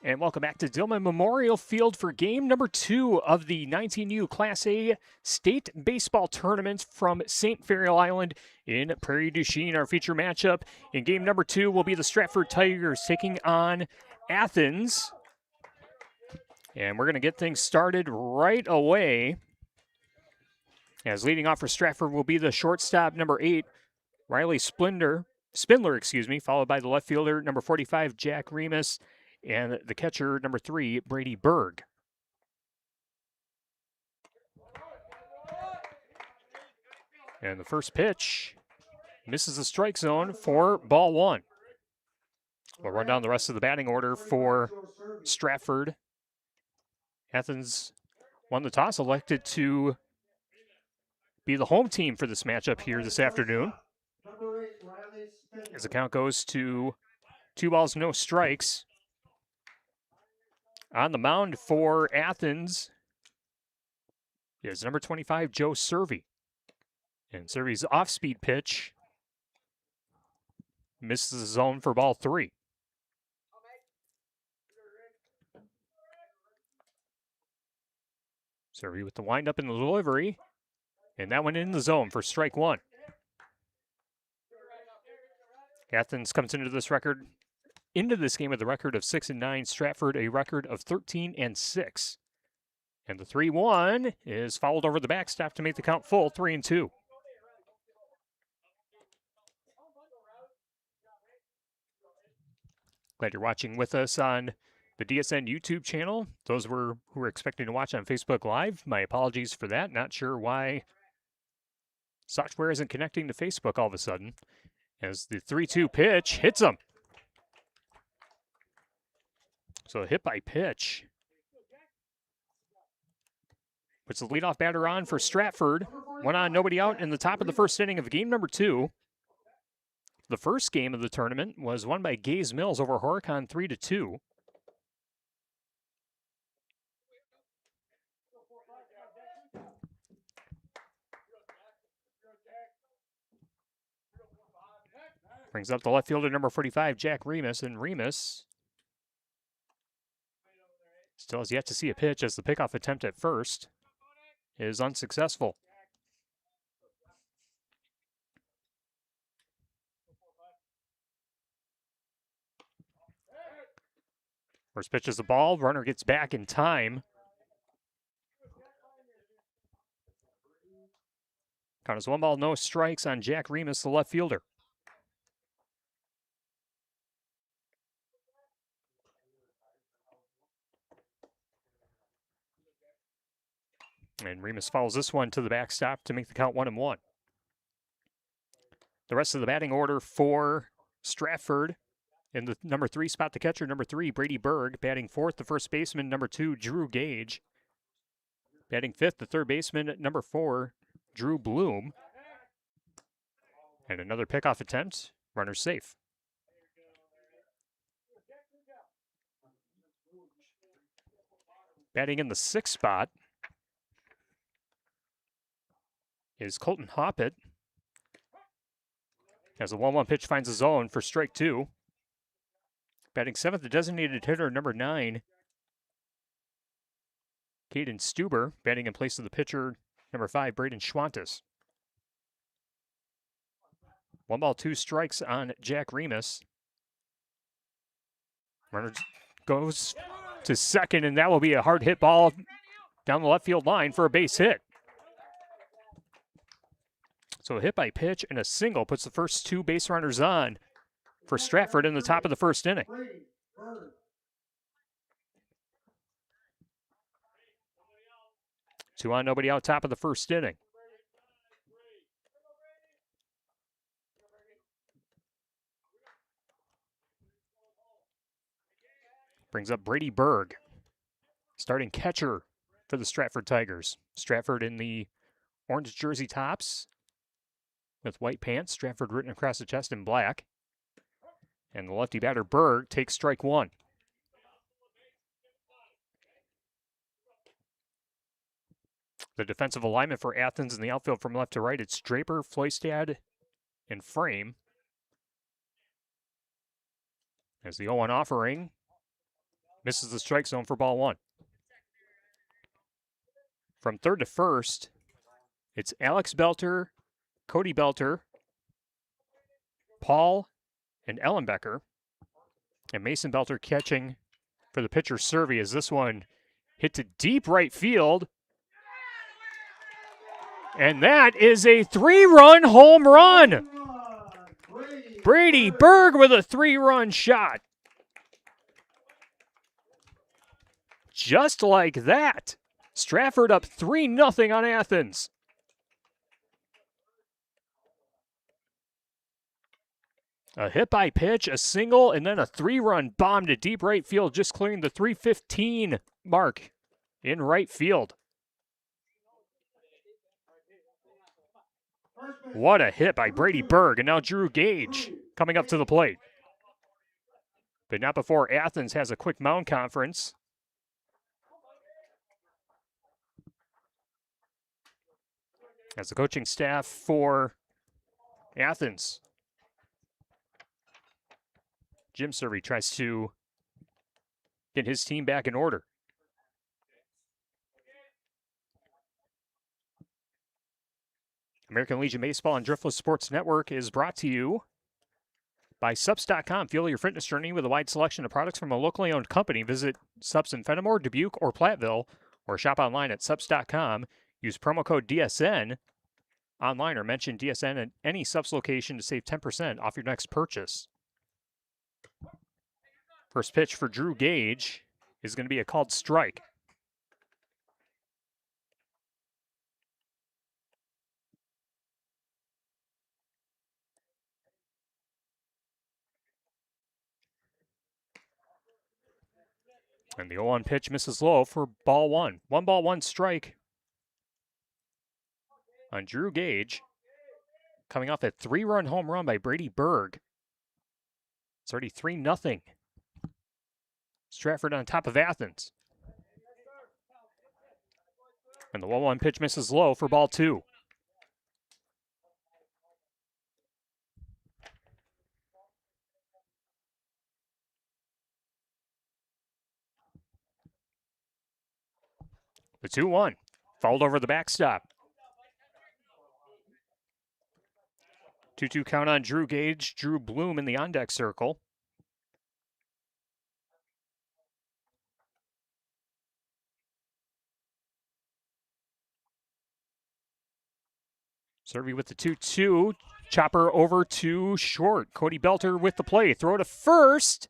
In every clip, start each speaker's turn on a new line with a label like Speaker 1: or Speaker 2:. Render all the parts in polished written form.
Speaker 1: And welcome back to Dillman Memorial Field for game number 2 of the 19U Class A State Baseball Tournament from St. Ferial Island in Prairie du Chien. Our feature matchup in game number 2 will be the Stratford Tigers taking on Athens. And we're going to get things started right away. As leading off for Stratford will be the shortstop, number 8, Riley Spindler, followed by the left fielder, number 45, Jack Remus, and the catcher, number 3, Brady Berg. And the first pitch misses the strike zone for ball 1. We'll run down the rest of the batting order for Stratford. Athens won the toss, elected to be the home team for this matchup here this afternoon. As the count goes to 2 balls, no strikes. On the mound for Athens is number 25, Joe Servey. And Servey's off-speed pitch misses the zone for ball 3. Servey with the windup and the delivery. And that went in the zone for strike 1. Athens comes into this game with a record of 6-9. Stratford a record of 13-6. And the 3-1 is fouled over the backstop to make the count full, 3-2. Glad you're watching with us on the DSN YouTube channel. Those who were expecting to watch on Facebook Live, my apologies for that. Not sure why software isn't connecting to Facebook all of a sudden. As the 3-2 pitch hits him. So a hit by pitch puts the leadoff batter on for Stratford. 1 on, nobody out in the top of the first inning of game number 2. The first game of the tournament was won by Gaze Mills over Horicon 3-2. Brings up the left fielder, number 45, Jack Remus, and Remus still has yet to see a pitch as the pickoff attempt at first is unsuccessful. First pitch is the ball. Runner gets back in time. Count is 1 ball, no strikes on Jack Remus, the left fielder. And Remus follows this one to the backstop to make the count 1-1. The rest of the batting order for Stratford. In the number 3 spot, the catcher, number 3, Brady Berg. Batting 4th, the first baseman, number 2, Drew Gage. Batting 5th, the third baseman, number 4, Drew Bloom. And another pickoff attempt. Runner safe. Batting in the 6th spot is Colton Hoppett. As the 1-1 pitch finds a zone for strike 2. Batting 7th, the designated hitter, number 9, Caden Stuber. Batting in place of the pitcher, number 5, Braden Schwantes. 1 ball, 2 strikes on Jack Remus. Runner goes to second, and that will be a hard hit ball down the left field line for a base hit. So a hit by pitch and a single puts the first 2 base runners on for Stratford in the top of the first inning. 2 on, nobody out, top of the first inning. Brings up Brady Berg, starting catcher for the Stratford Tigers. Stratford in the orange jersey tops with white pants, Stratford written across the chest in black. And the lefty batter, Berg, takes strike 1. The defensive alignment for Athens in the outfield from left to right, it's Draper, Floystad, and Frame. As the 0-1 offering misses the strike zone for ball 1. From third to first, it's Alex Belter, Cody Belter, Paul, and Ellenbecker. And Mason Belter catching for the pitcher, Servey, as this one hit to deep right field. And that is a 3-run home run. Brady Berg with a 3-run shot. Just like that. Stratford up 3-0 on Athens. A hit by pitch, a single, and then a 3-run bomb to deep right field, just clearing the 315 mark in right field. What a hit by Brady Berg, and now Drew Gage coming up to the plate. But not before Athens has a quick mound conference. As the coaching staff for Athens, Jim Servey, tries to get his team back in order. American Legion Baseball and Driftless Sports Network is brought to you by Subs.com. Fuel your fitness journey with a wide selection of products from a locally owned company. Visit Subs in Fenimore, Dubuque, or Platteville, or shop online at Subs.com. Use promo code DSN online or mention DSN at any Subs location to save 10% off your next purchase. First pitch for Drew Gage is going to be a called strike. And the 0-1 pitch misses low for ball 1. 1 ball, 1 strike on Drew Gage. coming off a 3-run home run by Brady Berg. It's already 3-0. Stratford on top of Athens. And the 1-1 pitch misses low for ball 2. The 2-1 fouled over the backstop. 2-2 count on Drew Gage, Drew Bloom in the on-deck circle. Servey with the 2-2. Chopper over to short. Cody Belter with the play. Throw to first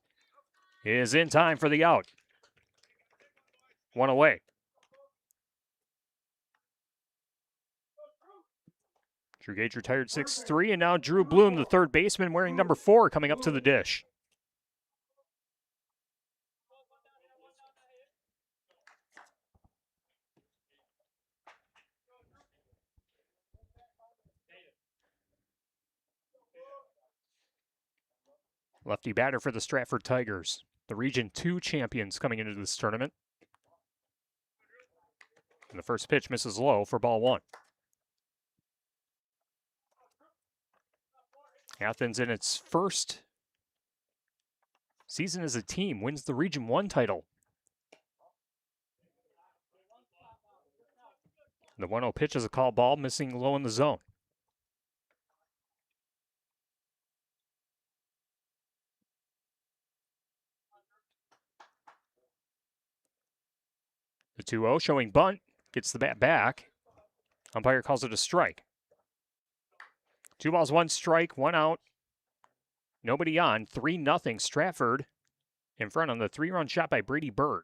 Speaker 1: is in time for the out. 1 away. Drew Gage retired 6-3, and now Drew Bloom, the third baseman, wearing number 4, coming up to the dish. Lefty batter for the Stratford Tigers, the Region 2 champions coming into this tournament. And the first pitch misses low for ball 1. Athens, in its first season as a team, wins the Region 1 title. The 1-0 pitch is a call ball, missing low in the zone. The 2-0 showing bunt, gets the bat back. Umpire calls it a strike. 2 balls, 1 strike, 1 out. Nobody on. 3-0 Stratford in front on the 3-run shot by Brady Berg.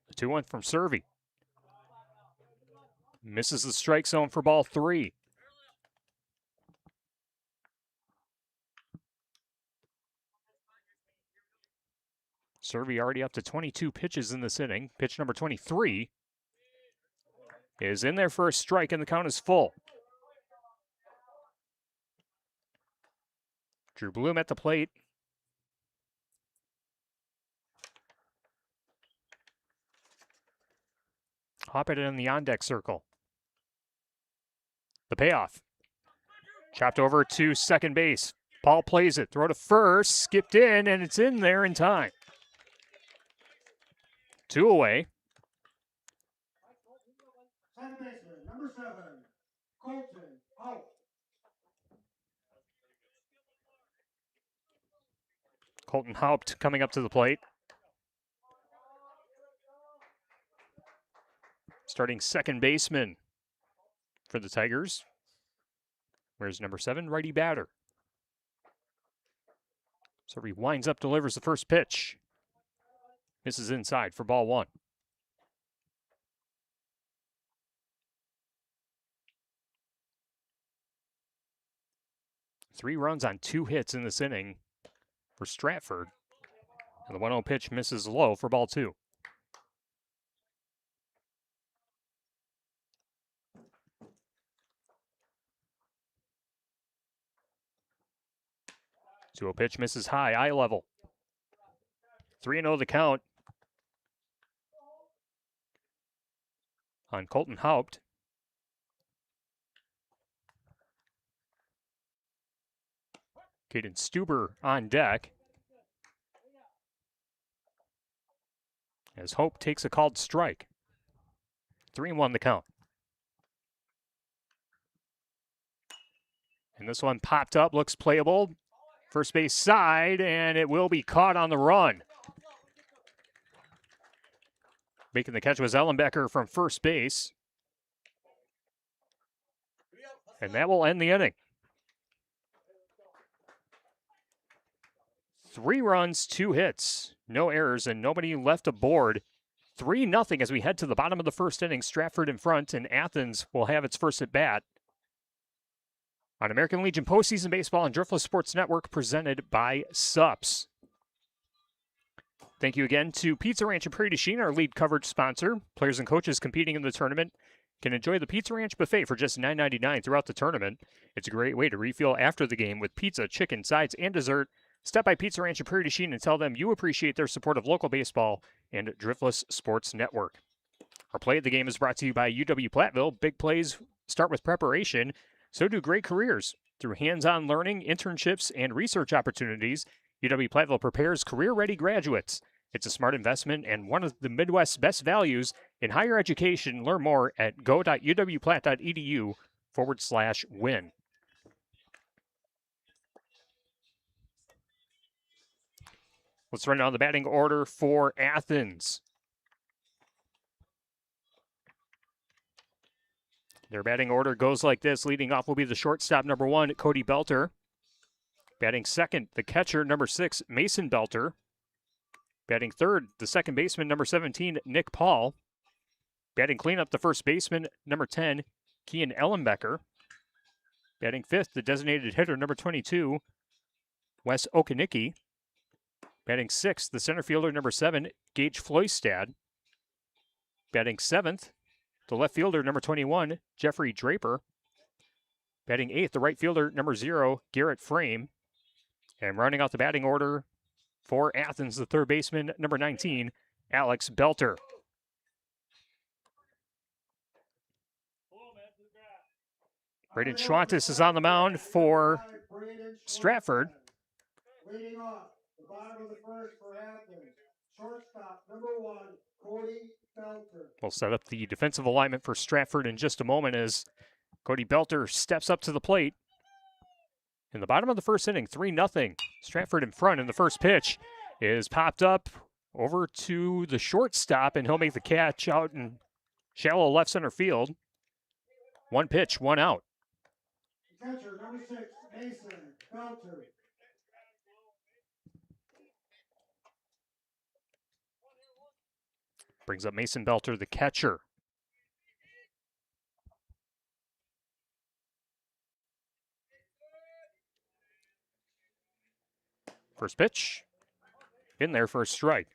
Speaker 1: The 2-1 from Servey. Misses the strike zone for ball 3. Servey already up to 22 pitches in this inning. Pitch number 23 is in there for a strike, and the count is full. Drew Bloom at the plate. Hop it in the on-deck circle. The payoff. Chopped over to second base. Paul plays it. Throw to first. Skipped in, and it's in there in time. 2 away.
Speaker 2: Number 7, Colton Houpt.
Speaker 1: Colton Houpt coming up to the plate. Starting second baseman for the Tigers. Where's number 7? Righty batter. So he winds up, delivers the first pitch. Misses inside for ball 1. Three runs on 2 hits in this inning for Stratford. And the 1-0 pitch misses low for ball 2. The 2-0 pitch misses high, eye level. 3-0 the count on Colton Houpt. Caden Stuber on deck as Hope takes a called strike. 3-1 the count. And this one popped up, looks playable. First base side, and it will be caught on the run. Making the catch was Ellenbecker from first base. And that will end the inning. 3 runs, 2 hits, no errors, and nobody left aboard. 3-0 as we head to the bottom of the first inning. Stratford in front, and Athens will have its first at bat on American Legion Postseason Baseball and Driftless Sports Network, presented by SUPS. Thank you again to Pizza Ranch and Prairie du Chien, our lead coverage sponsor. Players and coaches competing in the tournament can enjoy the Pizza Ranch buffet for just $9.99 throughout the tournament. It's a great way to refuel after the game with pizza, chicken, sides, and dessert. Stop by Pizza Ranch and Prairie du Chien and tell them you appreciate their support of local baseball and Driftless Sports Network. Our play of the game is brought to you by UW Platteville. Big plays start with preparation, so do great careers. Through hands-on learning, internships, and research opportunities, UW Platteville prepares career-ready graduates. It's a smart investment and one of the Midwest's best values in higher education. Learn more at go.uwplatt.edu/win. Let's run down the batting order for Athens. Their batting order goes like this. Leading off will be the shortstop, number 1, Cody Belter. Batting second, the catcher, number 6, Mason Belter. Batting third, the second baseman, number 17, Nick Paul. Batting cleanup, the first baseman, number 10, Kian Ellenbecker. Batting fifth, the designated hitter, number 22, Wes Okanicki. Batting sixth, the center fielder, number 7, Gage Floystad. Batting seventh, the left fielder, number 21, Jeffrey Draper. Batting eighth, the right fielder, number 0, Garrett Frame. And rounding out the batting order for Athens, the third baseman, number 19, Alex Belter. Braden Schwantes is on the mound for Stratford.
Speaker 2: Leading off, the bottom of the first for Athens, shortstop, number 1, Cody Belter.
Speaker 1: We'll set up the defensive alignment for Stratford in just a moment as Cody Belter steps up to the plate. In the bottom of the first inning, 3-0. Stratford in front, and the first pitch is popped up over to the shortstop, and he'll make the catch out in shallow left center field. One pitch, one out.
Speaker 2: Catcher, number 6, Mason Belter.
Speaker 1: Brings up Mason Belter, the catcher. First pitch, in there for a strike.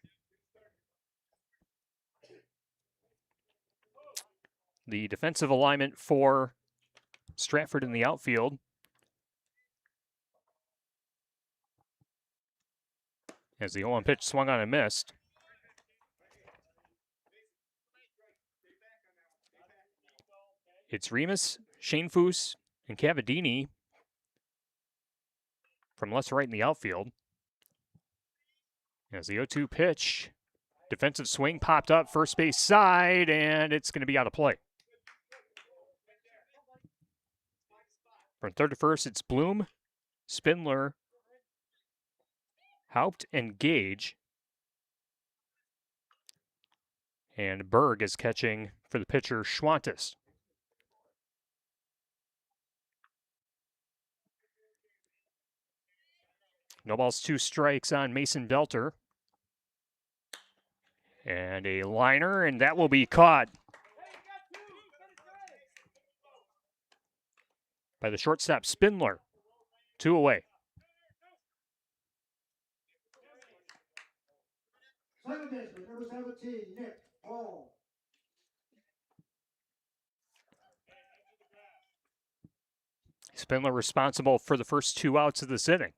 Speaker 1: The defensive alignment for Stratford in the outfield. As the 0-1 pitch swung on and missed. It's Remus, Shanefoos, and Cavadini from left to right in the outfield. As the 0-2 pitch, defensive swing popped up, first base side, and it's going to be out of play. From third to first, it's Bloom, Spindler, Haupt, and Gage. And Berg is catching for the pitcher, Schwantes. No balls, 2 strikes on Mason Belter. And a liner, and that will be caught by the shortstop, Spindler. 2 away.
Speaker 2: Second baseman, number 17, Nick Paul.
Speaker 1: Spindler responsible for the first 2 outs of this inning.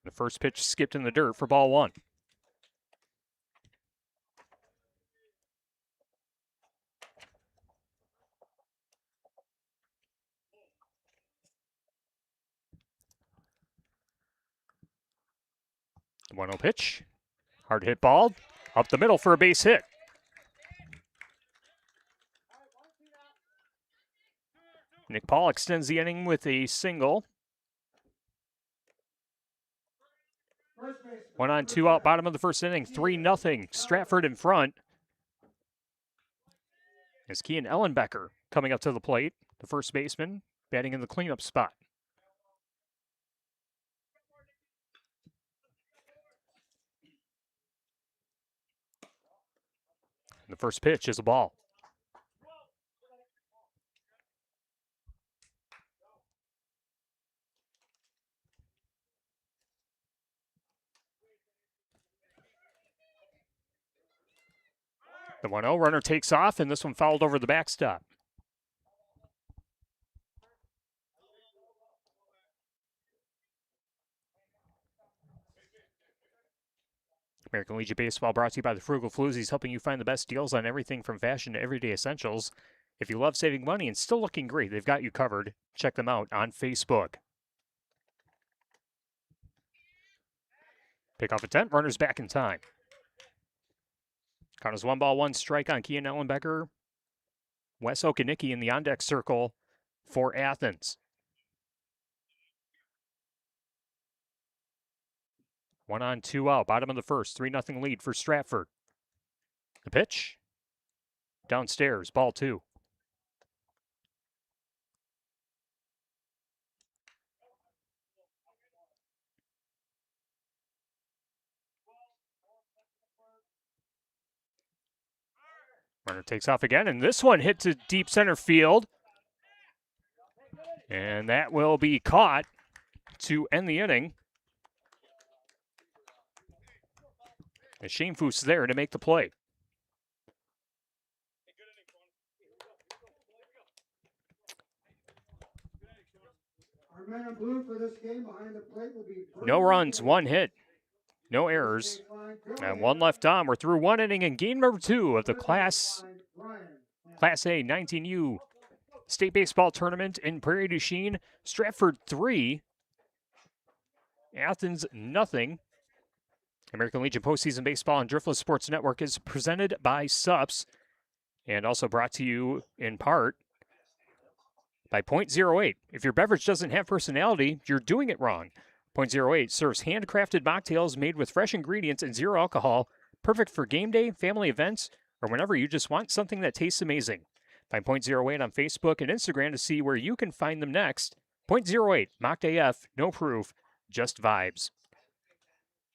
Speaker 1: The first pitch skipped in the dirt for ball 1. The 1-0 pitch. Hard hit ball. Up the middle for a base hit. Nick Paul extends the inning with a single. 1 on, 2 out, bottom of the first inning, 3-0. Stratford in front. As Kian Ellenbecker coming up to the plate, the first baseman, batting in the cleanup spot. The first pitch is a ball. The 1-0 runner takes off, and this one fouled over the backstop. American Legion Baseball brought to you by the Frugal Floozies, helping you find the best deals on everything from fashion to everyday essentials. If you love saving money and still looking great, they've got you covered. Check them out on Facebook. Pick off attempt, runners back in time. Count as 1-1 strike on Kian Ellenbecker. Wes Okanicki in the on-deck circle for Athens. 1 on, 2 out. Bottom of the first. 3-0 lead for Stratford. The pitch. Downstairs. Ball 2. Runner takes off again, and this one hit to deep center field. And that will be caught to end the inning. And Shane Foose there to make the play.
Speaker 2: Our man in blue for this game behind the plate will be
Speaker 1: No runs, 1 hit, no errors, and 1 left on. We're through 1 inning in game number 2 of the Class A 19U State Baseball Tournament in Prairie du Chien. Stratford 3, Athens nothing. American Legion Postseason Baseball on Driftless Sports Network is presented by SUPS and also brought to you in part by .08. If your beverage doesn't have personality, you're doing it wrong. .08 serves handcrafted mocktails made with fresh ingredients and zero alcohol, perfect for game day, family events, or whenever you just want something that tastes amazing. Find .08 on Facebook and Instagram to see where you can find them next. .08, Mocked AF, no proof, just vibes.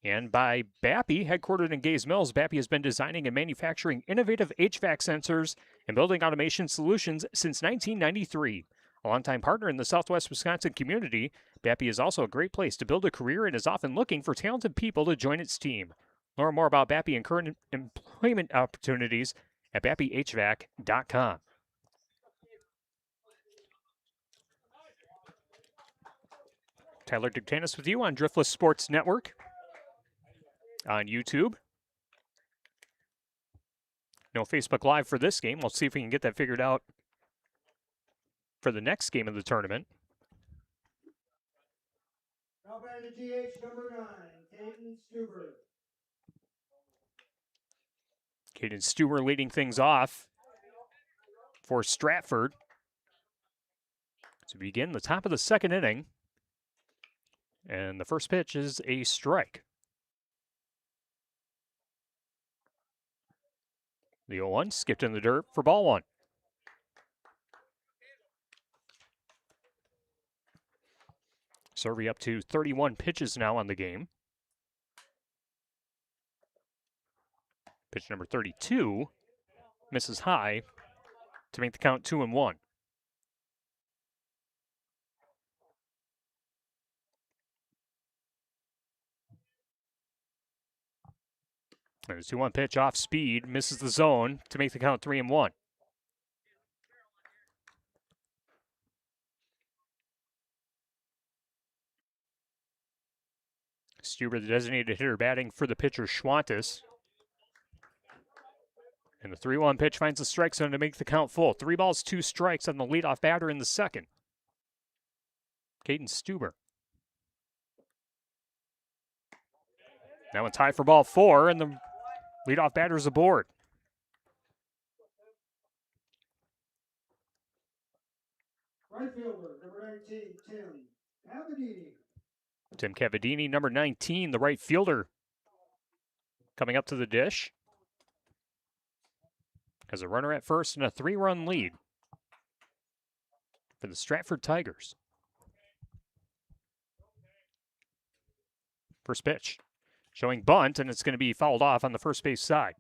Speaker 1: And by Bappy, headquartered in Gays Mills, Bappy has been designing and manufacturing innovative HVAC sensors and building automation solutions since 1993. A longtime partner in the Southwest Wisconsin community, Bappy is also a great place to build a career and is often looking for talented people to join its team. Learn more about Bappy and current employment opportunities at bappyhvac.com. Tyler Dictanis with you on Driftless Sports Network on YouTube. No Facebook Live for this game. We'll see if we can get that figured out for the next game of the tournament.
Speaker 2: Now batting to DH number 9, Caden Stuber.
Speaker 1: Caden Stuber leading things off for Stratford to begin the top of the second inning. And the first pitch is a strike. The 0-1 skipped in the dirt for ball 1. Survey up to 31 pitches now on the game. Pitch number 32 misses high to make the count 2-1. And the 2-1 pitch off speed misses the zone to make the count 3-1. Stuber, the designated hitter, batting for the pitcher Schwantes. And the 3-1 pitch finds the strike zone to make the count full. 3 balls, 2 strikes on the leadoff batter in the second. Caden Stuber. Now a tie for ball 4, and the leadoff batter's aboard.
Speaker 2: Right fielder, number 19, Tim Cavadini.
Speaker 1: Tim Cavadini, number 19, the right fielder, coming up to the dish. Has a runner at first and a 3-run lead for the Stratford Tigers. First pitch, showing bunt, and it's going to be fouled off on the first base side.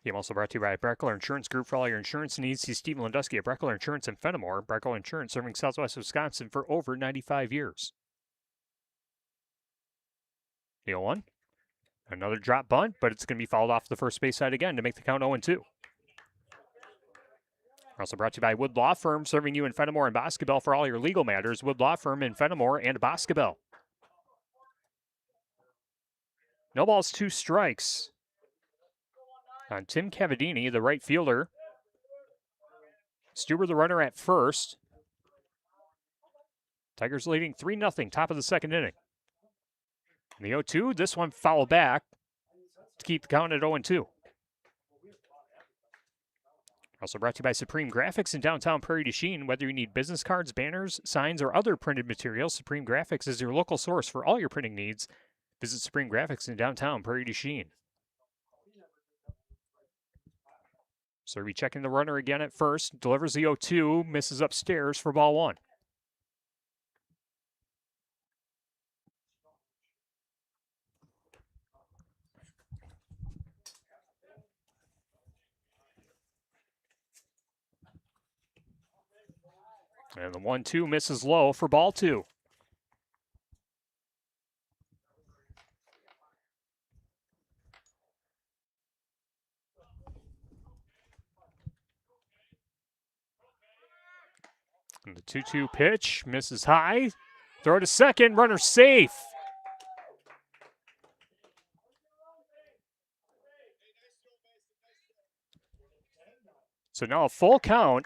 Speaker 1: Game also brought to you by Breckler Insurance Group. For all your insurance needs, see Steve Landusky at Breckler Insurance in Fenimore. Breckler Insurance serving Southwest Wisconsin for over 95 years. The 0-1. Another drop bunt, but it's going to be fouled off the first base side again to make the count 0-2. Also brought to you by Wood Law Firm, serving you in Fenimore and Boscobel for all your legal matters. Wood Law Firm in Fenimore and Boscobel. No balls, 2 strikes on Tim Cavadini, the right fielder. Stuber, the runner, at first. Tigers leading 3-0, top of the second inning. And the 0-2, this one foul back to keep the count at 0-2. Also brought to you by Supreme Graphics in downtown Prairie du Chien. Whether you need business cards, banners, signs, or other printed materials, Supreme Graphics is your local source for all your printing needs. Visit Supreme Graphics in downtown Prairie du Chien. Serby checking the runner again at first. Delivers the 0-2, misses upstairs for ball 1. And the 1-2 misses low for ball 2. And the 2-2 pitch misses high. Throw to second, runner safe. So now a full count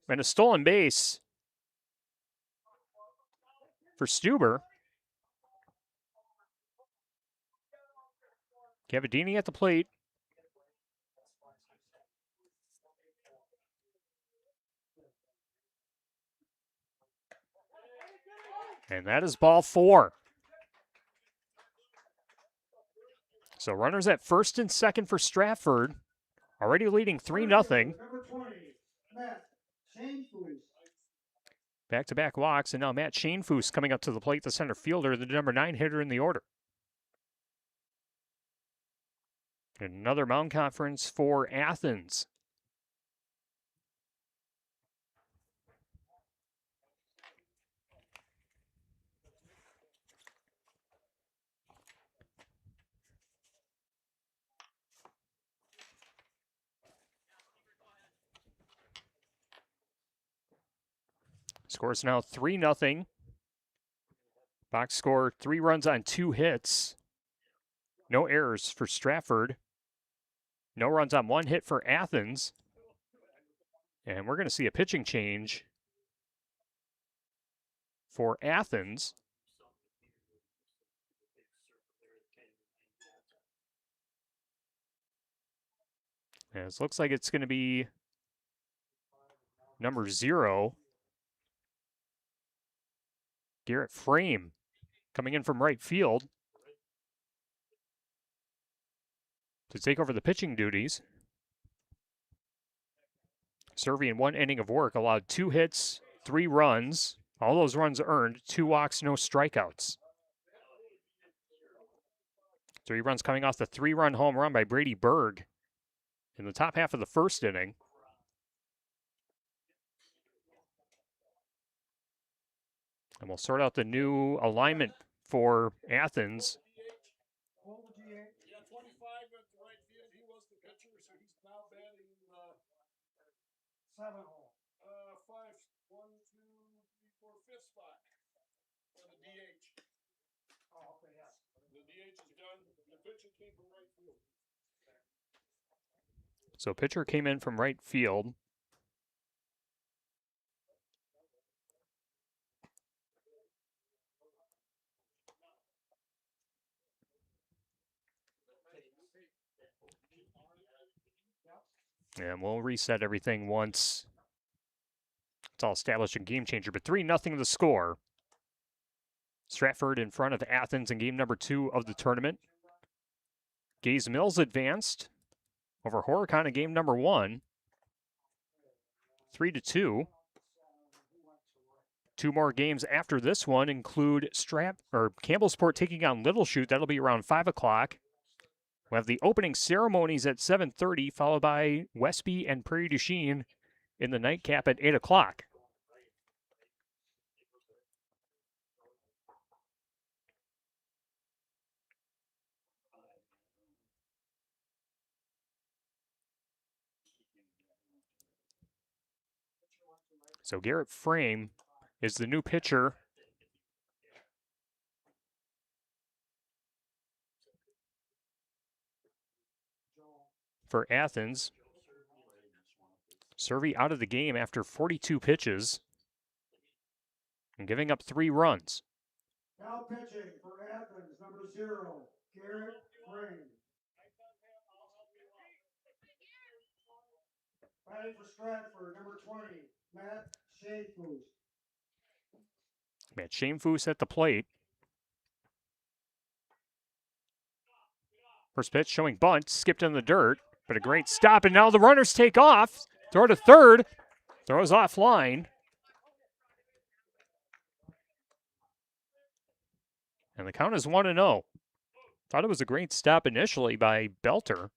Speaker 1: and a stolen base for Stuber. Cavadini at the plate. And that is ball 4. So runners at first and second for Stratford. Already leading 3-0.
Speaker 2: Number 20, Matt Shanefoos.
Speaker 1: Back-to-back walks, and now Matt Shanefoos coming up to the plate, the center fielder, the number 9 hitter in the order. Another mound conference for Athens. Score is now 3-0. Box score, 3 runs on 2 hits. No errors for Stratford. No runs on 1 hit for Athens. And we're going to see a pitching change for Athens. And it looks like it's going to be number 0. Garrett Frame coming in from right field to take over the pitching duties. Serby in 1 inning of work allowed 2 hits, 3 runs. All those runs earned, 2 walks, no strikeouts. 3 runs coming off the 3-run home run by Brady Berg in the top half of the first inning. And we'll sort out the new alignment for Athens.
Speaker 2: Yeah, 25 at the right field. He was the pitcher, so he's now batting 7 hole. 5, 1, 2, 3, 4, 5th spot for the DH. Oh, okay, yeah. The DH is done. The pitcher came from right field.
Speaker 1: So pitcher came in from right field. And we'll reset everything once it's all established in Game Changer. But 3-0 the score. Stratford in front of Athens in game number 2 of the tournament. Gaze Mills advanced over Horicon in game number 1. 3-2. 2 more games after this one include Campbellsport taking on Little Chute. That'll be around 5 o'clock. We'll have the opening ceremonies at 7:30, followed by Westby and Prairie du Chien in the nightcap at 8 o'clock. So Garrett Frame is the new pitcher for Athens. Servey out of the game after 42 pitches and giving up 3 runs.
Speaker 2: Now pitching for Athens, number 0, Garrett Frame. Batting for Stratford, number 20, Matt Schaefoos.
Speaker 1: Matt Schaefoos at the plate. First pitch showing bunt, skipped in the dirt, but a great stop, and now the runners take off. Throw to third, throws offline. And the count is 1-0. Thought it was a great stop initially by Belter.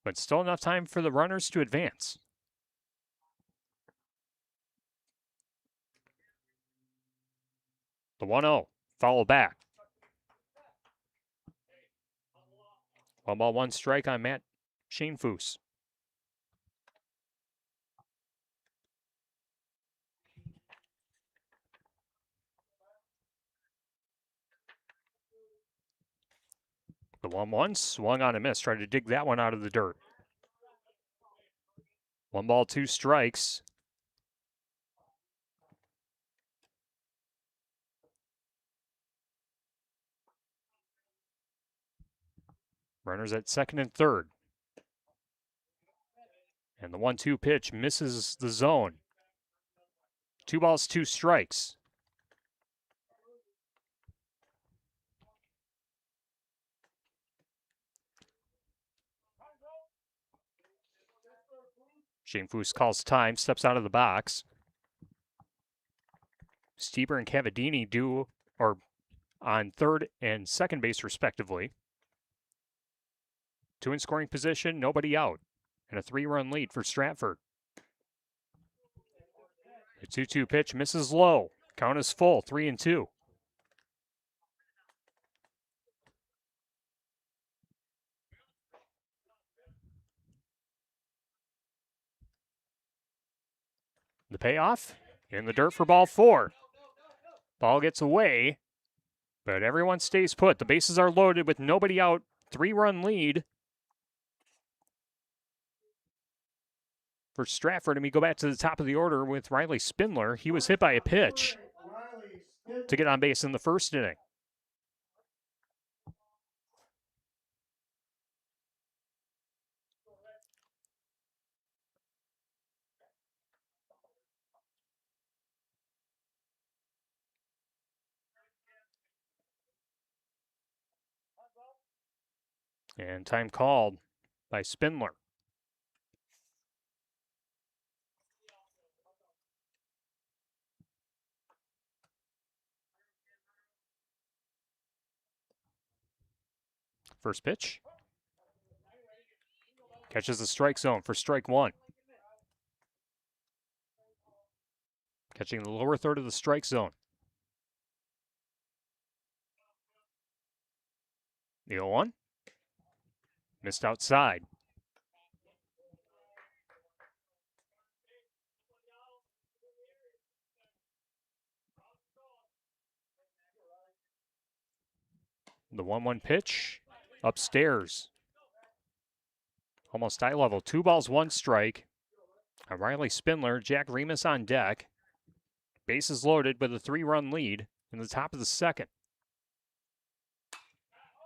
Speaker 1: But still enough time for the runners to advance. The 1-0, foul back. 1 ball, 1 strike on Matt Schaefoos. The 1-1 swung on a miss, tried to dig that one out of the dirt. 1 ball, 2 strikes. Runners at second and third. And the 1-2 pitch misses the zone. 2 balls, 2 strikes. Schaefoos calls time, steps out of the box. Stieber and Cavadini are on third and second base respectively. 2 in scoring position, nobody out. And a 3-run lead for Stratford. The 2-2 pitch misses low. Count is full, 3-2. The payoff in the dirt for ball 4. Ball gets away, but everyone stays put. The bases are loaded with nobody out. 3-run lead for Stratford. And we go back to the top of the order with Riley Spindler. He was hit by a pitch to get on base in the first inning. And time called by Spindler. First pitch. Catches the strike zone for strike 1. Catching the lower third of the strike zone. The 0-1. Missed outside. The 1-1 pitch upstairs. Almost eye level. 2 balls, 1 strike. Riley Spindler, Jack Remus on deck. Bases loaded with a 3-run lead in the top of the second.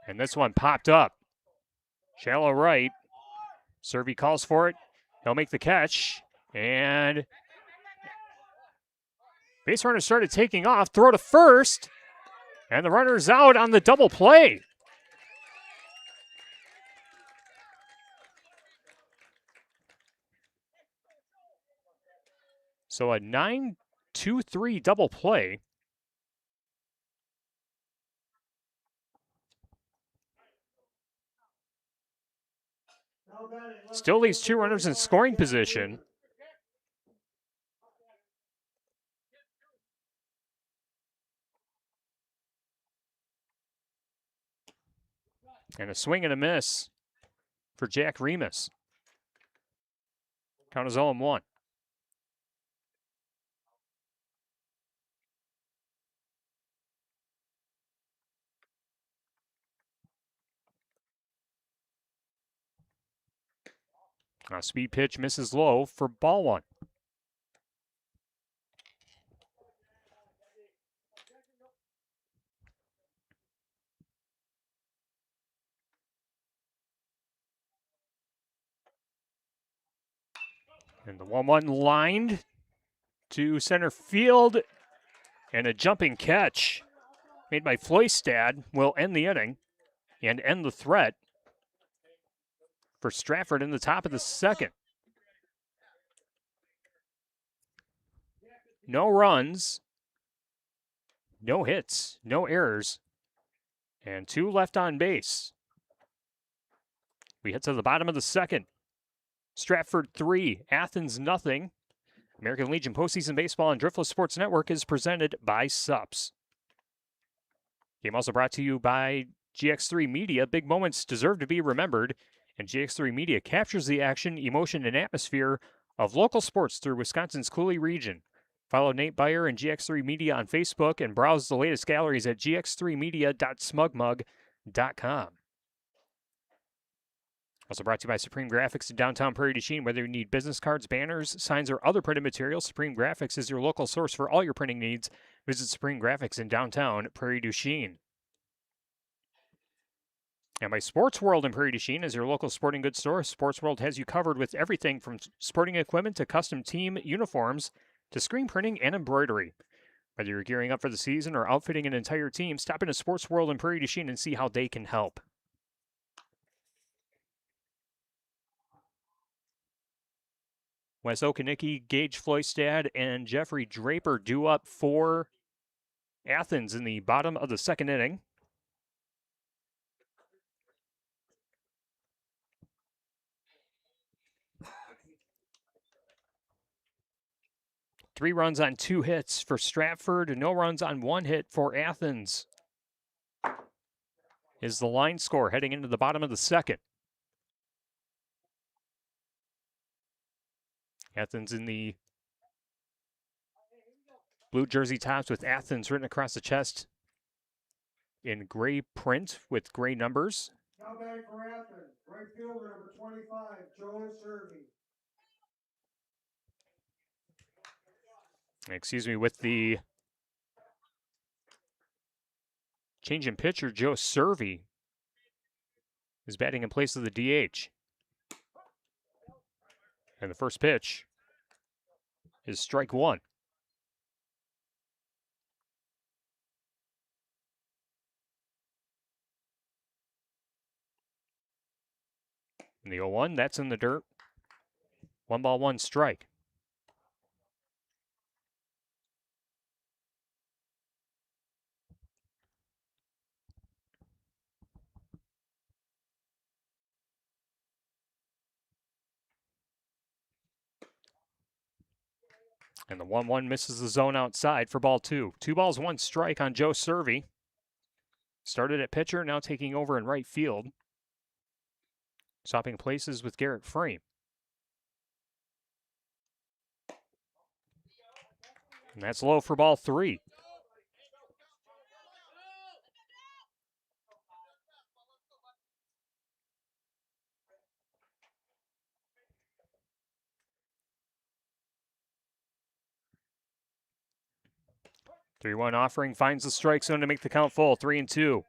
Speaker 1: And this one popped up. Shallow right. Servey calls for it. He'll make the catch. And base runner started taking off. Throw to first. And the runner's out on the double play. So a 9-2-3 double play. Still leaves two runners in scoring position. And a swing and a miss for Jack Remus. Count is 0-1. A speed pitch misses low for ball one. And the 1-1 lined to center field. And a jumping catch made by Floystad will end the inning and end the threat for Stratford in the top of the second. No runs, no hits, no errors, and two left on base. We head to the bottom of the second. Stratford 3, Athens nothing. American Legion Postseason Baseball on Driftless Sports Network is presented by SUPS. Game also brought to you by GX3 Media. Big moments deserve to be remembered, and GX3 Media captures the action, emotion, and atmosphere of local sports through Wisconsin's Cooley region. Follow Nate Beyer and GX3 Media on Facebook and browse the latest galleries at gx3media.smugmug.com. Also brought to you by Supreme Graphics in downtown Prairie du Chien. Whether you need business cards, banners, signs, or other printed materials, Supreme Graphics is your local source for all your printing needs. Visit Supreme Graphics in downtown Prairie du Chien. And by Sports World in Prairie du Chien is your local sporting goods store. Sports World has you covered with everything from sporting equipment to custom team uniforms to screen printing and embroidery. Whether you're gearing up for the season or outfitting an entire team, stop into Sports World in Prairie du Chien and see how they can help. Wes Okanicki, Gage Floystad, and Jeffrey Draper due up for Athens in the bottom of the second inning. Three runs on two hits for Stratford, no runs on one hit for Athens. Is the line score heading into the bottom of the second. Athens in the blue jersey tops with Athens written across the chest in gray print with gray numbers.
Speaker 2: Now back for Athens, right fielder number 25, Joe Servey.
Speaker 1: Excuse me, with the change in pitcher, Joe Servey is batting in place of the DH. And the first pitch is strike one. And the 0-1, that's in the dirt. 1 ball, 1 strike. And the 1-1 misses the zone outside for ball 2. 2 balls, 1 strike on Joe Servey. Started at pitcher, now taking over in right field. Swapping places with Garrett Frame. And that's low for ball 3. Three-one offering finds the strike zone to make the count full. 3-2.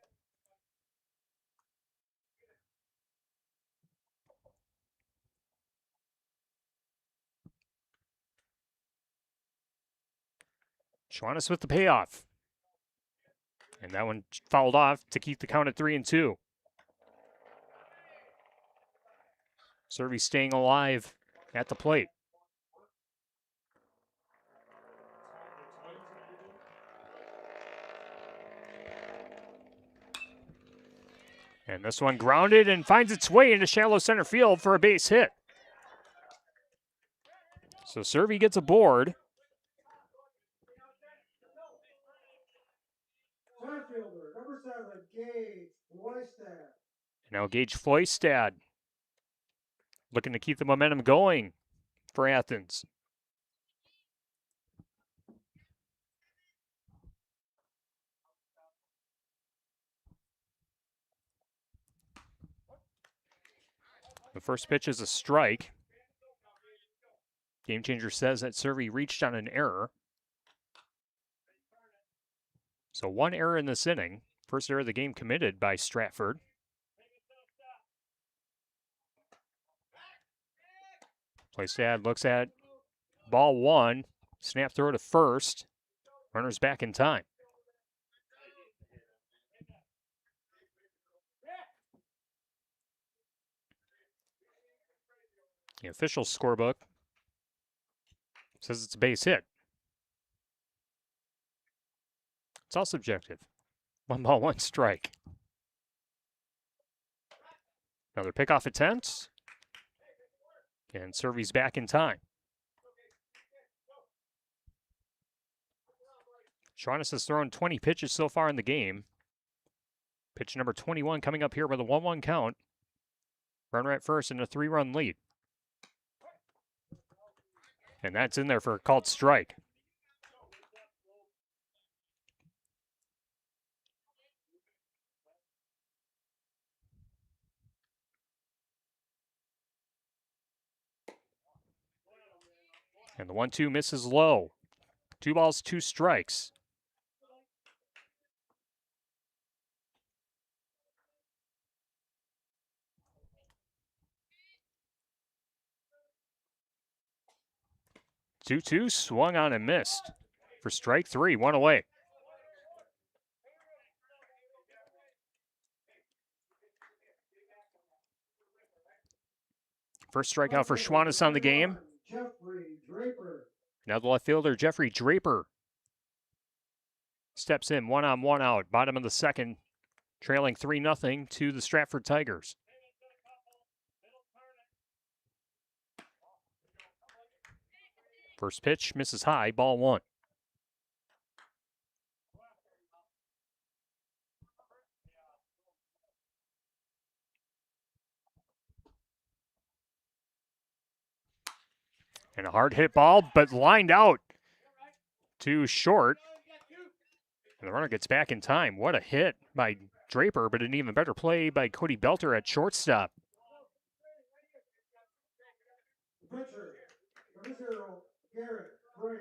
Speaker 1: Schwannis with the payoff. And that one fouled off to keep the count at 3-2. Servey staying alive at the plate. And this one grounded and finds its way into shallow center field for a base hit. So Servey gets a board.
Speaker 2: Fielder, number 7, Gage Floystad.
Speaker 1: Now Gage Floystad looking to keep the momentum going for Athens. The first pitch is a strike. Game Changer says that Servey reached on an error. So one error in this inning. First error of the game committed by Stratford. Floystad looks at ball one. Snap throw to first. Runners back in time. The official scorebook says it's a base hit. It's all subjective. 1 ball, 1 strike. Another pickoff attempt. And Servey's back in time. Schwannis has thrown 20 pitches so far in the game. Pitch number 21 coming up here with a 1-1 count. Runner at first and a 3-run lead. And that's in there for a called strike. And the 1-2 misses low. 2 balls, 2 strikes. Two swung on and missed for strike 3, 1 away. First strikeout for Schwannis on the game.
Speaker 2: Jeffrey Draper.
Speaker 1: Now the left fielder, Jeffrey Draper, steps in 1-on-1 out. Bottom of the second, trailing 3-0 to the Stratford Tigers. First pitch misses high, ball 1. And a hard hit ball, but lined out too short. And the runner gets back in time. What a hit by Draper, but an even better play by Cody Belter at shortstop.
Speaker 2: Pitcher, number 0, Garrett Green.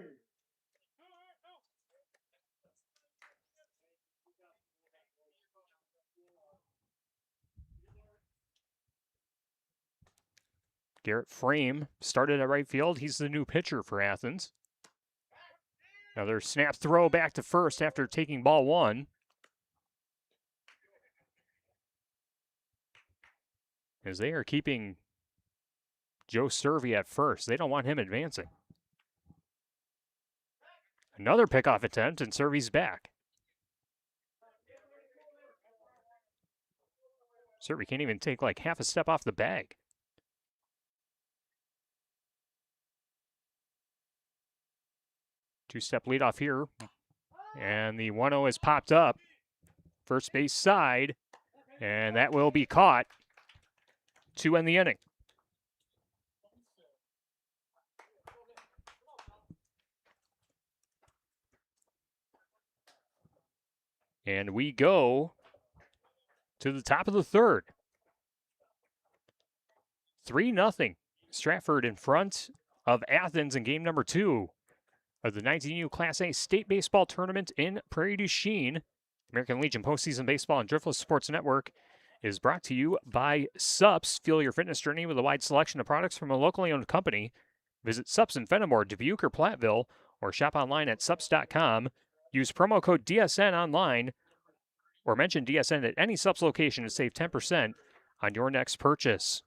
Speaker 1: Garrett Frame started at right field. He's the new pitcher for Athens. Another snap throw back to first after taking ball 1. As they are keeping Joe Servey at first. They don't want him advancing. Another pickoff attempt, and Servey's back. Servey can't even take like half a step off the bag. Two-step leadoff here. And the 1-0 has popped up. First base side. And that will be caught to end the inning. And we go to the top of the third. 3-0. Stratford in front of Athens in game number 2 of the 19U Class A State Baseball Tournament in Prairie du Chien. American Legion Postseason Baseball and Driftless Sports Network is brought to you by Sups. Fuel your fitness journey with a wide selection of products from a locally owned company. Visit Sups in Fenimore, Dubuque, or Platteville, or shop online at sups.com. Use promo code DSN online or mention DSN at any Sups location to save 10% on your next purchase.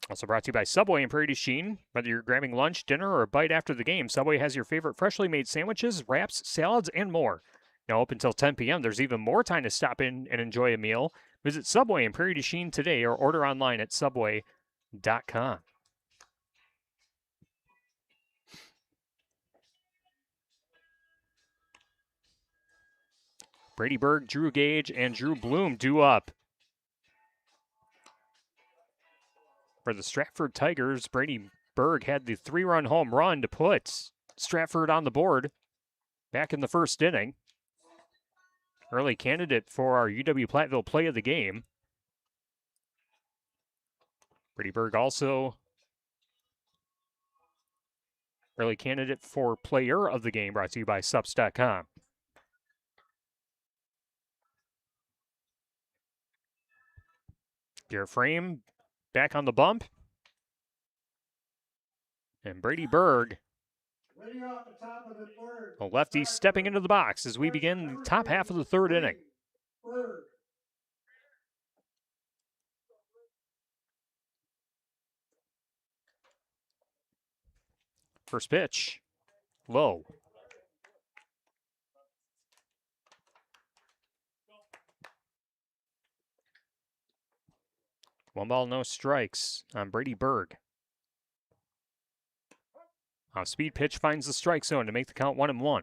Speaker 1: Also brought to you by Subway in Prairie du Chien. Whether you're grabbing lunch, dinner, or a bite after the game, Subway has your favorite freshly made sandwiches, wraps, salads, and more. Now up until 10 p.m., there's even more time to stop in and enjoy a meal. Visit Subway in Prairie du Chien today or order online at subway.com. Brady Berg, Drew Gage, and Drew Bloom due up. For the Stratford Tigers, Brady Berg had the 3-run home run to put Stratford on the board back in the first inning. Early candidate for our UW-Platteville play of the game. Brady Berg also early candidate for player of the game, brought to you by Subs.com. Garrett Frame back on the bump. And Brady Berg, a lefty, stepping into the box as we begin the top half of the third inning. First pitch, low. One ball, no strikes on Brady Berg. Off-speed pitch finds the strike zone to make the count 1-1.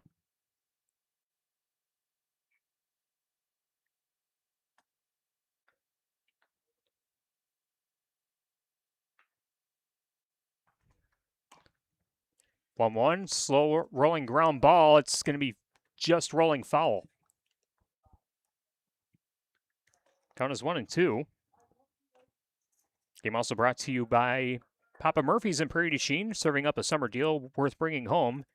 Speaker 1: One, slow rolling ground ball. It's going to be just rolling foul. Count is 1-2. Game also brought to you by Papa Murphy's in Prairie du Chien, serving up a summer deal worth bringing home.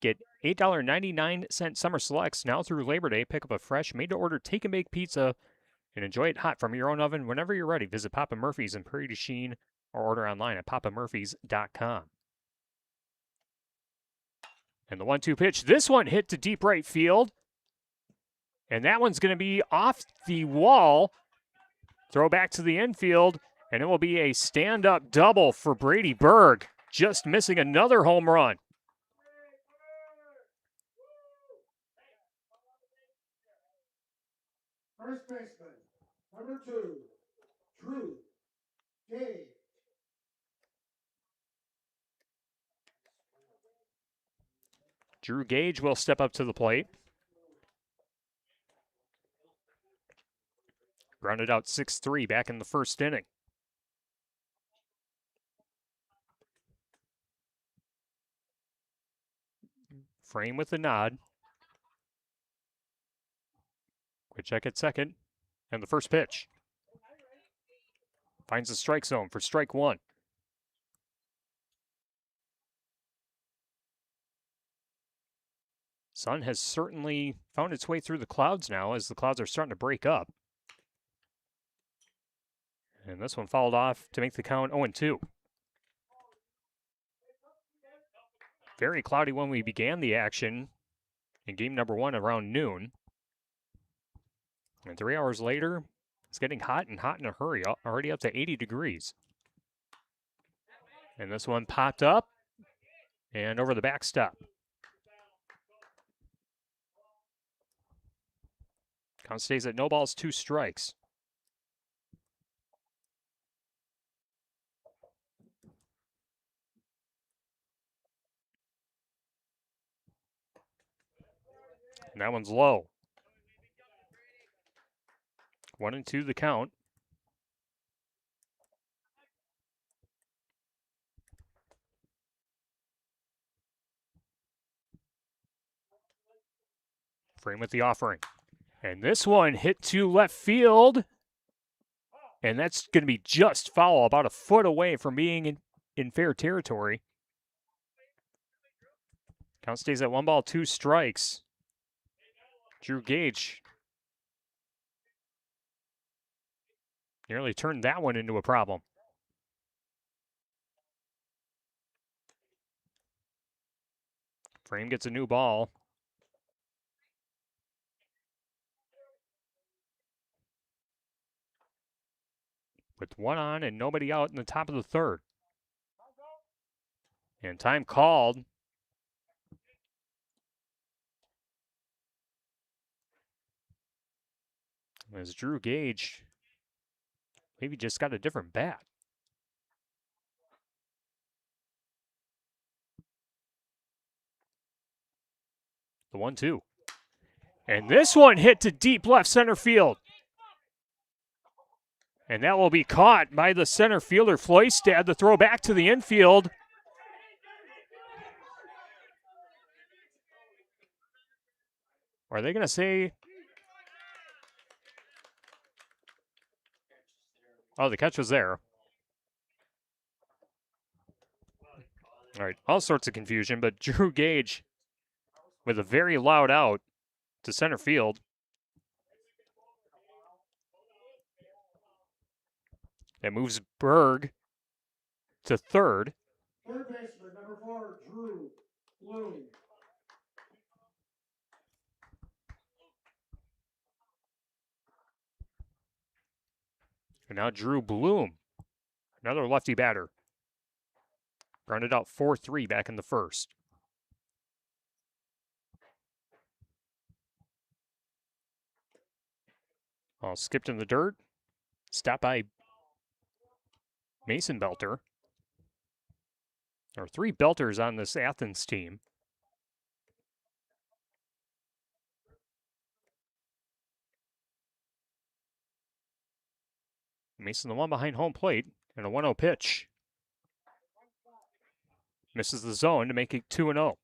Speaker 1: Get $8.99 summer selects now through Labor Day. Pick up a fresh, made-to-order take-and-bake pizza and enjoy it hot from your own oven whenever you're ready. Visit Papa Murphy's in Prairie du Chien or order online at papamurphys.com. And the 1-2 pitch. This one hit to deep right field. And that one's going to be off the wall. Throw back to the infield. And it will be a stand-up double for Brady Berg. Just missing another home run.
Speaker 2: First baseman, number 2, Drew Gage.
Speaker 1: Drew Gage will step up to the plate. Grounded out 6-3 back in the first inning. Frame with the nod. Quick check at second. And the first pitch. Finds the strike zone for strike one. Sun has certainly found its way through the clouds now as the clouds are starting to break up. And this one fouled off to make the count 0-2. Very cloudy when we began the action in game number 1 around noon. And 3 hours later, it's getting hot and hot in a hurry, already up to 80 degrees. And this one popped up and over the backstop. Count stays at no balls, 2 strikes. And that one's low. 1-2 the count. Frame with the offering. And this one hit to left field. And that's going to be just foul, about a foot away from being in fair territory. Count stays at 1 ball, 2 strikes. Drew Gage nearly turned that one into a problem. Frame gets a new ball. With 1 on and nobody out in the top of the third. And time called. As Drew Gage maybe just got a different bat. The 1-2. And this one hit to deep left center field. And that will be caught by the center fielder, Floystad. The throw back to the infield. Are they going to say... Oh, the catch was there. All right, all sorts of confusion, but Drew Gage with a very loud out to center field. That moves Berg to third.
Speaker 2: Third baseman, number 4, Drew Bloom.
Speaker 1: And now Drew Bloom, another lefty batter. Grounded out 4-3 back in the first. All skipped in the dirt. Stopped by Mason Belter. There are 3 Belters on this Athens team. Mason the one behind home plate, and a 1-0 pitch. Misses the zone to make it 2-0.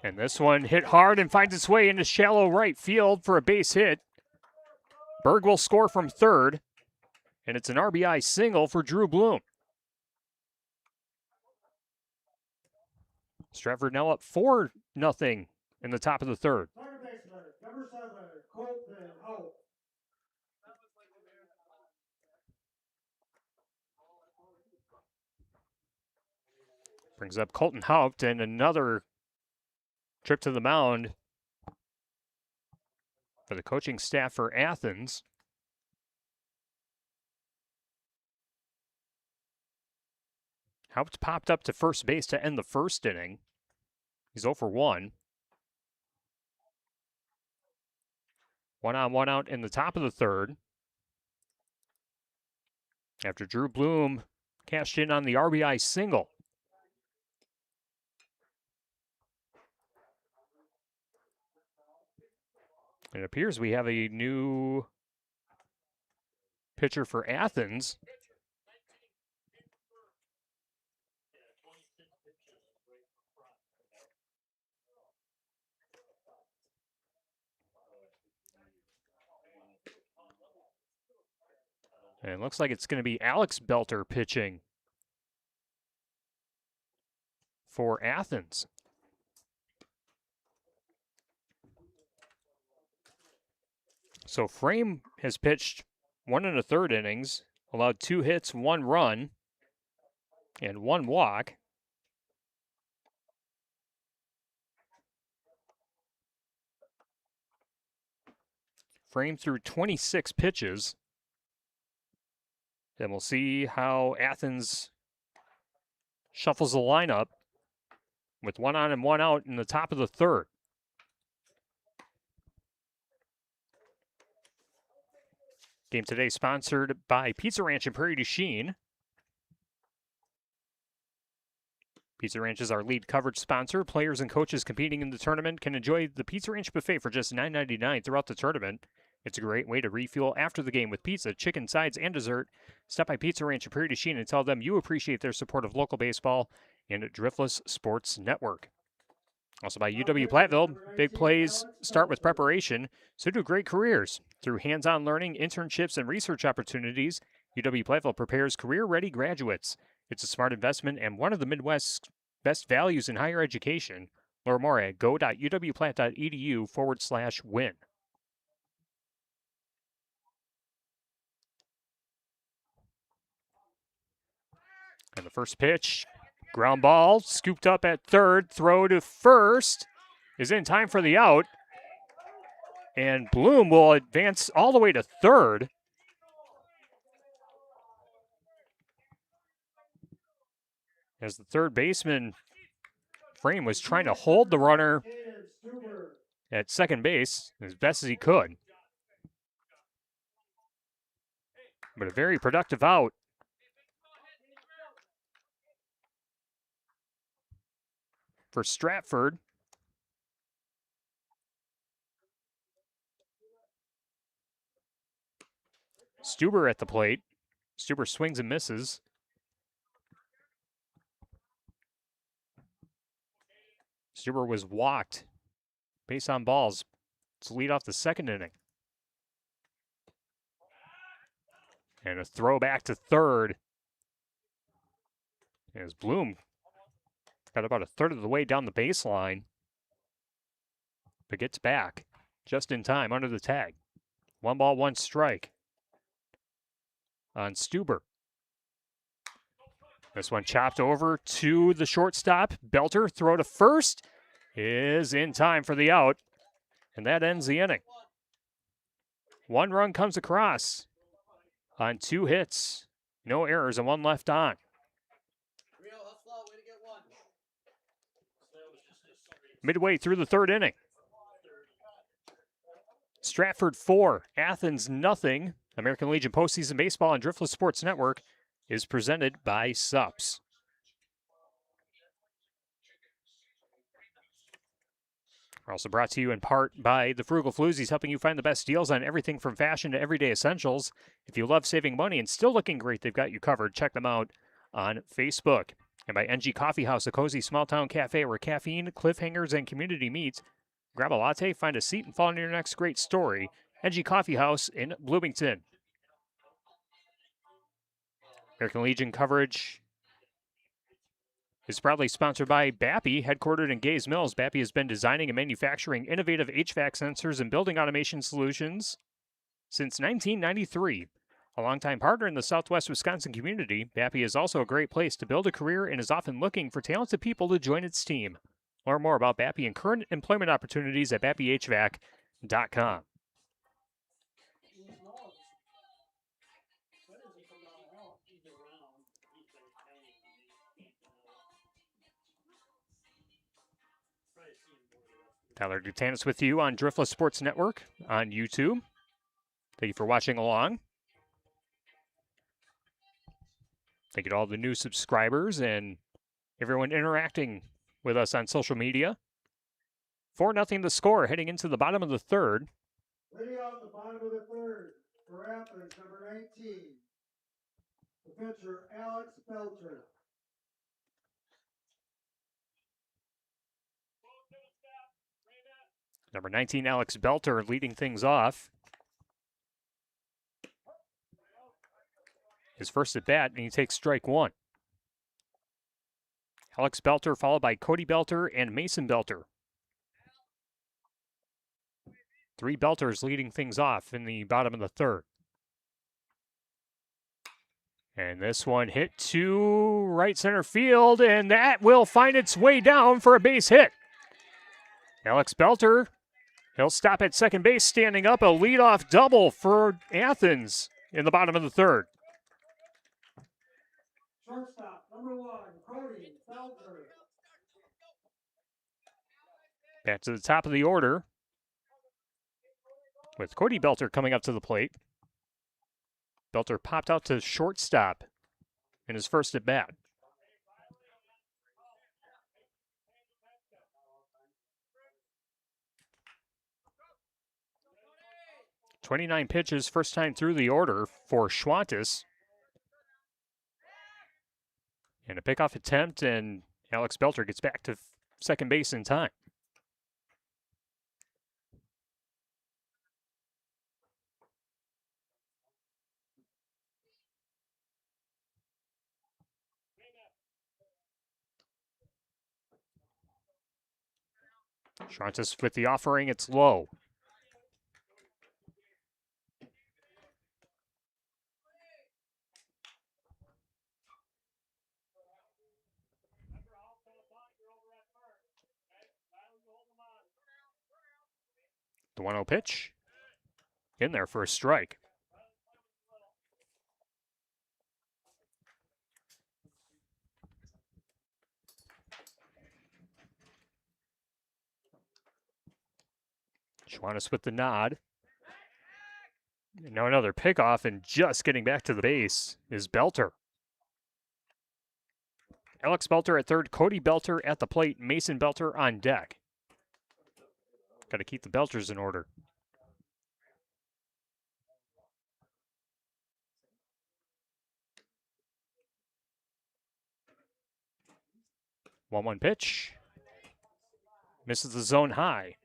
Speaker 1: And this one hit hard and finds its way into shallow right field for a base hit. Berg will score from third, and it's an RBI single for Drew Bloom. Stratford now up 4-0 in the top of the third.
Speaker 2: Third baseman, number 7, Colton Hope.
Speaker 1: Brings up Colton Haupt, and another trip to the mound for the coaching staff for Athens. Haupt popped up to first base to end the first inning. He's 0 for 1. 1 on, 1 out in the top of the third. After Drew Bloom cashed in on the RBI single. It appears we have a new pitcher for Athens. And it looks like it's going to be Alex Belter pitching for Athens. So Frame has pitched 1 1/3 innings, allowed 2 hits, 1 run, and 1 walk. Frame threw 26 pitches. Then we'll see how Athens shuffles the lineup with 1 on and 1 out in the top of the third. Game today sponsored by Pizza Ranch and Prairie du Chien. Pizza Ranch is our lead coverage sponsor. Players and coaches competing in the tournament can enjoy the Pizza Ranch buffet for just $9.99 throughout the tournament. It's a great way to refuel after the game with pizza, chicken, sides, and dessert. Stop by Pizza Ranch and Prairie du Chien and tell them you appreciate their support of local baseball and Driftless Sports Network. Also by UW Platteville, big plays start with preparation, so do great careers. Through hands-on learning, internships, and research opportunities, UW Platteville prepares career-ready graduates. It's a smart investment and one of the Midwest's best values in higher education. Learn more at go.uwplatt.edu/win. And the first pitch, ground ball, scooped up at third, throw to first, is in time for the out. And Bloom will advance all the way to third. as the third baseman, Frame, was trying to hold the runner at second base as best as he could. But a very productive out. For Stratford. Stuber at the plate. Stuber swings and misses. Stuber was walked. Base on balls to lead off the second inning. And a throw back to third. As Bloom got about a third of the way down the baseline, but gets back just in time under the tag. 1-1 strike on Stuber. This one chopped over to the shortstop. Belter, throw to first, is in time for the out, and that ends the inning. 1 run comes across on 2 hits, no errors, and 1 left on. Midway through the third inning. Stratford 4, Athens nothing. American Legion Postseason Baseball on Driftless Sports Network is presented by Sups. We're also brought to you in part by the Frugal Floozies, helping you find the best deals on everything from fashion to everyday essentials. If you love saving money and still looking great, they've got you covered. Check them out on Facebook. And by NG Coffee House, a cozy small-town cafe where caffeine, cliffhangers, and community meet. Grab a latte, find a seat, and follow your next great story. NG Coffee House in Bloomington. American Legion coverage is proudly sponsored by Bappy, headquartered in Gays Mills. Bappy has been designing and manufacturing innovative HVAC sensors and building automation solutions since 1993. A longtime partner in the Southwest Wisconsin community, Bappy is also a great place to build a career and is often looking for talented people to join its team. Learn more about Bappy and current employment opportunities at bappyhvac.com. Tyler Dutanis with you on Driftless Sports Network on YouTube. Thank you for watching along. Thank you to all the new subscribers and everyone interacting with us on social media. 4-0 the score heading into the bottom of the third.
Speaker 2: Leading out the bottom of the third for Athens, number 19. The pitcher, Alex Belcher.
Speaker 1: Number 19, Alex Belter, leading things off. His first at bat, and he takes strike 1. Alex Belter followed by Cody Belter and Mason Belter. 3 Belters leading things off in the bottom of the third. And this one hit to right center field, and that will find its way down for a base hit. Alex Belter, he'll stop at second base, standing up, a leadoff double for Athens in the bottom of the third.
Speaker 2: Shortstop, number 1, Cody Belcher.
Speaker 1: Back to the top of the order, with Cody Belter coming up to the plate. Belter popped out to shortstop in his first at bat. "29 pitches, first time through the order for Schwantes. And a pickoff attempt, and Alex Belter gets back to second base in time. Schwantes with the offering, it's low. The 1-0 pitch in there for a strike. Schwannis with the nod. And now another pickoff, and just getting back to the base is Belter. Alex Belter at third, Cody Belter at the plate, Mason Belter on deck. Got to keep the Belters in order. One pitch. Misses the zone high.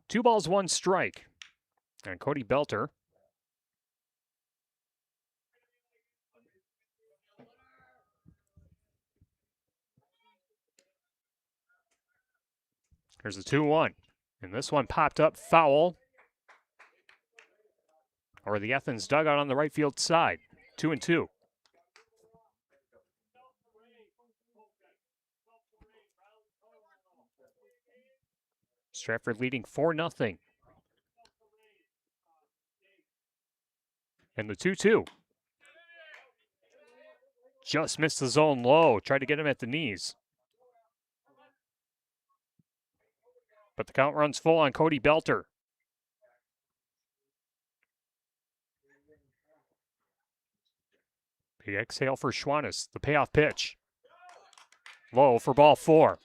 Speaker 1: 2 balls, 1 strike. And Cody Belter. Here's the 2-1. And this one popped up foul. Or the Athens dugout on the right field side. 2-2. Stratford leading 4-0. And the 2-2. Just missed the zone low. Tried to get him at the knees. But the count runs full on Cody Belter. Big exhale for Schwannis. The payoff pitch. Low for ball 4.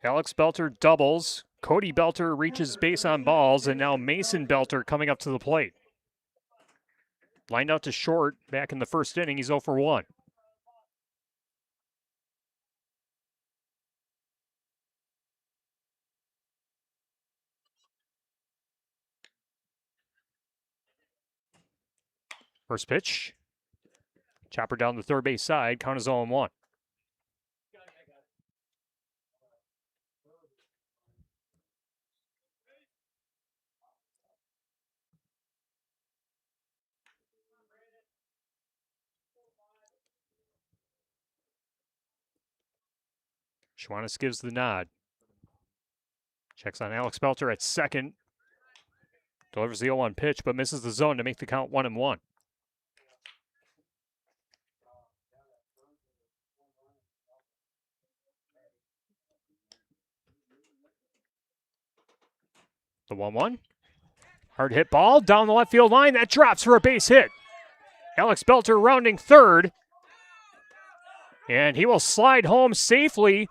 Speaker 1: Alex Belter doubles. Cody Belter reaches base on balls, and now Mason Belter coming up to the plate. Lined out to short back in the first inning. He's 0 for 1. First pitch. Chopper down the third base side. Count is 0-1. Schwannis gives the nod. Checks on Alex Belter at second. Delivers the 0-1 pitch, but misses the zone to make the count 1-1. The 1-1. Hard hit ball down the left field line. That drops for a base hit. Alex Belter rounding third. And he will slide home safely.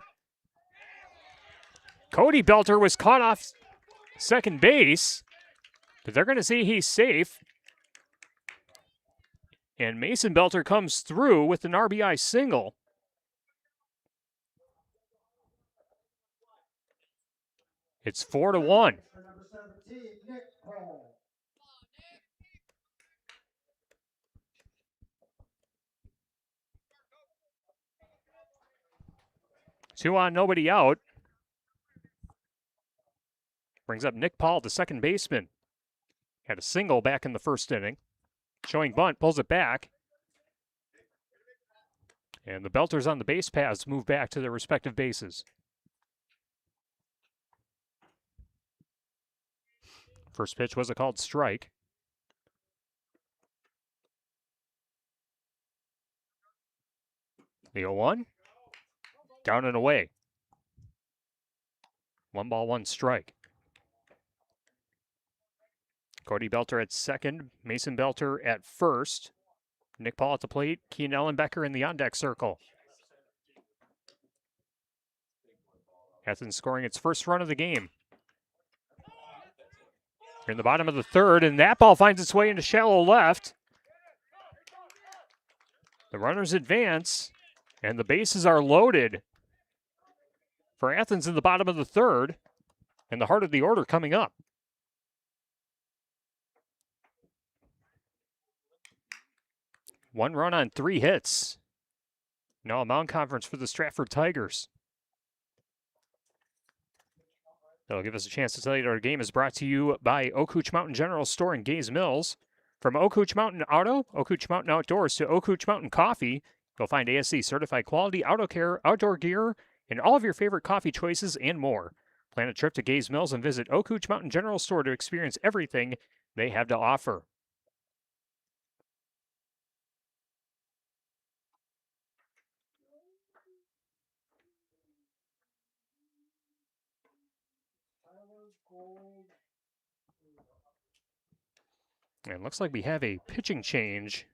Speaker 1: Cody Belter was caught off second base, but they're going to see he's safe. And Mason Belter comes through with an RBI single. It's 4-1. Two on, nobody out. Brings up Nick Paul, the second baseman. Had a single back in the first inning. Showing bunt, pulls it back. And the Belters on the base paths move back to their respective bases. First pitch was a called strike. The 0-1. Down and away. 1 ball, 1 strike. Cody Belter at second. Mason Belter at first. Nick Paul at the plate. Keen Ellenbecker in the on-deck circle. Athens scoring its first run of the game. We're in the bottom of the third, and that ball finds its way into shallow left. The runners advance, and the bases are loaded for Athens in the bottom of the third, and the heart of the order coming up. One run on 3 hits. Now a mound conference for the Stratford Tigers. That'll give us a chance to tell you that our game is brought to you by Oakooch Mountain General Store in Gaze Mills. From Oakooch Mountain Auto, Oakooch Mountain Outdoors to Oakooch Mountain Coffee, you'll find ASC certified quality auto care, outdoor gear, and all of your favorite coffee choices and more. Plan a trip to Gaze Mills and visit Oakooch Mountain General Store to experience everything they have to offer. And it looks like we have a pitching change.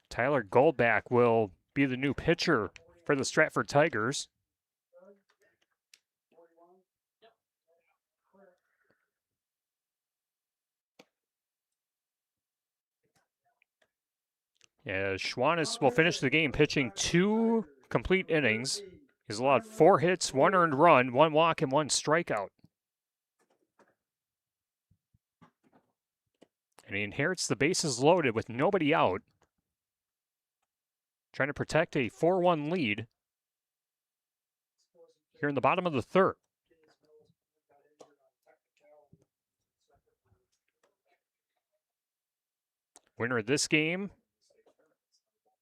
Speaker 1: Tyler Goldback will be the new pitcher for the Stratford Tigers. As Schwannis will finish the game pitching 2 complete innings. He's allowed 4 hits, 1 earned run, 1 walk, and 1 strikeout. And he inherits the bases loaded with nobody out. Trying to protect a 4-1 lead here in the bottom of the 3rd. Winner of this game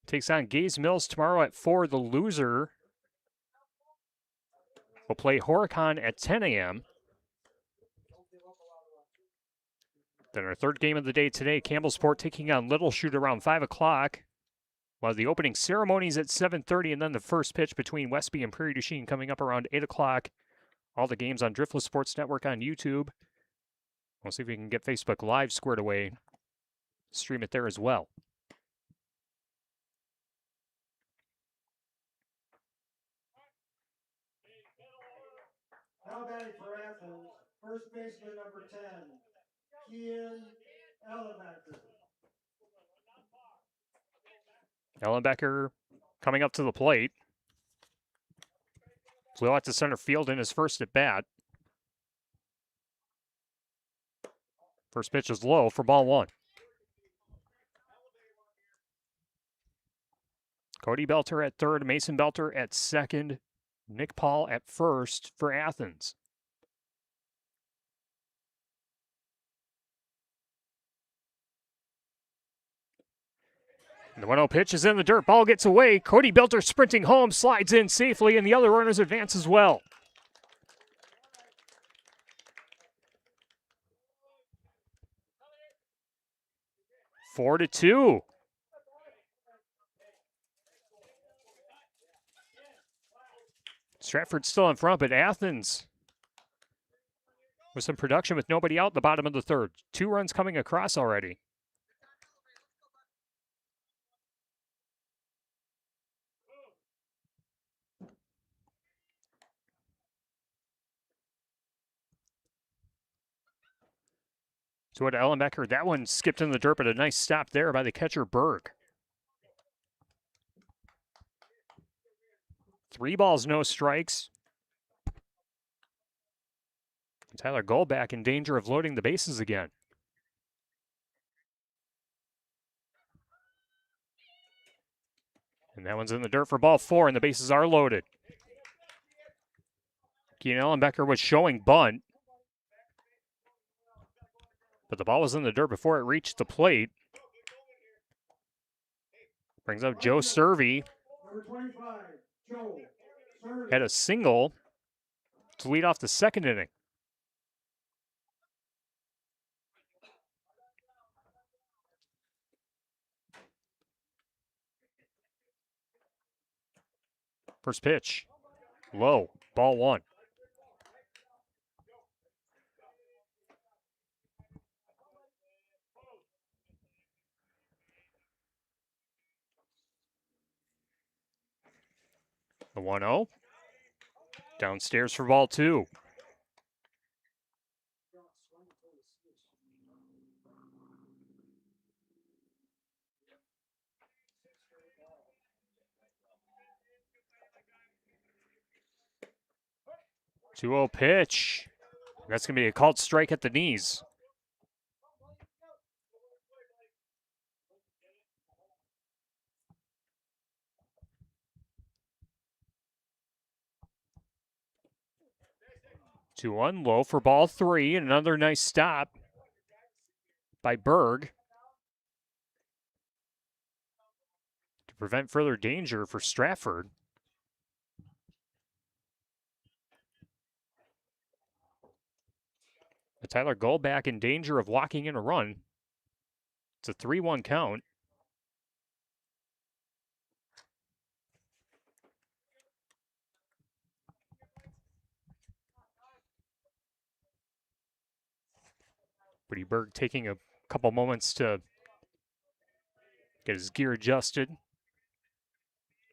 Speaker 1: takes on Gaze Mills tomorrow at 4. The loser will play Horicon at 10 a.m. Then our 3rd game of the day today, Campbellsport taking on Little Chute around 5 o'clock. While the opening ceremonies at 7:30, and then the first pitch between Westby and Prairie du Chien coming up around 8 o'clock. All the games on Driftless Sports Network on YouTube. We'll see if we can get Facebook Live squared away. Stream it there as well.
Speaker 2: Now batting for Athens, first baseman number 10, Kian Ellenbecker.
Speaker 1: Ellenbecker coming up to the plate. Flew out to center field in his first at bat. First pitch is low for ball 1. Cody Belter at 3rd, Mason Belter at 2nd, Nick Paul at 1st for Athens. The 1-0 pitch is in the dirt. Ball gets away. Cody Belter sprinting home, slides in safely, and the other runners advance as well. 4-2. Stratford still in front, but Athens with some production with nobody out in the bottom of the 3rd. 2 runs coming across already. So to Ellenbecker, that one skipped in the dirt, but a nice stop there by the catcher Berg. 3 balls, no strikes. Tyler Goldback in danger of loading the bases again. And that one's in the dirt for ball 4, and the bases are loaded. Kian Ellenbecker was showing bunt, but the ball was in the dirt before it reached the plate. Brings up Joe Servey.
Speaker 2: Number 25, Joe Servey.
Speaker 1: Had a single to lead off the 2nd inning. First pitch, low, ball 1. The 1-0. Downstairs for ball 2. Two 2-0 pitch. That's going to be a called strike at the knees. Two 1 low for ball 3, and another nice stop by Berg to prevent further danger for Stratford. But Tyler Goldback in danger of walking in a run. It's a 3-1 count. Brady Berg taking a couple moments to get his gear adjusted.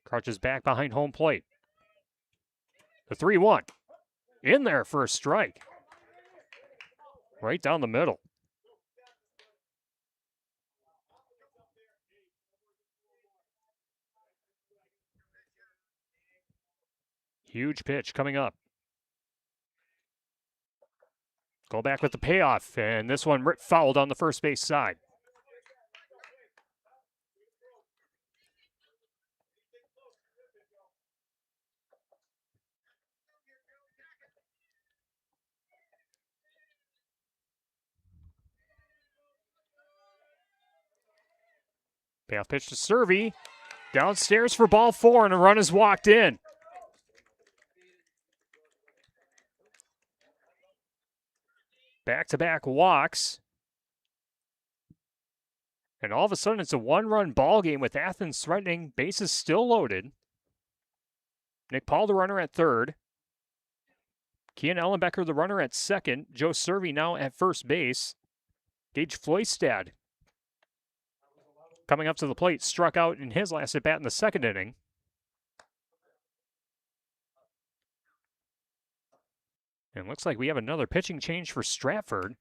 Speaker 1: Crouches back behind home plate. The 3-1. In there for a strike. Right down the middle. Huge pitch coming up. Go back with the payoff, and this one fouled on the first base side. Payoff pitch to Servey. Downstairs for ball 4, and a run is walked in. Back-to-back walks. And all of a sudden, it's a one-run ball game with Athens threatening. Bases still loaded. Nick Paul, the runner at third. Kian Ellenbecker, the runner at second. Joe Servey now at first base. Gage Floystad coming up to the plate, struck out in his last at bat in the second inning. And looks like we have another pitching change for Stratford,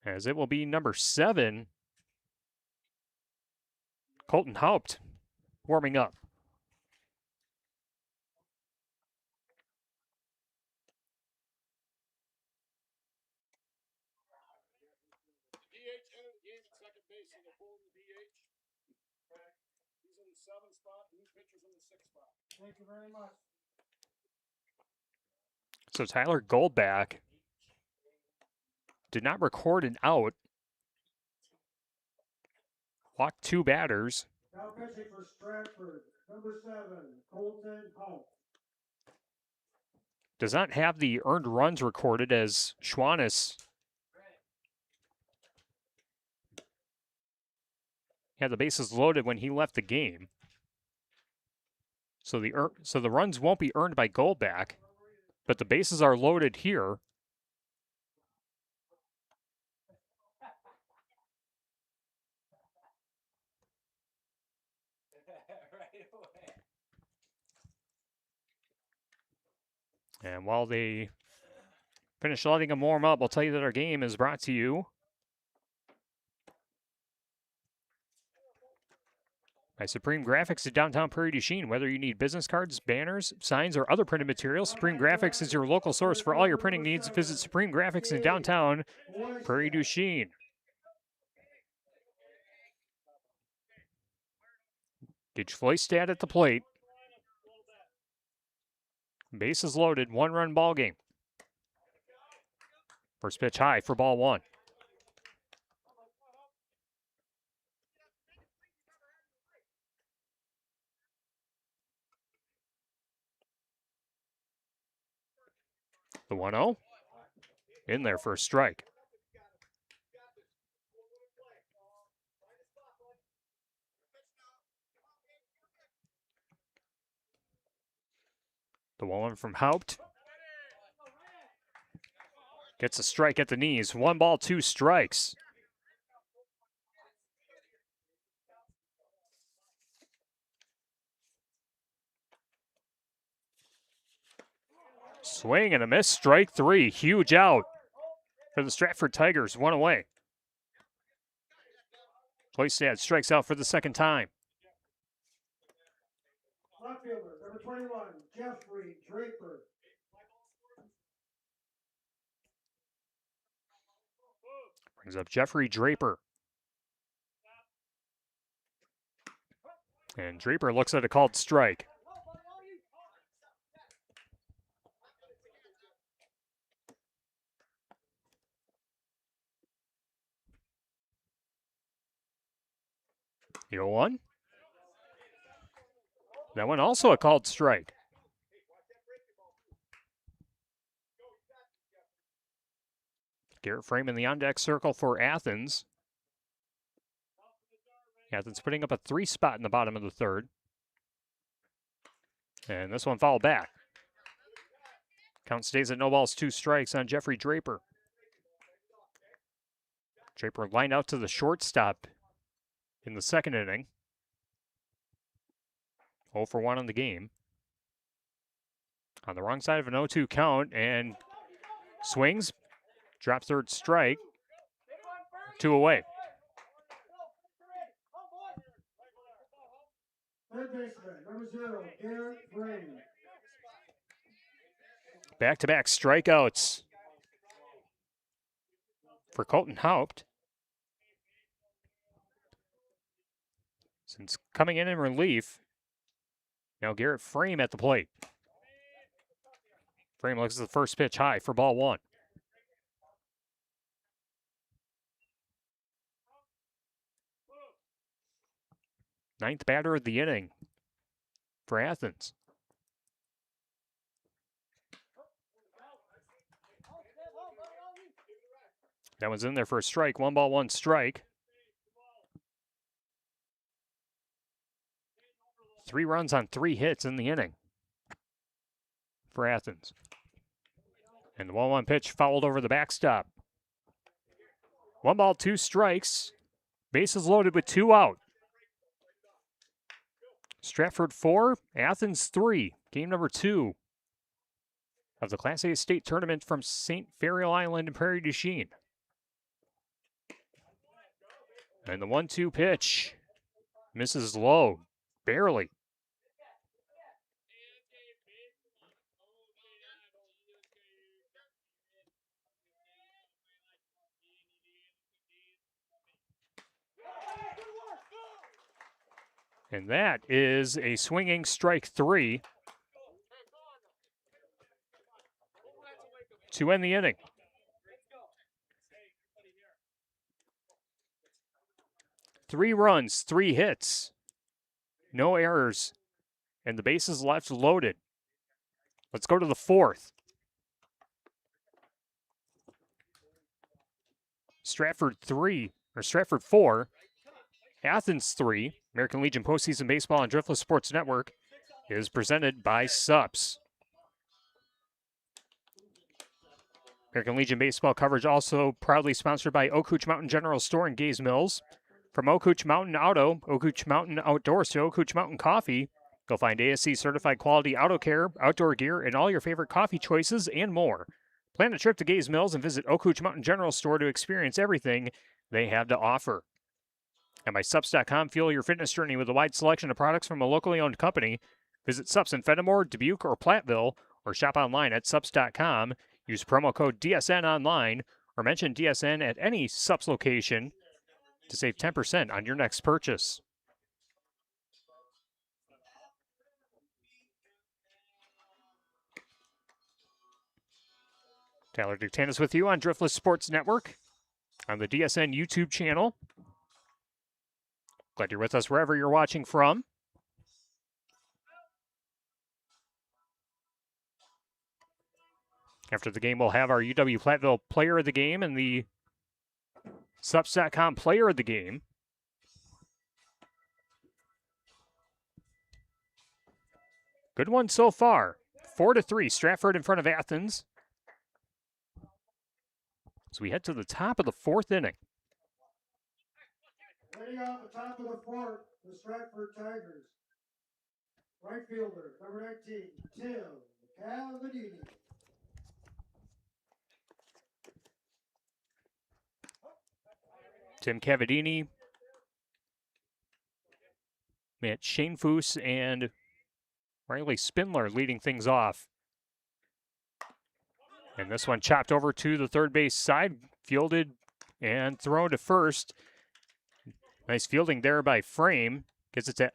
Speaker 1: as it will be number 7, Colton Haupt, warming up.
Speaker 2: DH entered the game at second base, and they're pulling the DH. He's in the 7th spot, new pitcher's in the 6th spot. Thank you very much.
Speaker 1: So Tyler Goldback did not record an out. Walked 2 batters.
Speaker 2: Now pitching for Stratford, number 7, Colton Haupt.
Speaker 1: Does not have the earned runs recorded, as Schwannis had the bases loaded when he left the game. So the runs won't be earned by Goldback, but the bases are loaded here. And while they finish letting them warm up, I'll tell you that our game is brought to you by Supreme Graphics at downtown Prairie du Chien. Whether you need business cards, banners, signs, or other printed materials, Supreme Graphics is your local source for all your printing needs. Visit Supreme Graphics in downtown Prairie du Chien. Gage Floystad at the plate. Bases loaded, 1-run ball game. First pitch high for ball 1. The 1-0. In there for a strike. The 1-1 from Haupt. Gets a strike at the knees. 1 ball, 2 strikes. Swing and a miss. Strike 3. Huge out for the Stratford Tigers. 1 away. Floystad strikes out for the second time.
Speaker 2: Left fielder, number 21, Jeffrey Draper.
Speaker 1: Brings up Jeffrey Draper. And Draper looks at a called strike. The 0-1. That one also a called strike. Garrett Frame in the on-deck circle for Athens. Athens putting up a 3 spot in the bottom of the third. And this one fouled back. Count stays at no balls, 2 strikes on Jeffrey Draper. Draper lined out to the shortstop in the second inning. 0 for 1 on the game. On the wrong side of an 0-2 count, and swings, drops third strike, 2 away.
Speaker 2: Third baseman, number 0, Garrett Frame.
Speaker 1: Back-to-back strikeouts for Colton Haupt. Since coming in relief, now Garrett Frame at the plate. Frame looks at the first pitch high for ball 1. Ninth batter of the inning for Athens. That one's in there for a strike. 1 ball, 1 strike. 3 runs on 3 hits in the inning for Athens. And the 1-1 pitch fouled over the backstop. 1 ball, 2 strikes. Bases loaded with 2 out. Stratford 4, Athens 3. Game number 2 of the Class A state tournament from St. Ferial Island and Prairie du Chien. And the 1-2 pitch misses low, barely. And that is a swinging strike 3 to end the inning. Three runs, 3 hits, no errors, and the bases left loaded. Let's go to the 4th. Stratford 4, Athens 3. American Legion Postseason Baseball on Driftless Sports Network is presented by Sups. American Legion Baseball coverage also proudly sponsored by Oak Hooch Mountain General Store in Gaze Mills. From Oak Hooch Mountain Auto, Oak Hooch Mountain Outdoors to Oak Hooch Mountain Coffee, you'll find ASC certified quality auto care, outdoor gear, and all your favorite coffee choices and more. Plan a trip to Gaze Mills and visit Oak Hooch Mountain General Store to experience everything they have to offer. And by Sups.com, fuel your fitness journey with a wide selection of products from a locally owned company. Visit Sups in Fenimore, Dubuque, or Platteville, or shop online at Sups.com. Use promo code DSN online, or mention DSN at any Sups location to save 10% on your next purchase. Tyler Dictanis with you on Driftless Sports Network on the DSN YouTube channel. Glad you're with us wherever you're watching from. After the game, we'll have our UW Platteville Player of the Game and the Sups.com Player of the Game. Good one so far. 4-3, Stratford in front of Athens. So we head to the top of the 4th inning.
Speaker 2: Leading off the top of the 4th, the Stratford Tigers. Right fielder, number 19, Tim Cavadini.
Speaker 1: Tim Cavadini, Matt Shanefoos, and Riley Spindler leading things off. And this one chopped over to the third base side, fielded and thrown to first. Nice fielding there by Frame. Gets it to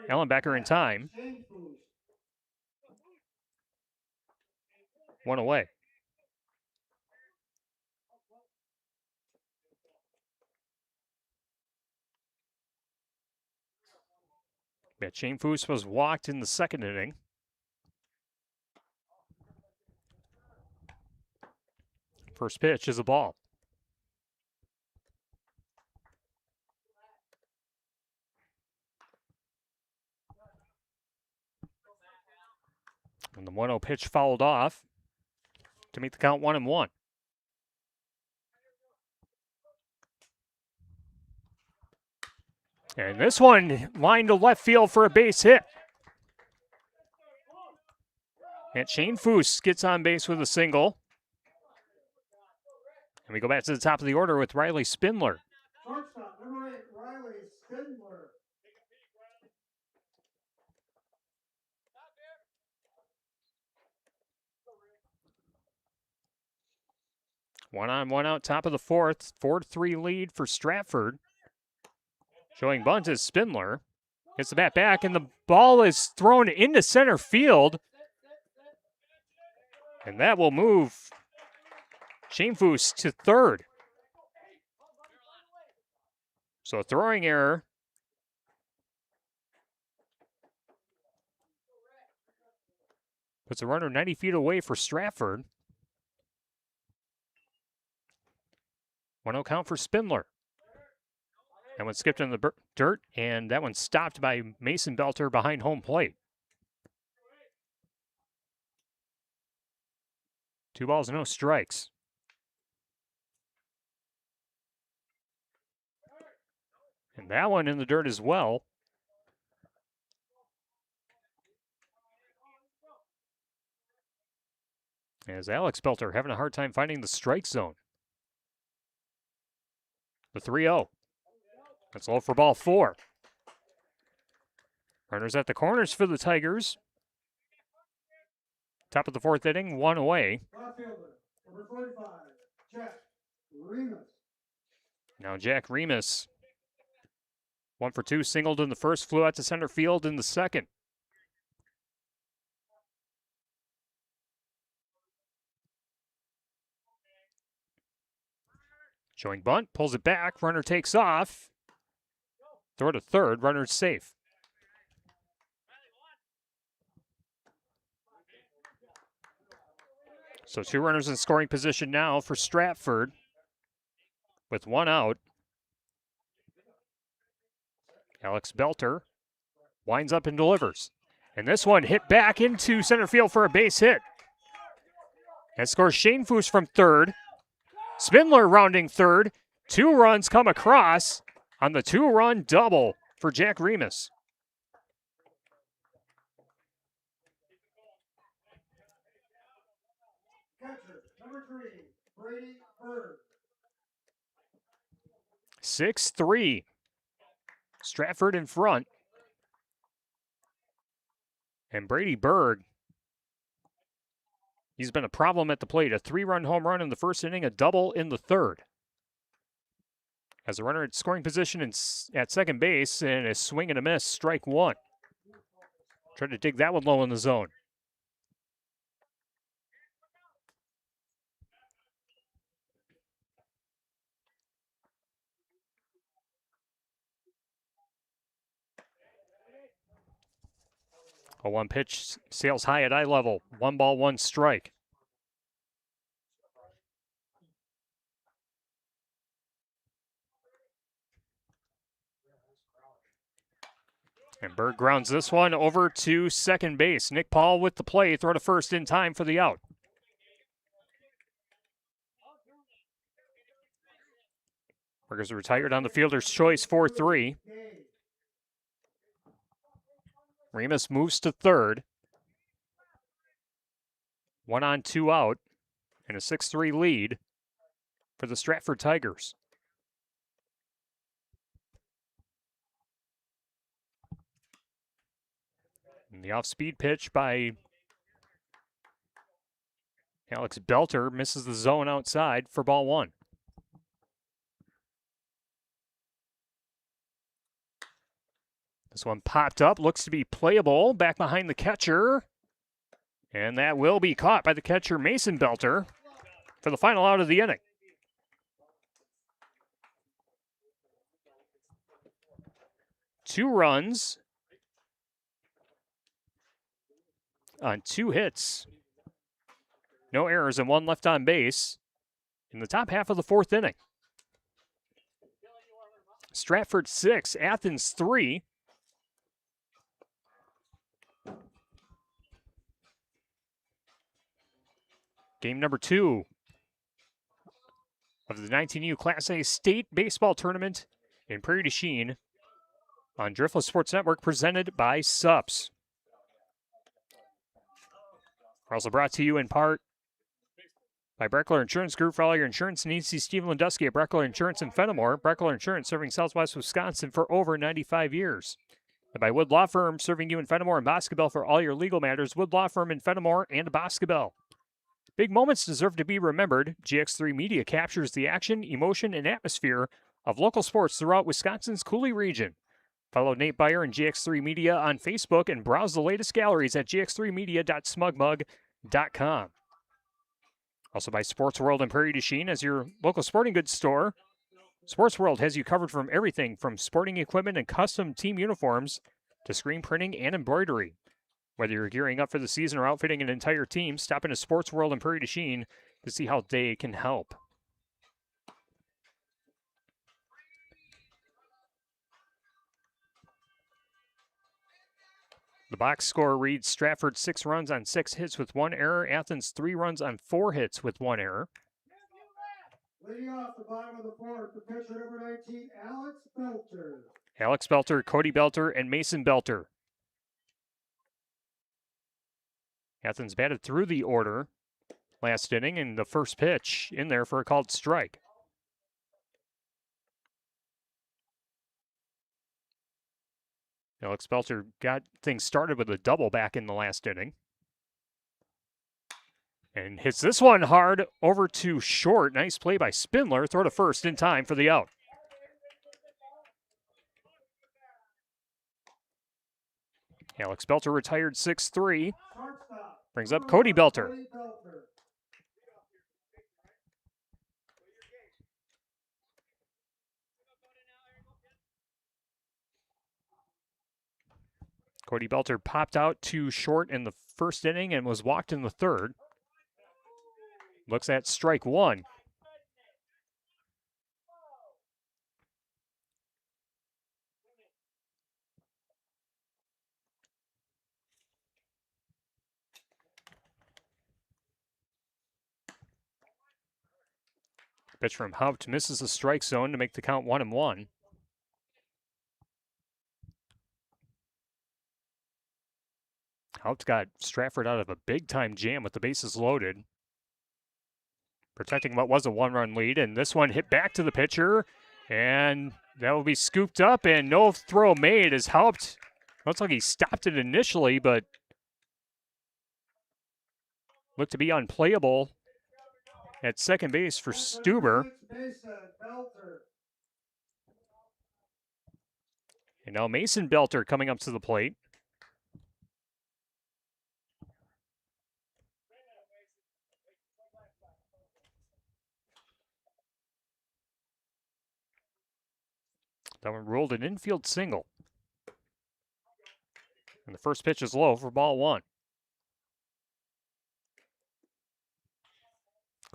Speaker 1: Ellenbecker in time. 1 away. Matt Shanefoos was walked in the second inning. First pitch is a ball. And the 1-0 pitch fouled off to make the count 1-1. And this one lined to left field for a base hit. And Shane Foose gets on base with a single. And we go back to the top of the order with Riley Spindler.
Speaker 2: Shortstop, number 8, Riley Spindler.
Speaker 1: 1 on, 1 out, top of the fourth. 4-3 lead for Stratford. Showing bunt is Spindler. Gets the bat back, and the ball is thrown into center field. And that will move Shane Foose to third. So a throwing error. Puts a runner 90 feet away for Stratford. 1-0 count for Spindler. That one skipped in the dirt, and that one stopped by Mason Belter behind home plate. 2 balls, no strikes. And that one in the dirt as well. As Alex Belter having a hard time finding the strike zone. The 3-0. That's low for ball 4. Runners at the corners for the Tigers. Top of the fourth inning, 1 away.
Speaker 2: Left fielder, number 45, Jack Remus.
Speaker 1: Now Jack Remus. 1 for 2, singled in the first, flew out to center field in the second. Showing bunt, pulls it back, runner takes off. Throw to third, runner's safe. So 2 runners in scoring position now for Stratford with 1 out. Alex Belter winds up and delivers. And this one hit back into center field for a base hit. That scores Shane Foose from third. Spindler rounding third. 2 runs come across on the 2-run double for Jack Remus.
Speaker 2: Catcher, number 3, Brady Bird.
Speaker 1: 6-3. Stratford in front. And Brady Berg, he's been a problem at the plate. A 3-run home run in the first inning, a double in the third. Has a runner at scoring position at second base, and a swing and a miss, strike 1. Tried to dig that one low in the zone. A 1 pitch sails high at eye level. 1 ball, 1 strike. And Berg grounds this one over to second base. Nick Paul with the play. Throw to first in time for the out. Berger's retired on the fielder's choice, 4-3. Remus moves to third. 1 on, 2 out. And a 6-3 lead for the Stratford Tigers. And the off-speed pitch by Alex Belter misses the zone outside for ball 1. This one popped up, looks to be playable, back behind the catcher. And that will be caught by the catcher, Mason Belter, for the final out of the inning. Two runs on 2 hits. No errors and 1 left on base. in the top half of the fourth inning. Stratford 6, Athens 3. Game number 2 of the 19U Class A State Baseball Tournament in Prairie du Chien on Driftless Sports Network, presented by SUPS. We're also brought to you in part by Breckler Insurance Group. For all your insurance needs, see Steve Landusky at Breckler Insurance in Fenimore. Breckler Insurance, serving Southwest Wisconsin for over 95 years. And by Wood Law Firm, serving you in Fenimore and Boscobel for all your legal matters. Wood Law Firm in Fenimore and Boscobel. Big moments deserve to be remembered. GX3 Media captures the action, emotion, and atmosphere of local sports throughout Wisconsin's Coulee region. Follow Nate Beyer and GX3 Media on Facebook and browse the latest galleries at gx3media.smugmug.com. Also by Sports World in Prairie du Chien as your local sporting goods store. Sports World has you covered from everything from sporting equipment and custom team uniforms to screen printing and embroidery. Whether you're gearing up for the season or outfitting an entire team, stop into Sports World in Prairie du Chien to see how they can help. The box score reads Stratford 6 runs on 6 hits with 1 error. Athens 3 runs on 4 hits with 1 error.
Speaker 2: Leading off the bottom of the fourth, the pitcher number 19, Alex Belter.
Speaker 1: Alex Belter, Cody Belter, and Mason Belter. Athens batted through the order last inning, and the first pitch in there for a called strike. Alex Belter got things started with a double back in the last inning. And hits this one hard over to short. Nice play by Spindler. Throw to first in time for the out. Alex Belter retired 6-3. Brings up Cody Belter. Cody Belter popped out to short in the first inning and was walked in the third. Looks at strike one. Pitch from Haupt misses the strike zone to make the count 1-1. Haupt got Stratford out of a big-time jam with the bases loaded, protecting what was a one-run lead, and this one hit back to the pitcher, and that will be scooped up, and no throw made as Haupt. Looks like he stopped it initially, but looked to be unplayable at second base for Stuber. And now Mason Belter coming up to the plate. That one rolled an infield single. And the first pitch is low for ball one.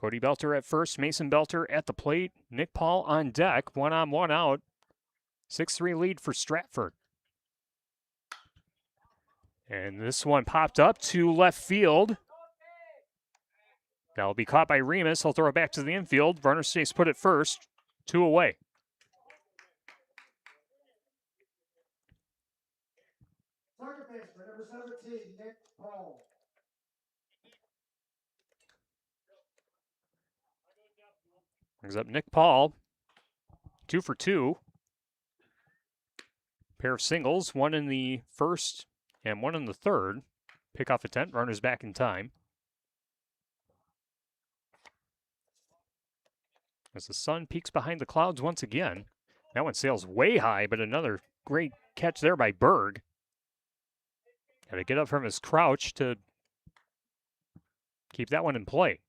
Speaker 1: Cody Belter at first, Mason Belter at the plate, Nick Paul on deck, 1 on, 1 out. 6-3 lead for Stratford. And this one popped up to left field. That'll be caught by Remus. He'll throw it back to the infield. Runner stays put at first. 2 away.
Speaker 2: Second baseman, number 17, Nick Paul.
Speaker 1: Brings up Nick Paul. 2 for 2. Pair of singles, one in the first and one in the third. Pick off a tent, runners back in time. As the sun peeks behind the clouds once again. That one sails way high, but another great catch there by Berg. Got to get up from his crouch to keep that one in play.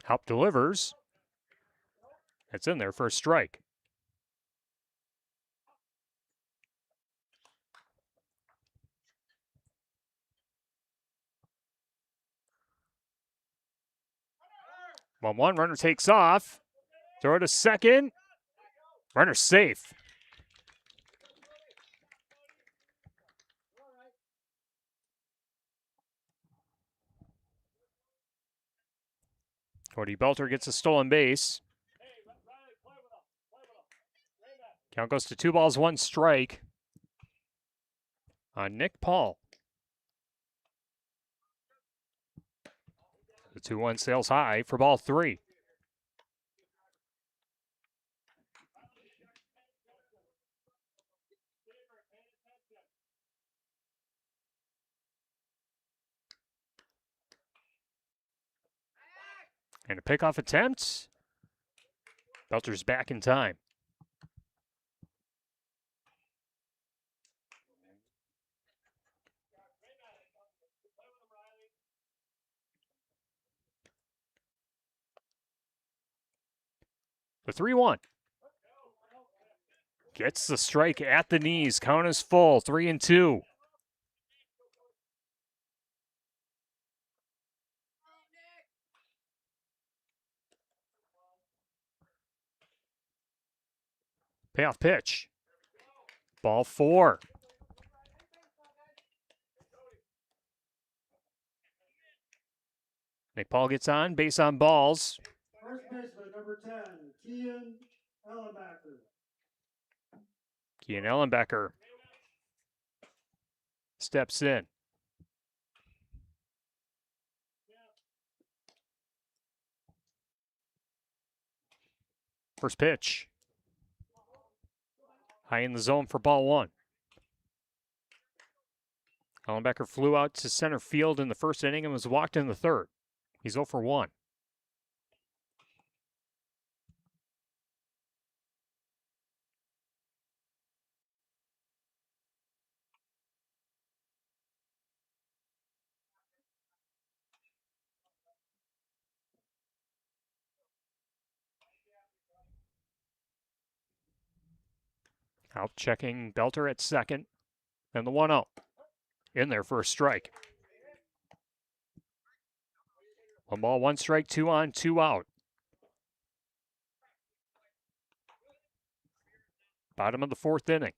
Speaker 1: Haupt delivers. It's in there for a strike. 1-1, runner takes off. Throw to second. Runner safe. Cody Belter gets a stolen base. Count goes to 2 balls, 1 strike on Nick Paul. The 2-1 sails high for ball 3. And a pickoff attempt. Belter's back in time. The 3-1. Gets the strike at the knees. Count is full. 3-2. Payoff pitch. Ball 4. Nick Paul gets on, base on balls.
Speaker 2: First baseman, number 10, Kian Ellenbacker.
Speaker 1: Kian Ellenbecker steps in. First pitch. High in the zone for ball 1. Ellenbecker flew out to center field in the first inning and was walked in the third. He's 0 for 1. Out checking Belter at second. And the 1-0. In there for a strike. 1 ball, 1 strike, 2 on, 2 out. Bottom of the 4th inning.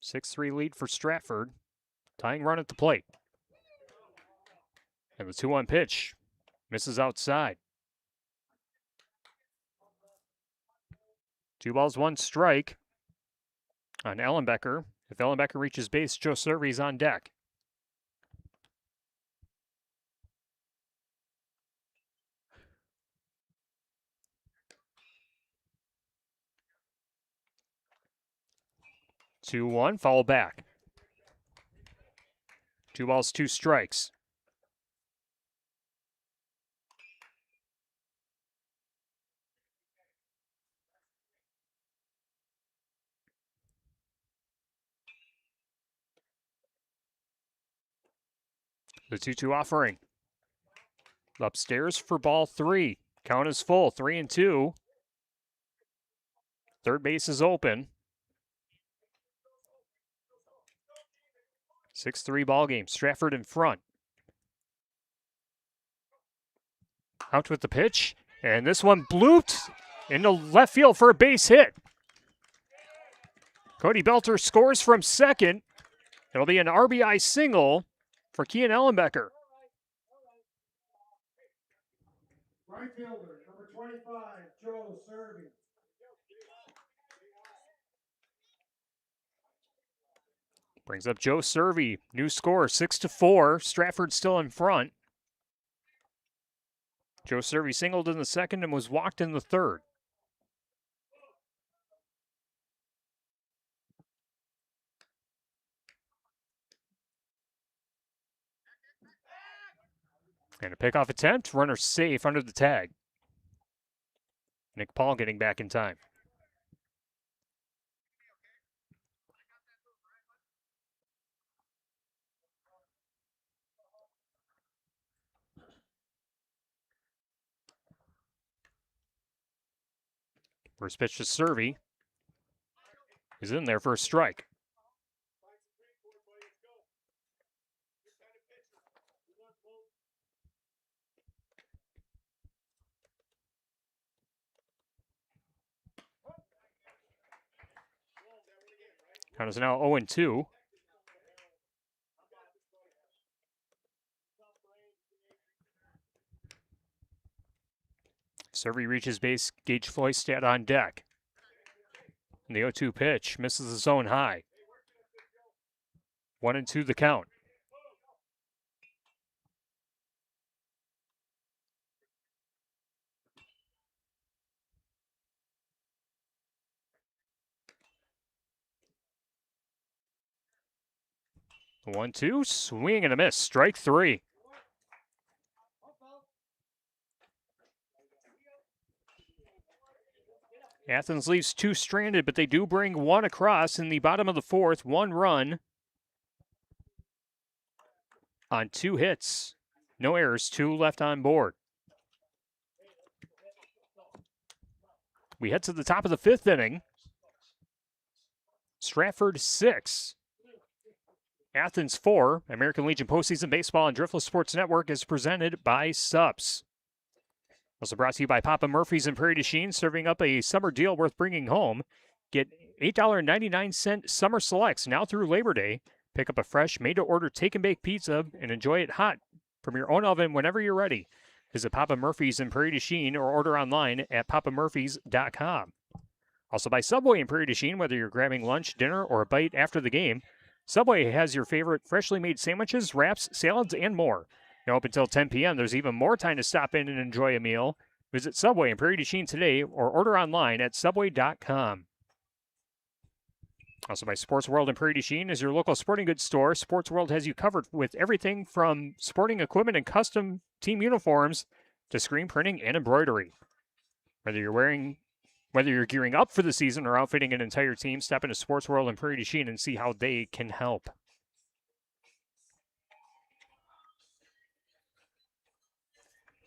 Speaker 1: 6-3 lead for Stratford. Tying run at the plate. And the 2-1 pitch misses outside. 2 balls, 1 strike on Ellenbecker. If Ellenbecker reaches base, Joe Cervi's on deck. Two, 1, foul back. 2 balls, 2 strikes. The 2-2 offering. Upstairs for ball 3. Count is full, 3-2. Third base is open. 6-3 ball game. Stratford in front. Out with the pitch. And this one blooped into left field for a base hit. Cody Belter scores from second. It'll be an RBI single for Kian Ellenbecker.
Speaker 2: Right fielder, number 25, Joe Cervi.
Speaker 1: Brings up Joe Cervi. New score, 6-4. Stratford still in front. Joe Cervi singled in the second and was walked in the third. And a pickoff attempt. Runner safe under the tag. Nick Paul getting back in time. First pitch to Cervi. He's in there for a strike. Count is now 0-2. Servey reaches base, Gage Floystad on deck. And the 0-2 pitch misses the zone high. 1-2 the count. The 1-2, swing and a miss. Strike 3. Athens leaves 2 stranded, but they do bring 1 across in the bottom of the 4th. 1 run on 2 hits. No errors, 2 left on board. We head to the top of the 5th inning. Stratford 6. Athens 4. American Legion Postseason Baseball on Driftless Sports Network is presented by Subs. Also brought to you by Papa Murphy's and Prairie du Chien, serving up a summer deal worth bringing home. Get $8.99 summer selects now through Labor Day. Pick up a fresh, made-to-order take-and-bake pizza and enjoy it hot from your own oven whenever you're ready. Visit Papa Murphy's and Prairie du Chien or order online at papamurphys.com. Also by Subway and Prairie du Chien, whether you're grabbing lunch, dinner, or a bite after the game, Subway has your favorite freshly made sandwiches, wraps, salads, and more. Now open until 10 p.m. There's even more time to stop in and enjoy a meal. Visit Subway and Prairie du Chien today or order online at subway.com. Also by Sports World and Prairie du Chien is your local sporting goods store. Sports World has you covered with everything from sporting equipment and custom team uniforms to screen printing and embroidery. Whether you're gearing up for the season or outfitting an entire team, step into Sports World and Prairie du Chien and see how they can help.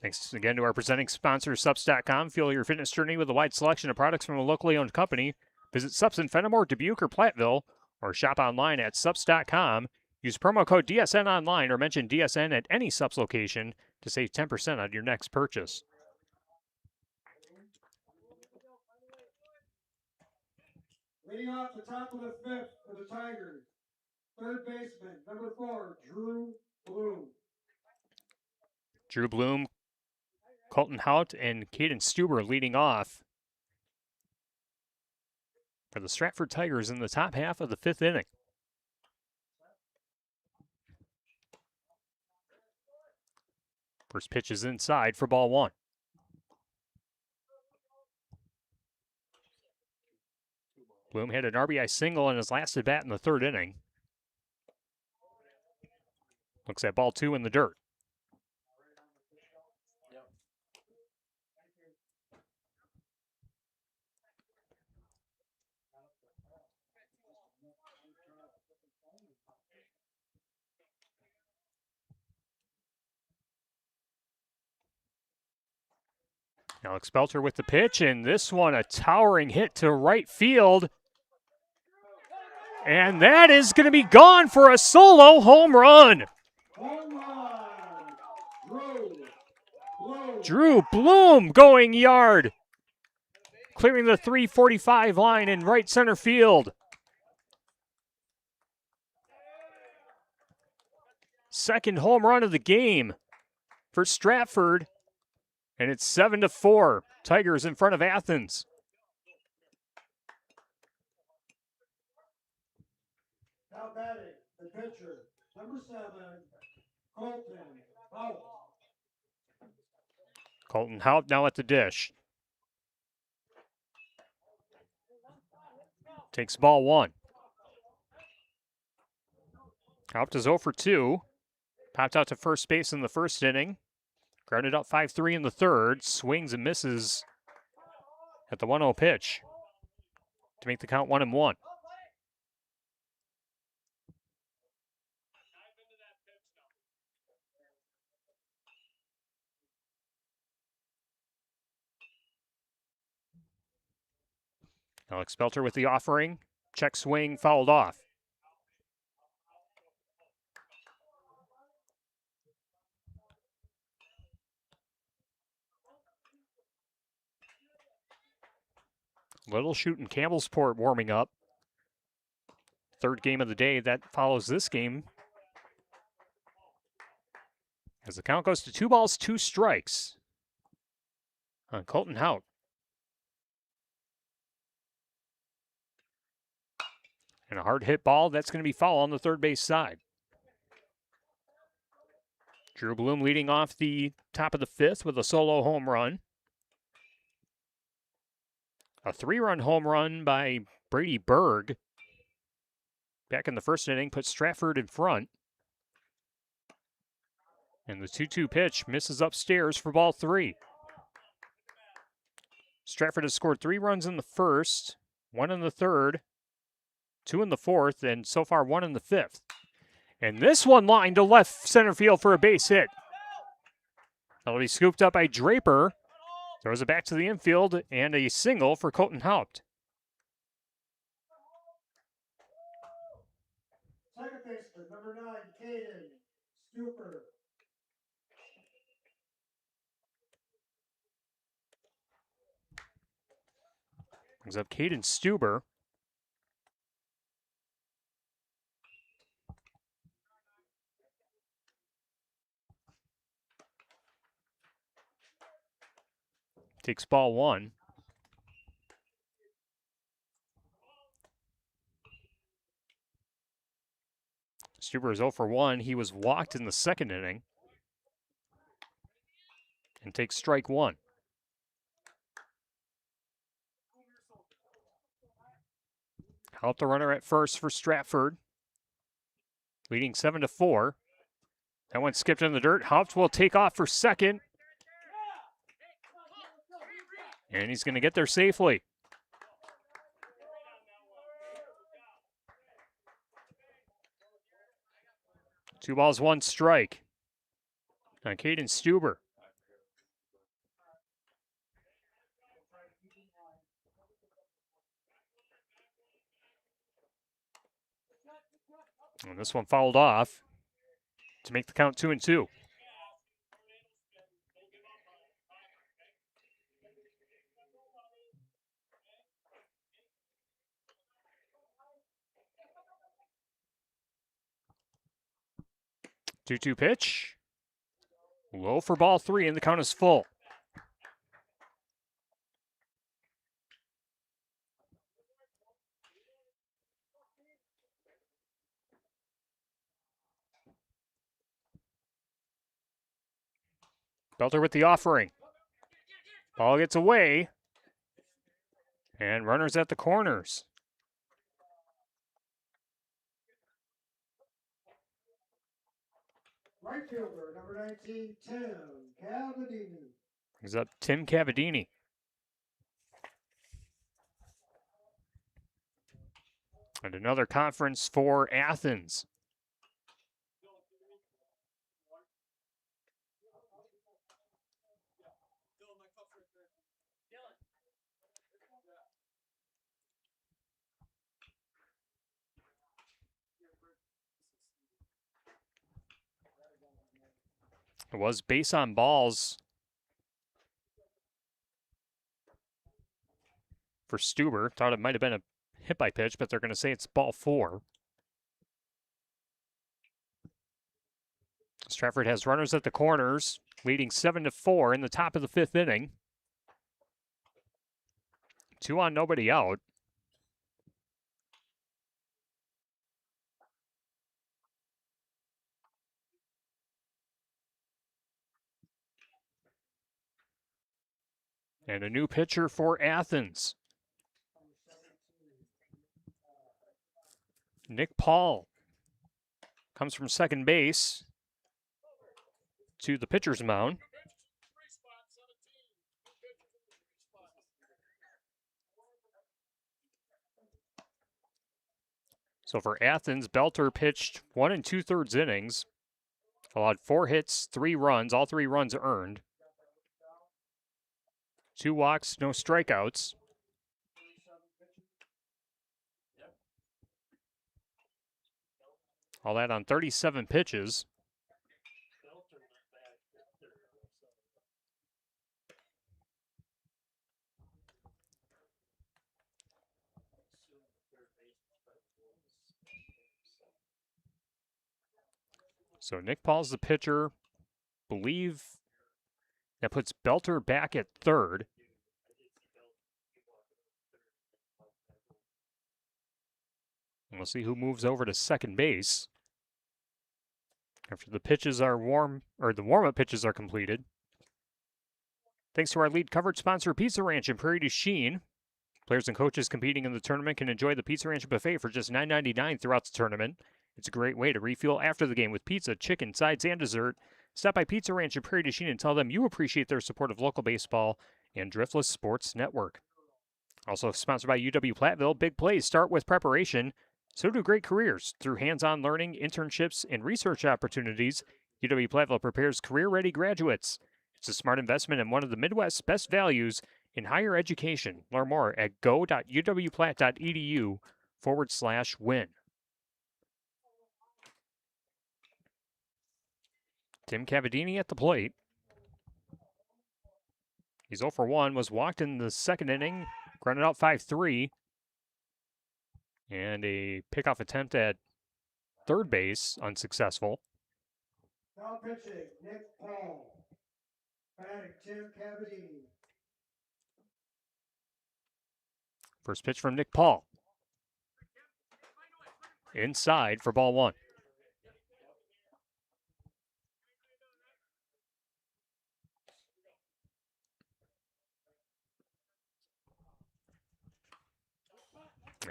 Speaker 1: Thanks again to our presenting sponsor, Subs.com. Fuel your fitness journey with a wide selection of products from a locally owned company. Visit Subs in Fenimore, Dubuque, or Platteville, or shop online at Subs.com. Use promo code DSN online or mention DSN at any Subs location to save 10% on your next purchase.
Speaker 2: Leading off the top of the 5th for the Tigers, third baseman, number 4, Drew Bloom.
Speaker 1: Drew Bloom, Colton Hout, and Caden Stuber leading off for the Stratford Tigers in the top half of the 5th inning. First pitch is inside for ball 1. Bloom had an RBI single in his last at bat in the 3rd inning. Looks at ball 2 in the dirt. Alex Belter with the pitch, and this one a towering hit to right field. And that is going to be gone for a solo home run.
Speaker 2: Home run,
Speaker 1: Drew Bloom going yard, clearing the 345 line in right center field. Second home run of the game for Stratford, and it's 7-4. Tigers in front of Athens.
Speaker 2: Now batting, the pitcher, number 7, Colton Hout.
Speaker 1: Colton Hout now at the dish. Takes ball 1. Hout is 0 for 2. Popped out to first base in the 1st inning. Grounded out 5-3 in the 3rd. Swings and misses at the 1-0 pitch to make the count 1-1. Alex Belter with the offering. Check swing, fouled off. Little Shoot in Campbellsport warming up. third game of the day that follows this game. As the count goes to 2 balls, 2 strikes on Colton Hout. And a hard hit ball, that's going to be foul on the third base side. Drew Bloom leading off the top of the 5th with a solo home run. A 3-run home run by Brady Berg back in the first inning put Stratford in front. And the 2-2 pitch misses upstairs for ball 3. Stratford has scored 3 runs in the first, 1 in the third, 2 in the fourth, and so far 1 in the 5th. And this one lined to left center field for a base hit. That'll be scooped up by Draper. Throws it back to the infield, and a single for Colton Haupt.
Speaker 2: Second baseman, number 9, Caden Stuper.
Speaker 1: Brings up Caden Stuber. Takes ball 1. Stuber is 0 for 1. He was walked in the second inning. And takes strike 1. Help the runner at first for Stratford. Leading 7-4. That one skipped in the dirt. Haupt will take off for second. And he's going to get there safely. Two balls, 1 strike on Caden Stuber. And this one fouled off to make the count 2-2. Two-two pitch. Low for ball 3, and the count is full. Belter with the offering. Ball gets away. And runners at the corners.
Speaker 2: Right fielder, number 19, Tim Cavadini.
Speaker 1: Brings up Tim Cavadini. And another conference for Athens. It was base on balls for Stuber. Thought it might have been a hit by pitch, but they're going to say it's ball 4. Stratford has runners at the corners, leading 7-4 in the top of the 5th inning. 2 on, nobody out. And a new pitcher for Athens. Nick Paul comes from second base to the pitcher's mound. So for Athens, Belter pitched 1 2/3 innings, allowed 4 hits, 3 runs, all 3 runs earned. 2 walks, no strikeouts. All that on 37 pitches. So Nick Paul's the pitcher. Believe that puts Belter back at third. And we'll see who moves over to second base after the pitches are the warm-up pitches are completed. Thanks to our lead coverage sponsor, Pizza Ranch in Prairie du Chien. Players and coaches competing in the tournament can enjoy the Pizza Ranch buffet for just $9.99 throughout the tournament. It's a great way to refuel after the game with pizza, chicken, sides, and dessert. Stop by Pizza Ranch in Prairie du Chien and tell them you appreciate their support of local baseball and Driftless Sports Network. Also sponsored by UW Platteville, big plays start with preparation. So do great careers. Through hands-on learning, internships, and research opportunities, UW Platteville prepares career-ready graduates. It's a smart investment and one of the Midwest's best values in higher education. Learn more at go.uwplatt.edu/win. Tim Cavadini at the plate. He's 0 for 1, was walked in the second inning, grounded out 5-3. And a pickoff attempt at third base, unsuccessful.
Speaker 2: Now pitching, Nick Paul. Batting, Tim Cavadini.
Speaker 1: First pitch from Nick Paul. Inside for ball one.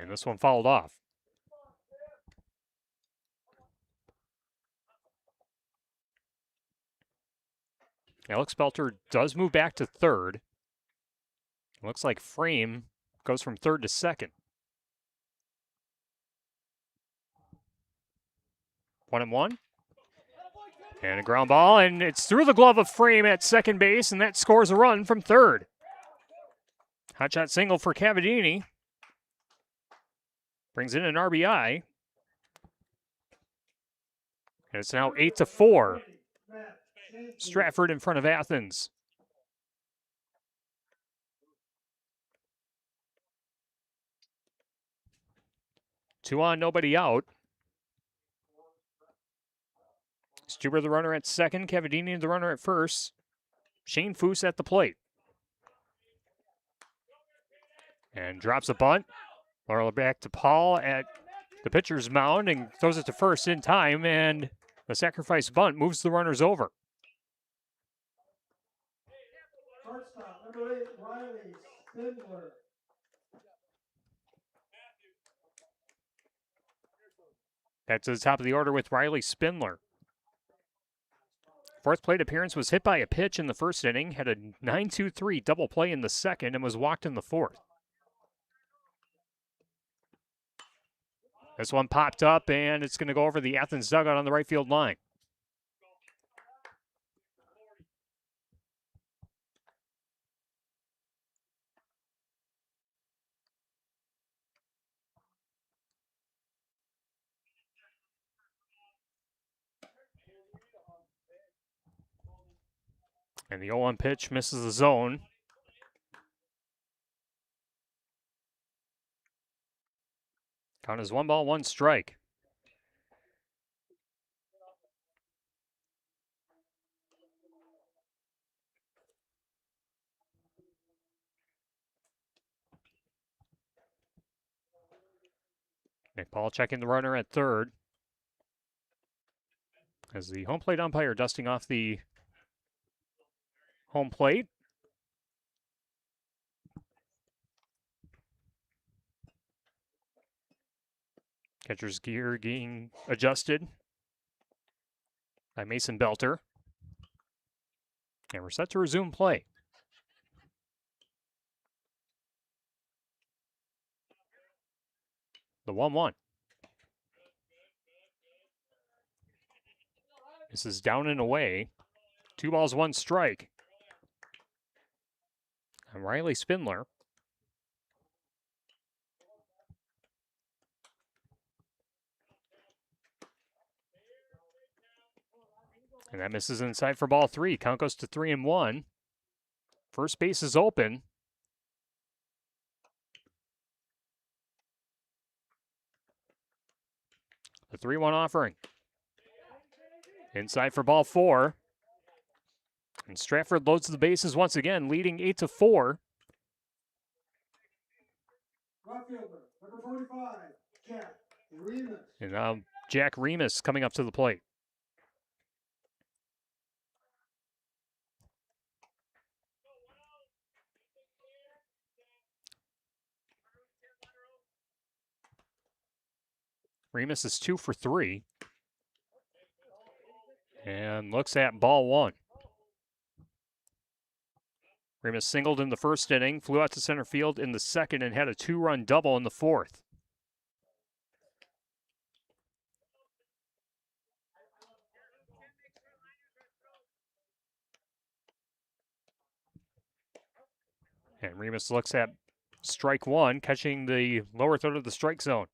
Speaker 1: And this one fouled off. Alex Belter does move back to third. Looks like Frame goes from third to second. 1-1. And a ground ball, and it's through the glove of Frame at second base, and that scores a run from third. Hot shot single for Cavadini. Brings in an RBI. And it's now 8-4. Stratford in front of Athens. Two on, nobody out. Stuber the runner at second, Cavadini the runner at first. Shane Foose at the plate. And drops a bunt. Laurel back to Paul at the pitcher's mound and throws it to first in time, and the sacrifice bunt moves the runners over.
Speaker 2: Shortstop, number 8, Riley Spindler.
Speaker 1: That's to the top of the order with Riley Spindler. Fourth plate appearance was hit by a pitch in the first inning, had a 9-2-3 double play in the second, and was walked in the fourth. This one popped up, and it's going to go over the Athens dugout on the right field line. And the 0-1 pitch misses the zone. Count is 1 ball, 1 strike. Nick Paul checking the runner at third. As the home plate umpire dusting off the home plate. Catcher's gear getting adjusted by Mason Belter. And we're set to resume play. The 1-1. This is down and away. 2 balls, 1 strike. And Riley Spindler. And that misses inside for ball 3. Count goes to 3-1. First base is open. The 3-1 offering. Inside for ball 4. And Stratford loads the bases once again, leading 8-4.
Speaker 2: Left fielder, number 45, Jack Remus.
Speaker 1: And now Jack Remus coming up to the plate. Remus is 2 for 3. And looks at ball 1. Remus singled in the first inning, flew out to center field in the second, and had a 2-run double in the fourth. And Remus looks at strike 1, catching the lower third of the strike zone.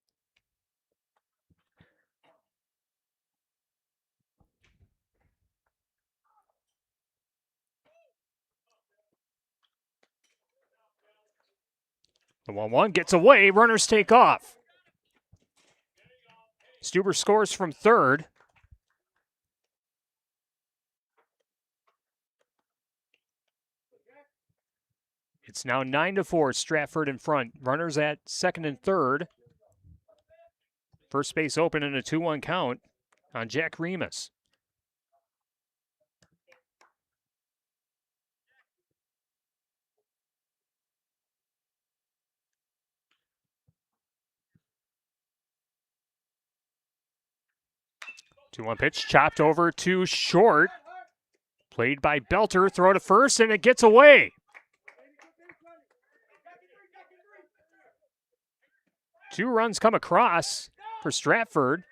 Speaker 1: The 1-1 gets away, runners take off. Stuber scores from third. It's now 9-4, Stratford in front. Runners at second and third. First base open in a 2-1 count on Jack Remus. Two-one pitch, chopped over to short. Played by Belter, throw to first, and it gets away. 2 runs come across for Stratford.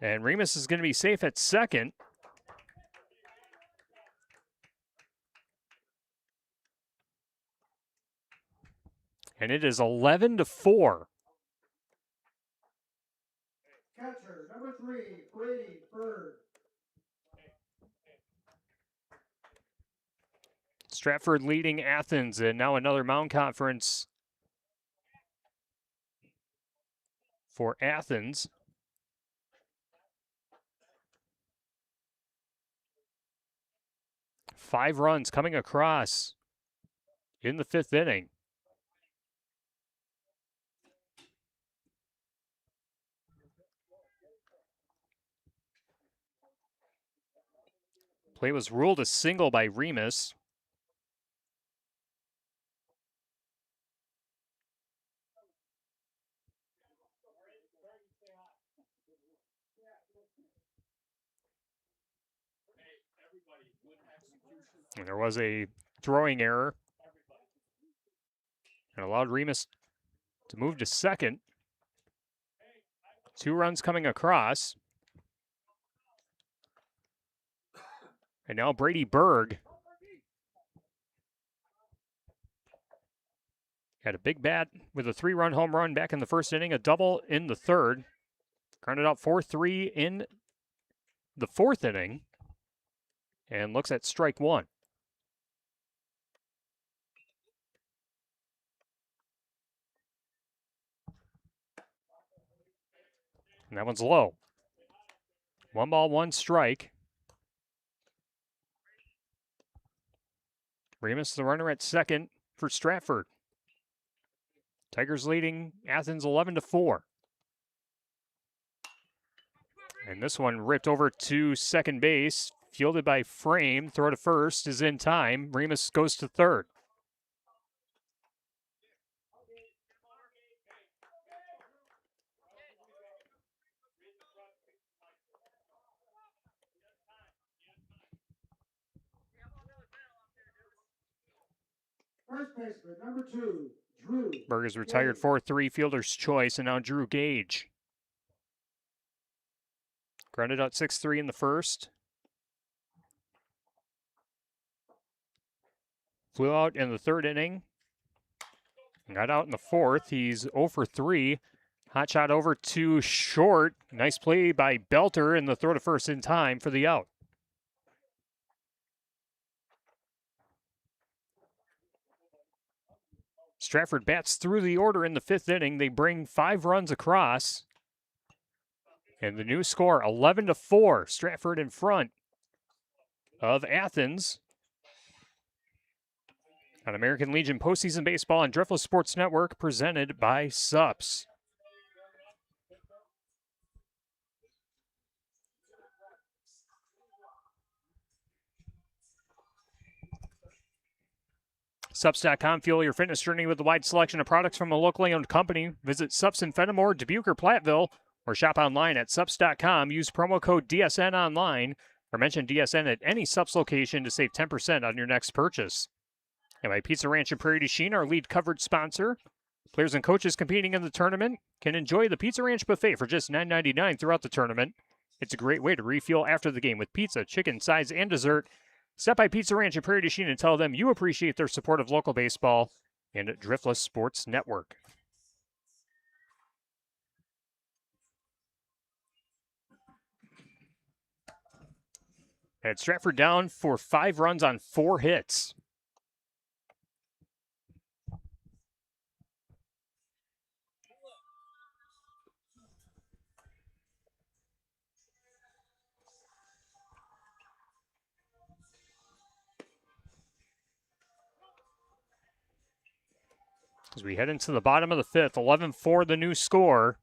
Speaker 1: And Remus is going to be safe at second. And it is 11-4.
Speaker 2: Catcher, number 3, Brady Bird.
Speaker 1: Stratford leading Athens, and now another Mound Conference for Athens. Five runs coming across in the fifth inning. Play was ruled a single by Remus. And there was a throwing error and allowed Remus to move to second. 2 runs coming across. And now Brady Berg had a big bat with a 3-run home run back in the first inning, a double in the third. Grounded out 4-3 in the fourth inning and looks at strike 1. And that one's low. 1 ball, 1 strike. Remus, the runner at second for Stratford. Tigers leading Athens 11-4. And this one ripped over to second base, fielded by Frame. Throw to first is in time. Remus goes to third.
Speaker 2: First baseman, number 2, Drew.
Speaker 1: Berg is retired 4-3, fielder's choice, and now Drew Gage. Grounded out 6-3 in the first. Flew out in the third inning. Got out in the fourth. He's 0 for 3. Hot shot over to short. Nice play by Belter, and the throw to first in time for the out. Stratford bats through the order in the fifth inning. They bring 5 runs across. And the new score, 11-4. Stratford in front of Athens on American Legion Postseason Baseball on Driftless Sports Network, presented by SUPS. Sups.com, fuel your fitness journey with a wide selection of products from a locally owned company. Visit Sups in Fenimore, Dubuque, or Platteville, or shop online at Sups.com. Use promo code DSN online or mention DSN at any Sups location to save 10% on your next purchase. And by Pizza Ranch and Prairie du Chien, our lead coverage sponsor. Players and coaches competing in the tournament can enjoy the Pizza Ranch buffet for just $9.99 throughout the tournament. It's a great way to refuel after the game with pizza, chicken, sides, and dessert. Stop by Pizza Ranch and Prairie du Chien and tell them you appreciate their support of local baseball and Driftless Sports Network. Had Stratford down for 5 runs on 4 hits. As we head into the bottom of the 5th, 11-4 the new score.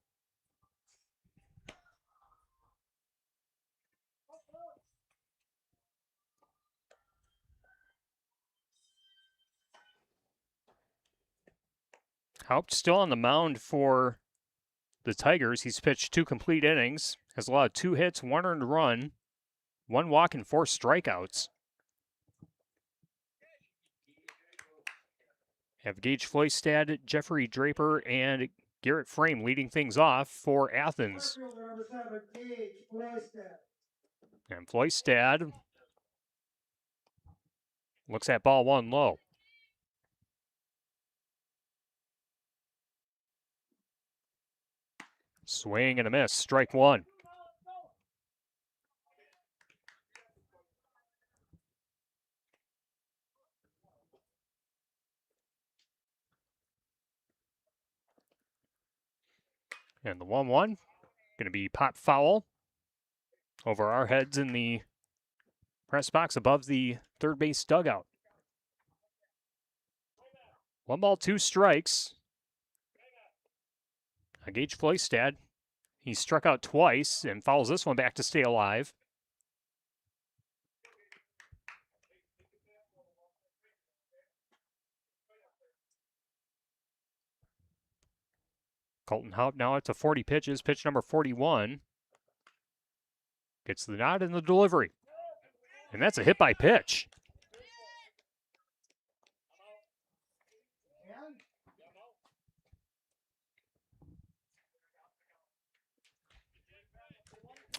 Speaker 1: Haupt still on the mound for the Tigers. He's pitched 2 complete innings, has allowed 2 hits, 1 earned run, 1 walk, and 4 strikeouts. Have Gage Floystad, Jeffrey Draper, and Garrett Frame leading things off for Athens. And Floystad looks at ball 1 low. Swing and a miss, strike 1. And the 1-1, going to be pop foul over our heads in the press box above the third base dugout. 1 ball, 2 strikes. Gage Floystad, he struck out twice and fouls this one back to stay alive. Colton Haupt now up to 40 pitches. Pitch number 41. Gets the nod in the delivery. And that's a hit by pitch.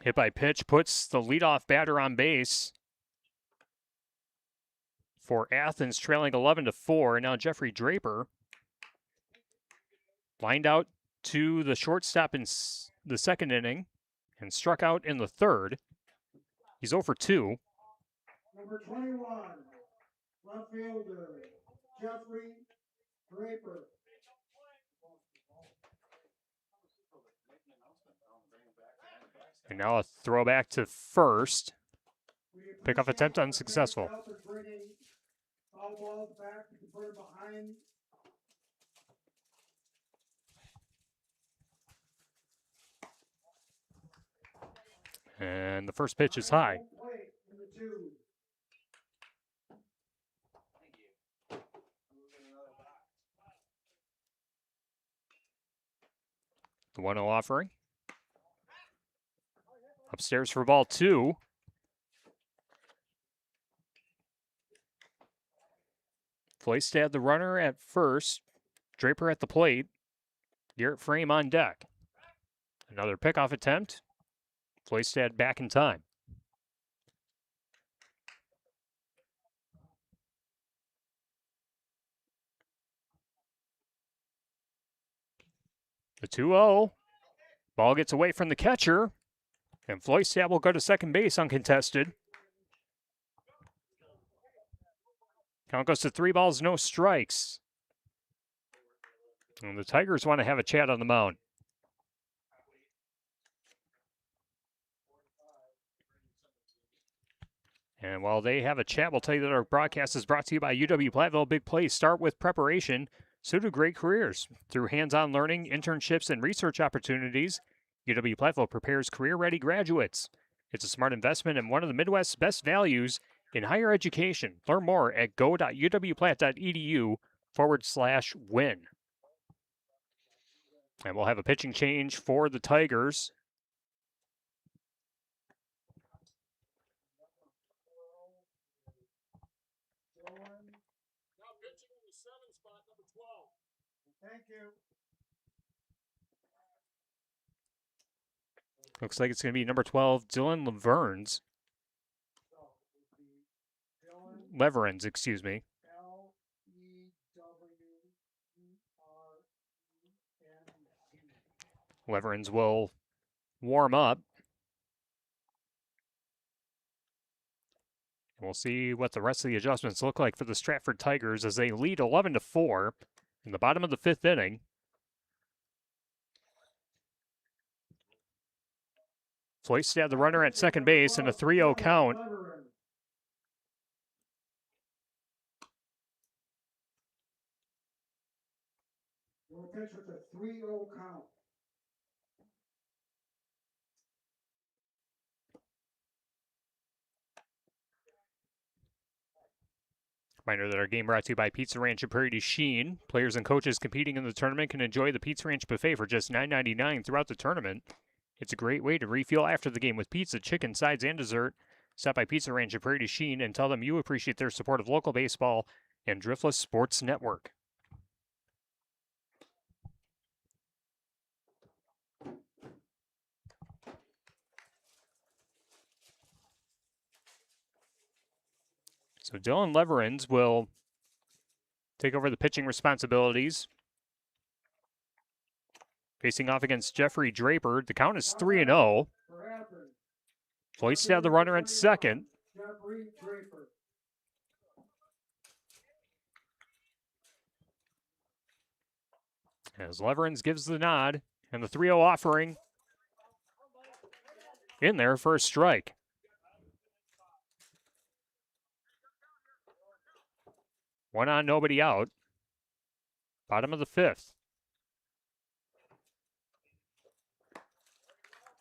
Speaker 1: Hit by pitch puts the leadoff batter on base for Athens, trailing 11-4. And now Jeffrey Draper lined out to the shortstop in the 2nd inning and struck out in the 3rd. He's 0 for 2.
Speaker 2: Number 21, left fielder, Jeffrey Draper.
Speaker 1: And now a throwback to first. Pickoff attempt unsuccessful.
Speaker 2: All balls back to put it behind.
Speaker 1: And the first pitch is high. The 1-0 offering. Upstairs for ball 2. Floystad the runner at first. Draper at the plate. Garrett Frame on deck. Another pickoff attempt. Floystad back in time. The 2-0. Ball gets away from the catcher. And Floystad will go to second base uncontested. Count goes to 3 balls, no strikes. And the Tigers want to have a chat on the mound. And while they have a chat, we'll tell you that our broadcast is brought to you by UW Platteville. Big plays start with preparation, so do great careers. Through hands-on learning, internships, and research opportunities, UW Platteville prepares career-ready graduates. It's a smart investment and one of the Midwest's best values in higher education. Learn more at go.uwplatt.edu/win. And we'll have a pitching change for the Tigers.
Speaker 2: Now pitching in the 7 spot, number 12. Thank you.
Speaker 1: Looks like it's going to be number 12, Dylan Leverns. Leverens, excuse me. Leverens will warm up. We'll see what the rest of the adjustments look like for the Stratford Tigers as they lead 11-4 in the bottom of the 5th inning. Floyce had the runner at second base in a 3-0 count.
Speaker 2: We'll pitch with a 3-0 count.
Speaker 1: Reminder that our game brought to you by Pizza Ranch and Prairie du Chien. Players and coaches competing in the tournament can enjoy the Pizza Ranch buffet for just $9.99 throughout the tournament. It's a great way to refuel after the game with pizza, chicken, sides, and dessert. Stop by Pizza Ranch and Prairie du Chien and tell them you appreciate their support of local baseball and Driftless Sports Network. So Dylan Leverens will take over the pitching responsibilities. Facing off against Jeffrey Draper. The count is 3-0. Floyce had the runner at second.
Speaker 2: Jeffrey Draper.
Speaker 1: As Leverens gives the nod, and the 3-0 offering in there for a strike. One on, nobody out. Bottom of the 5th.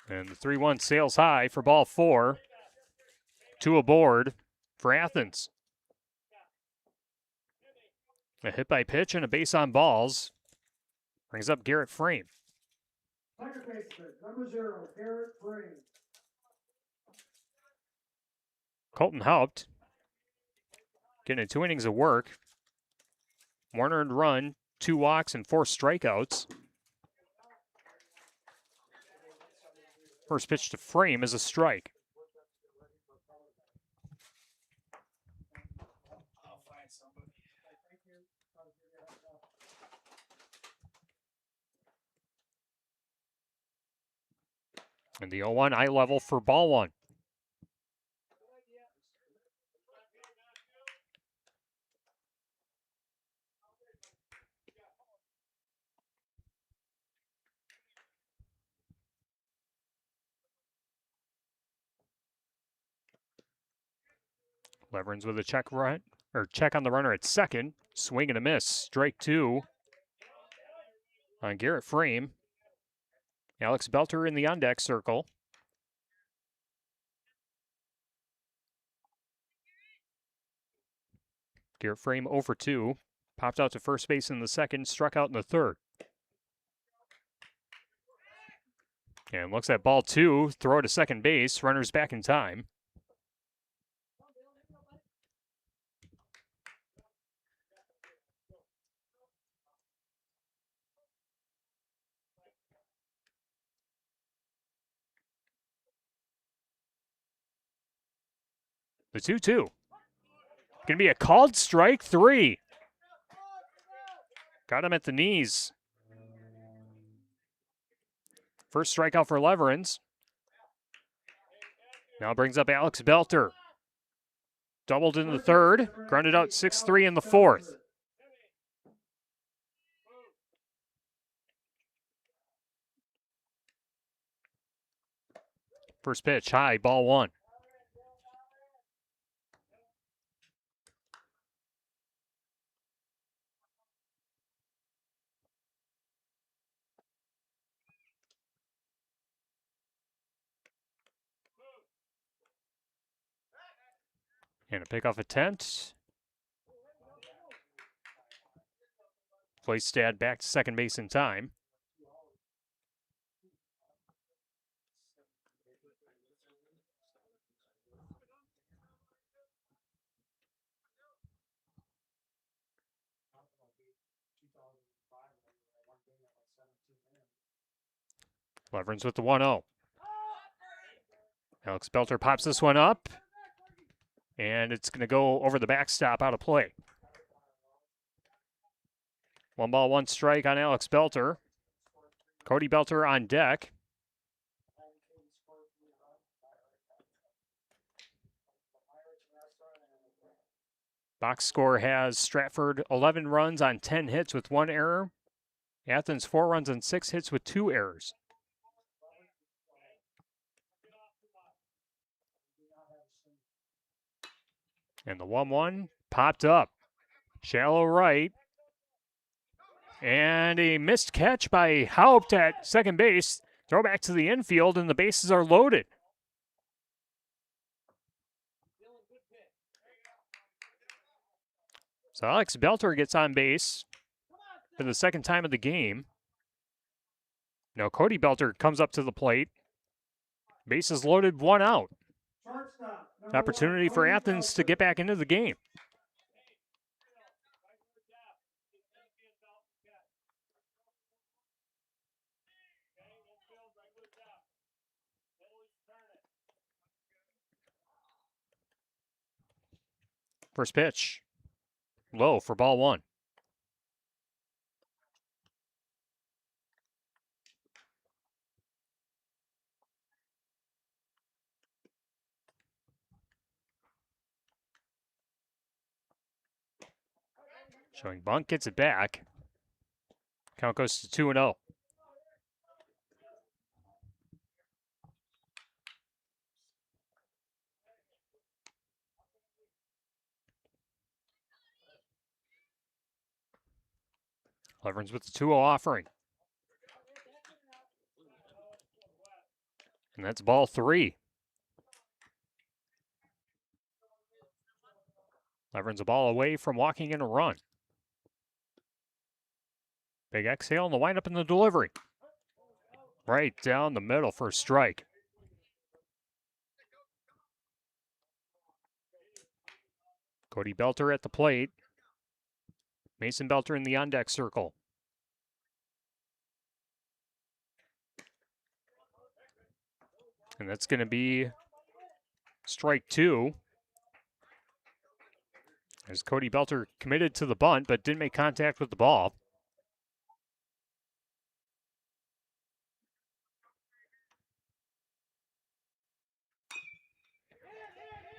Speaker 1: And the 3-1 sails high for ball 4. 2 aboard for Athens. A hit by pitch and a base on balls. Brings up Garrett Frame.
Speaker 2: Second baseman, number 0, Garrett Frame.
Speaker 1: Colton Haupt getting 2 innings of work. 1 earned run, 2 walks, and 4 strikeouts. First pitch to Frame is a strike. And the 0-1 eye level for ball 1. Leverens with a check on the runner at second. Swing and a miss. Strike 2 on Garrett Frame. Alex Belter in the on-deck circle. Garrett Frame 0 for 2. Popped out to first base in the second, struck out in the third. And looks at ball 2, throw to second base, runners back in time. The 2-2. Going to be a called strike 3. Got him at the knees. First strikeout for Leverens. Now brings up Alex Belter. Doubled in the third. Grounded out 6-3 in the fourth. First pitch, high, ball 1. And a pickoff attempt. Flystad back to second base in time. Leverins with the 1-0. Alex Belter pops this one up, and it's going to go over the backstop out of play. 1 ball, 1 strike on Alex Belter. Cody Belter on deck. Box score has Stratford 11 runs on 10 hits with 1 error. Athens 4 runs on 6 hits with 2 errors. And the 1-1 popped up. Shallow right. And a missed catch by Haupt at second base. Throw back to the infield, and the bases are loaded. So Alex Belter gets on base for the second time of the game. Now Cody Belter comes up to the plate. Bases loaded, 1 out. Opportunity for Athens to get back into the game. First pitch, low for ball 1. Showing bunt, gets it back. Count goes to 2-0. Leverins with the 2-0 offering. And that's ball 3. Leverins a ball away from walking in a run. Big exhale and the windup in the delivery. Right down the middle for a strike. Cody Belter at the plate. Mason Belter in the on-deck circle. And that's going to be strike 2. As Cody Belter committed to the bunt, but didn't make contact with the ball.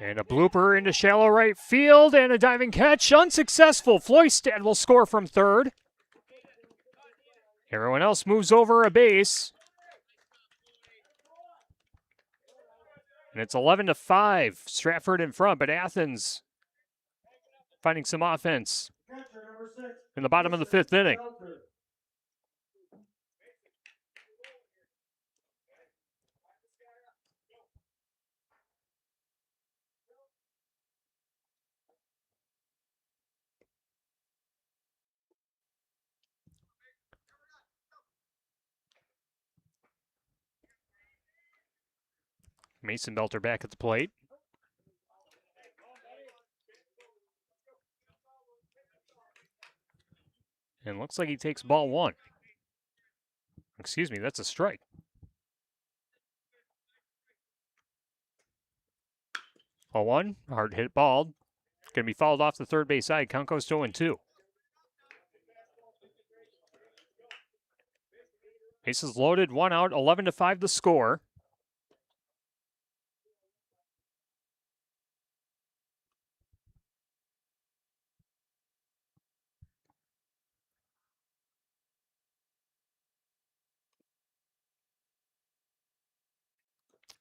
Speaker 1: And a blooper into shallow right field, and a diving catch, unsuccessful. Flystad will score from third. Everyone else moves over a base. And it's 11-5, Stratford in front, but Athens finding some offense in the bottom of the 5th inning. Mason Belter back at the plate. And looks like he takes ball 1. Excuse me, that's a strike. Ball 1, hard hit ball. Going to be fouled off the third base side. Count goes to 0-2. Bases loaded, 1 out, 11-5 the score.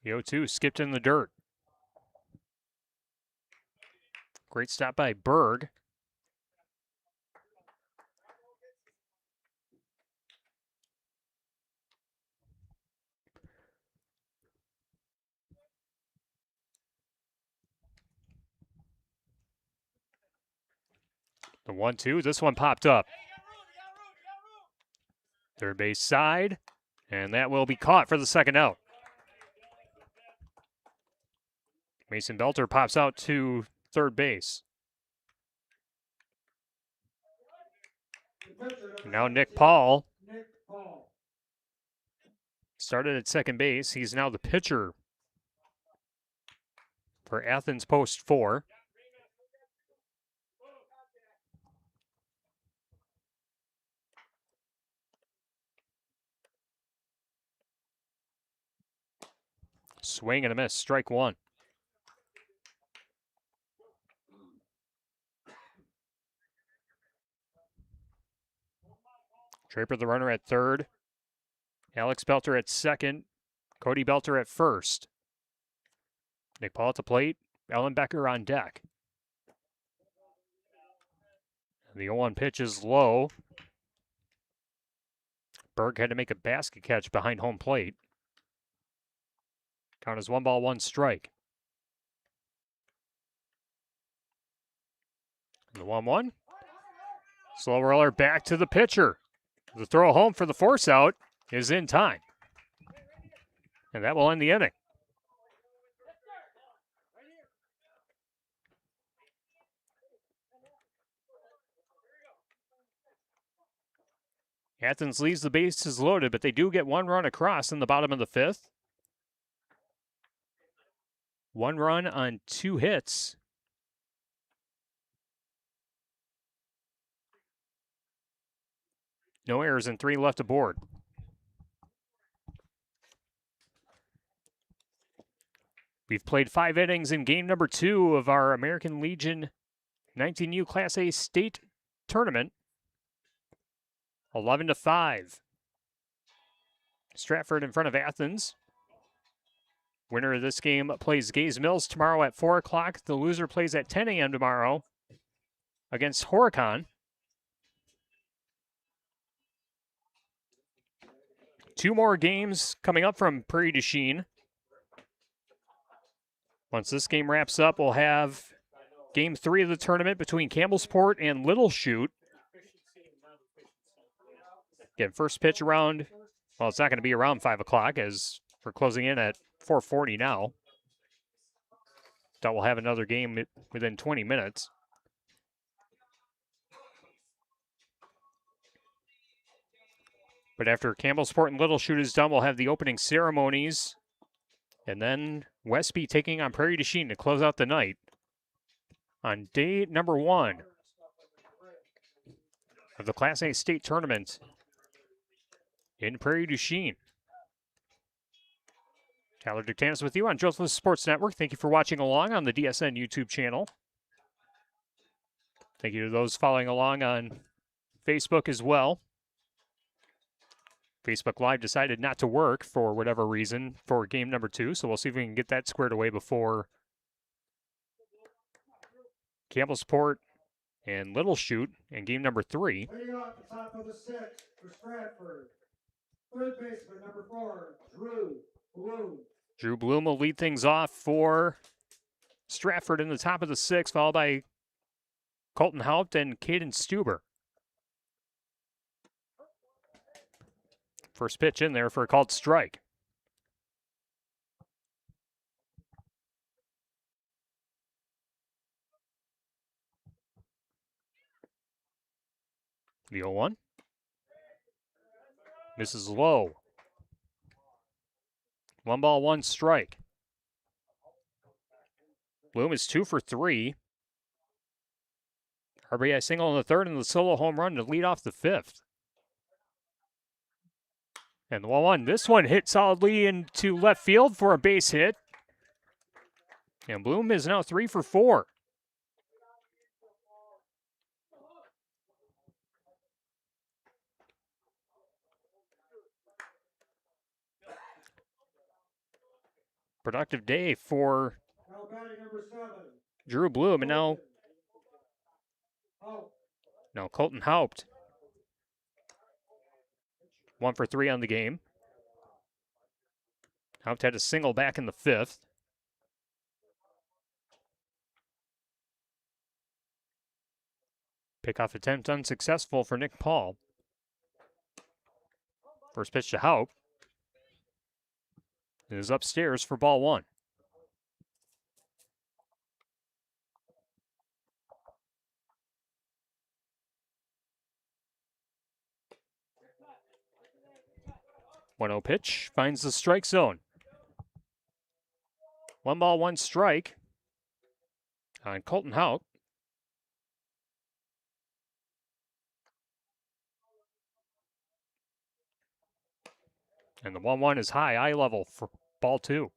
Speaker 1: The 0-2 skipped in the dirt. Great stop by Berg. The 1-2. This one popped up. Third base side. And that will be caught for the second out. Mason Belter pops out to third base. Now Nick Paul started at second base. He's now the pitcher for Athens Post 4. Swing and a miss, strike one. Draper the runner at third. Alex Belter at second. Cody Belter at first. Nick Paul at the plate. Ellen Becker on deck. The 0-1 pitch is low. Berg had to make a basket catch behind home plate. Count is 1 ball, 1 strike. And the 1-1. Slow roller back to the pitcher. The throw home for the force out is in time. And that will end the inning. Athens leaves the bases loaded, but they do get 1 run across in the bottom of the 5th. 1 run on 2 hits. No errors and 3 left aboard. We've played 5 innings in game number 2 of our American Legion 19U Class A state tournament. 11-5. Stratford in front of Athens. Winner of this game plays Gaze Mills tomorrow at 4 o'clock. The loser plays at 10 a.m. tomorrow against Horicon. 2 more games coming up from Prairie du Chien. Once this game wraps up, we'll have game 3 of the tournament between Campbellsport and Little Chute. Again, first pitch around, well, it's not going to be around 5 o'clock as we're closing in at 4:40 now. Thought we'll have another game within 20 minutes. But after Campbellsport and Little Chute is done, we'll have the opening ceremonies. And then Westby taking on Prairie du Chien to close out the night on day number 1 of the Class A state tournament in Prairie du Chien. Tyler Dictanis with you on Joseph Sports Network. Thank you for watching along on the DSN YouTube channel. Thank you to those following along on Facebook as well. Facebook Live decided not to work for whatever reason for game number 2, so we'll see if we can get that squared away before Campbellsport and Little Chute in game number 3.
Speaker 2: Leading off the top of the 6th for Stratford. Third baseman, number 4, Drew Bloom.
Speaker 1: Drew Bloom will lead things off for Stratford in the top of the 6th, followed by Colton Haupt and Caden Stuber. First pitch in there for a called strike. The 0-1. Misses low. 1 ball, 1 strike. Bloom is 2 for 3. RBI single in the 3rd and the solo home run to lead off the 5th. And the 1-1. This one hit solidly into left field for a base hit. And Bloom is now 3 for 4. Productive day for Drew Bloom. And now Colton Haupt. 1 for 3 on the game. Haupt had a single back in the 5th. Pickoff attempt unsuccessful for Nick Paul. First pitch to Haupt is upstairs for ball one. One 0 pitch finds the strike zone. 1 ball, 1 strike on Colton Haupt. And the 1-1 is high, eye level for ball two.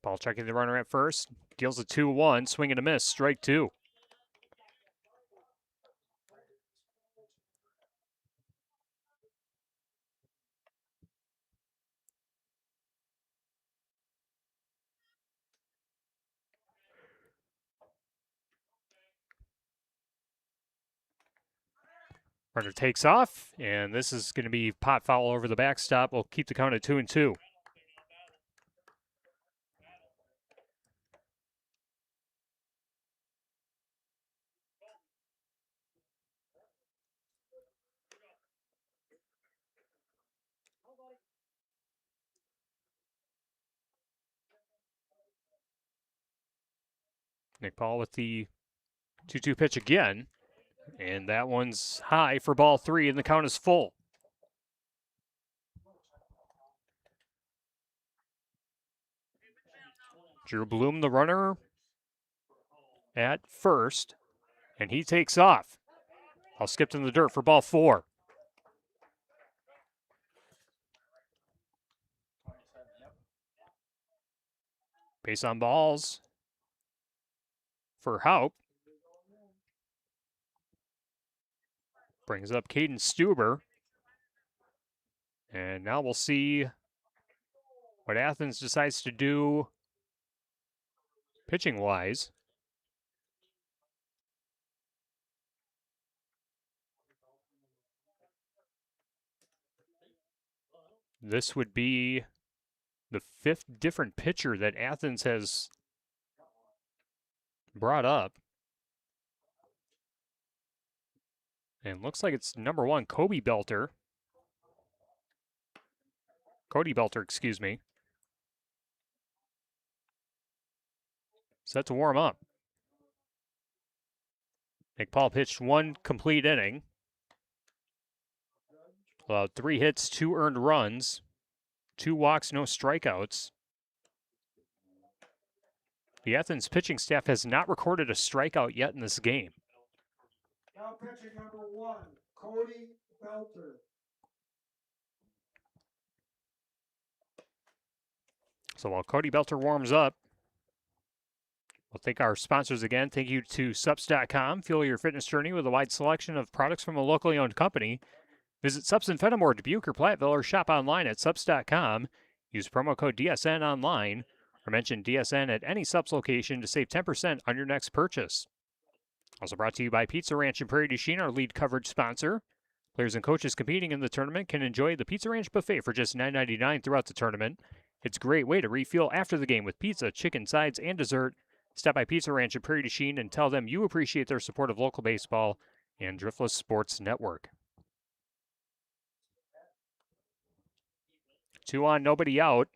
Speaker 1: Paul checking the runner at first. Deals a 2-1, swing and a miss, strike two. Runner takes off, and this is going to be pot foul over the backstop. We'll keep the count at 2-2. Nick Paul with the 2-2 pitch again, and that one's high for ball three, and the count is full. Drew Bloom, the runner, at first, and he takes off. I'll skip to the dirt for ball four. Base on balls for Haupt. Brings up Caden Stuber. And now we'll see what Athens decides to do pitching-wise. This would be the fifth different pitcher that Athens has brought up. And looks like it's number one, Cody Belter, excuse me. Set to warm up. Nick Paul pitched one complete inning. Allowed 3 hits, 2 earned runs, 2 walks, no strikeouts. The Athens pitching staff has not recorded a strikeout yet in this game.
Speaker 2: Now pitching number one, Cody Belter.
Speaker 1: So while Cody Belter warms up, we'll thank our sponsors again. Thank you to Sups.com. Fuel your fitness journey with a wide selection of products from a locally owned company. Visit Sups in Fenimore, Dubuque, or Platteville, or shop online at Sups.com. Use promo code DSN online, or mention DSN at any Sups location to save 10% on your next purchase. Also brought to you by Pizza Ranch and Prairie du Chien, our lead coverage sponsor. Players and coaches competing in the tournament can enjoy the Pizza Ranch buffet for just $9.99 throughout the tournament. It's a great way to refuel after the game with pizza, chicken, sides, and dessert. Stop by Pizza Ranch and Prairie du Chien and tell them you appreciate their support of local baseball and Driftless Sports Network. 2 on, nobody out.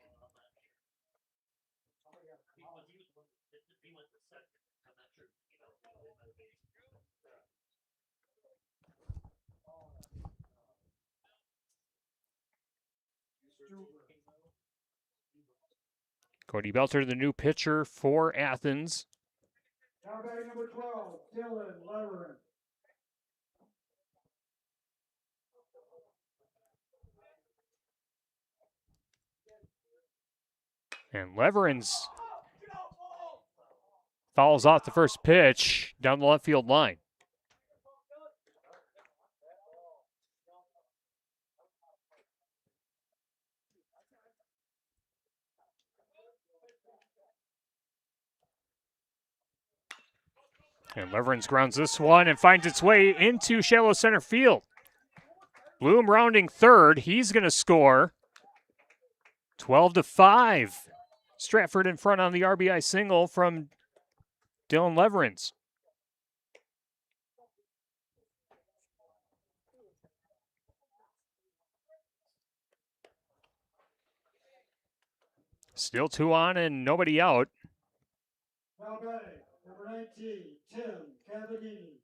Speaker 1: Cody Belter, the new pitcher for Athens.
Speaker 2: Now batting number 12, Dylan Levering.
Speaker 1: And Leveren's fouls off the first pitch down the left field line. And Leveren's grounds this one and finds its way into shallow center field. Bloom rounding third. He's going to score. 12-5. Stratford in front on the RBI single from Dylan Leverins. Still 2 on and nobody out.
Speaker 2: Now batting, number 19, Tim Cavadini.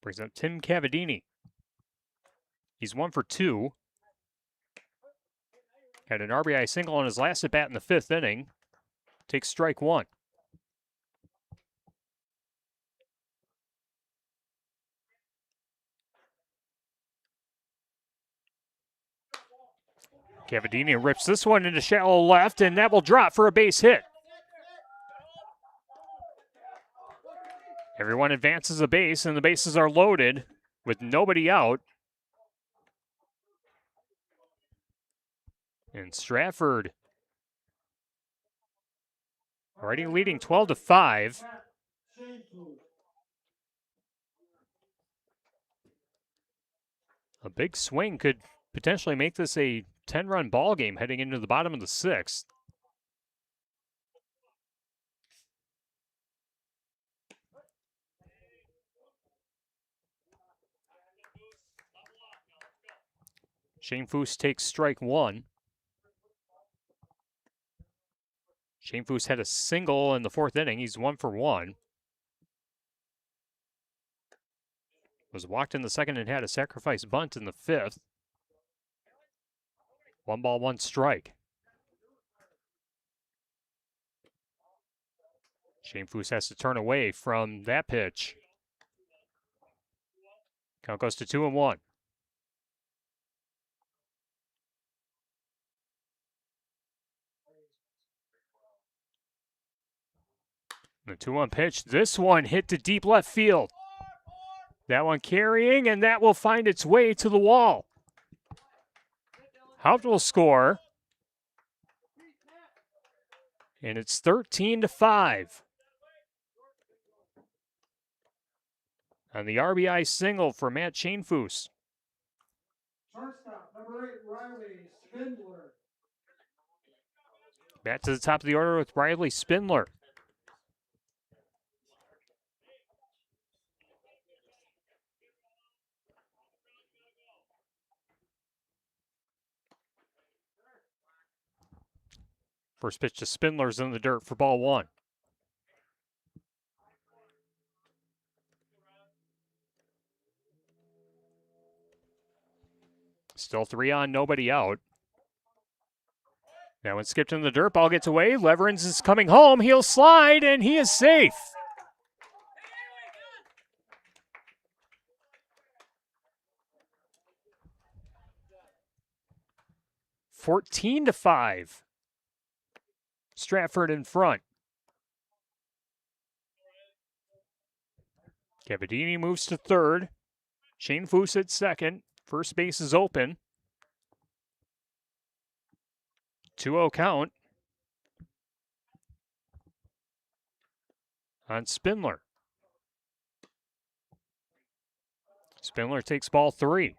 Speaker 1: Brings up Tim Cavadini. He's 1 for 2. Had an RBI single on his last at bat in the 5th inning. Takes strike 1. Cavadini rips this one into shallow left, and that will drop for a base hit. Everyone advances a base, and the bases are loaded with nobody out. And Stratford already leading 12-5. A big swing could potentially make this a 10-run ball game heading into the bottom of the 6th. Shane Foose takes strike 1. Shane Foose had a single in the 4th inning. He's 1 for 1. Was walked in the 2nd and had a sacrifice bunt in the 5th. 1 ball, 1 strike. Shane Foose has to turn away from that pitch. Count goes to 2-1. The 2-1 pitch. This one hit to deep left field. That one carrying, and that will find its way to the wall. Haupt will score. And it's 13-5. On the RBI single for Matt Shanefoos.
Speaker 2: Shortstop, number 8, Riley Spindler.
Speaker 1: Back to the top of the order with Riley Spindler. First pitch to Spindler's in the dirt for ball 1. Still 3 on, nobody out. That one skipped in the dirt. Ball gets away. Leverins is coming home. He'll slide, and he is safe. (14-5). Stratford in front. Cavadini moves to third. Shane Foose at second. First base is open. 2-0 count on Spindler. Spindler takes ball 3.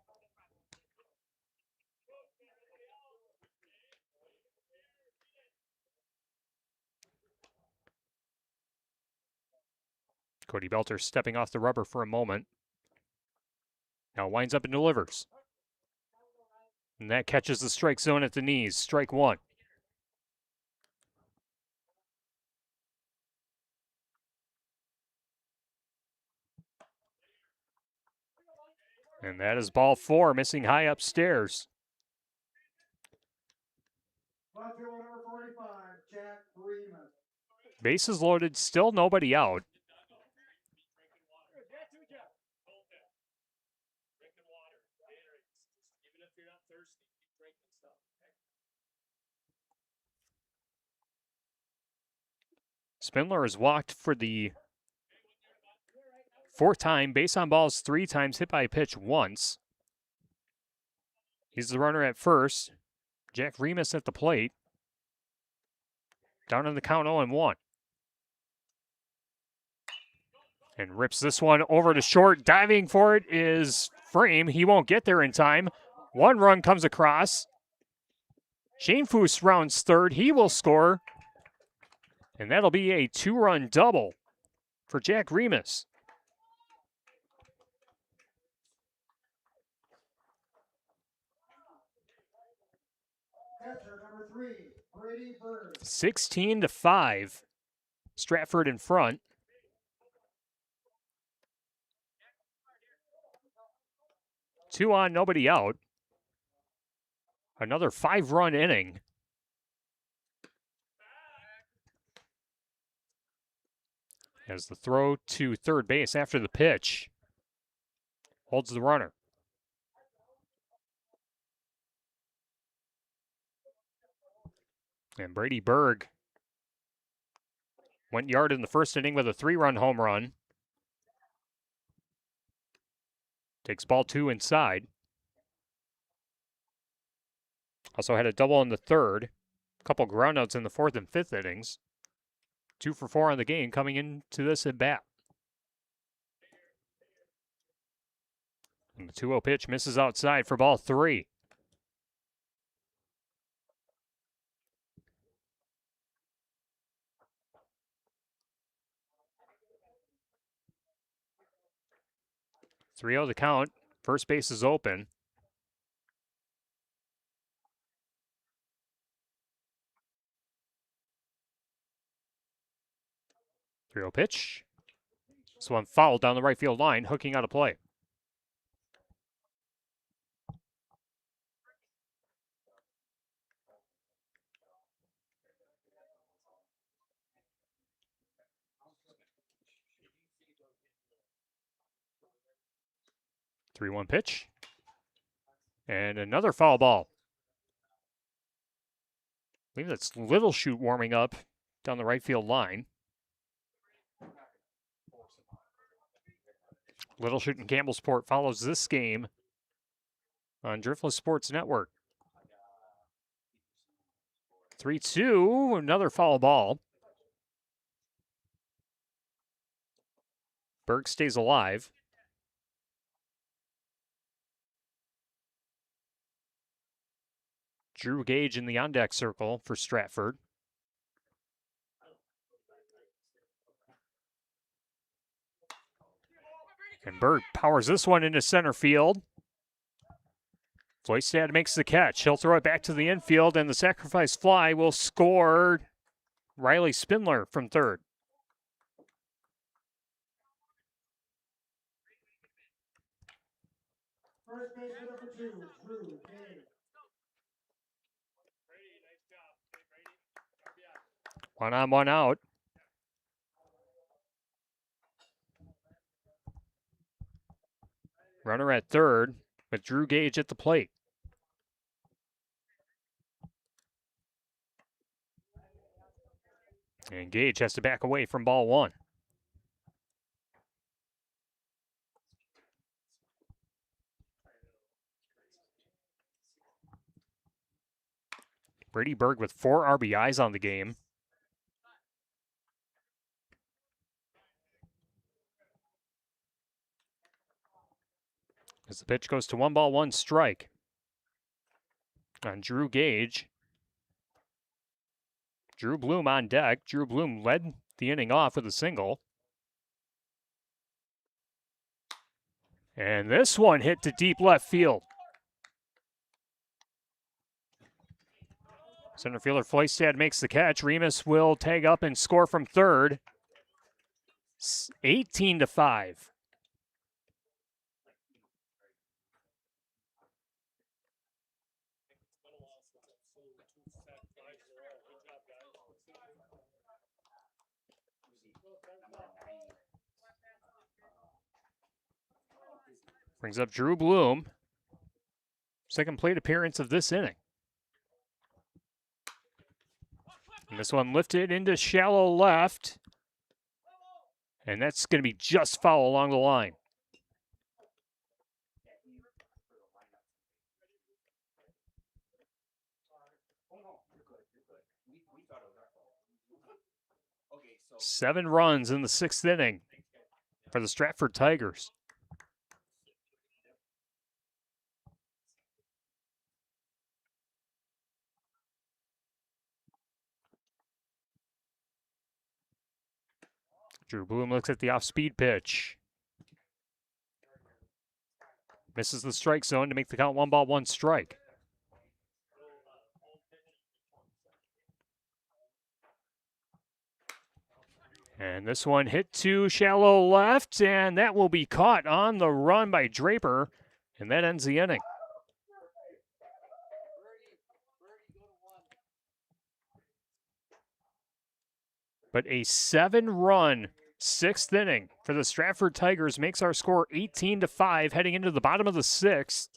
Speaker 1: Cody Belter stepping off the rubber for a moment. Now winds up and delivers. And that catches the strike zone at the knees. Strike 1. And that is ball 4, missing high upstairs.
Speaker 2: Number 45, Jack Remus.
Speaker 1: Bases loaded, still nobody out. Spindler is walked for the 4th time. Base on balls 3 times, hit by a pitch once. He's the runner at first. Jack Remus at the plate. Down on the count 0-1. And rips this one over to short. Diving for it is frame. He won't get there in time. One run comes across. Shane Foose rounds third. He will score. And that'll be a 2-run double for Jack Remus.
Speaker 2: Catcher number 3, Brady Bird.
Speaker 1: 16-5. Stratford in front. 2 on, nobody out. Another 5-run inning. As the throw to third base after the pitch holds the runner. And Brady Berg went yard in the first inning with a 3-run home run. Takes ball 2 inside. Also had a double in the third. A couple groundouts in the fourth and fifth innings. 2 for 4 on the game coming into this at bat. And the 2-0 pitch misses outside for ball 3. Three 0 the count. First base is open. Three 0 pitch. This one fouled down the right field line, hooking out a play. Three 1 pitch. And another foul ball. I believe that's Little Shoot warming up down the right field line. Little Shoot and Campbellsport follows this game on Driftless Sports Network. 3-2, another foul ball. Berg stays alive. Drew Gage in the on-deck circle for Stratford. And Berg powers this one into center field. Floystad makes the catch. He'll throw it back to the infield, and the sacrifice fly will score Riley Spindler from third.
Speaker 2: First baseman number 2, Drew Gage.
Speaker 1: One on, one out. Runner at third with Drew Gage at the plate. And Gage has to back away from ball 1. Brady Berg with 4 RBIs on the game. As the pitch goes to 1 ball, 1 strike on Drew Gage. Drew Bloom on deck. Drew Bloom led the inning off with a single. And this one hit to deep left field. Center fielder Floystad makes the catch. Remus will tag up and score from third. 18-5. Brings up Drew Bloom. Second plate appearance of this inning. And this one lifted into shallow left. And that's going to be just foul along the line. Seven runs in the 6th inning for the Stratford Tigers. Drew Bloom looks at the off-speed pitch. Misses the strike zone to make the count 1-1 strike. And this one hit to shallow left, and that will be caught on the run by Draper, and that ends the inning. But a 7-run sixth inning for the Stratford Tigers makes our score 18-5 heading into the bottom of the sixth.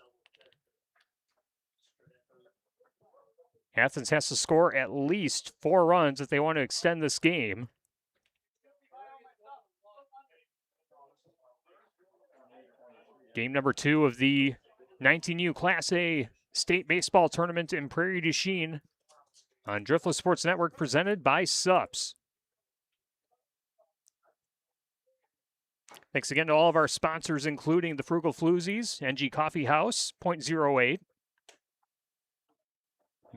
Speaker 1: Athens has to score at least 4 runs if they want to extend this game. Game number 2 of the 19U Class A State Baseball Tournament in Prairie du Chien on Driftless Sports Network, presented by Sups. Thanks again to all of our sponsors, including the Frugal Floozies, NG Coffee House, .08,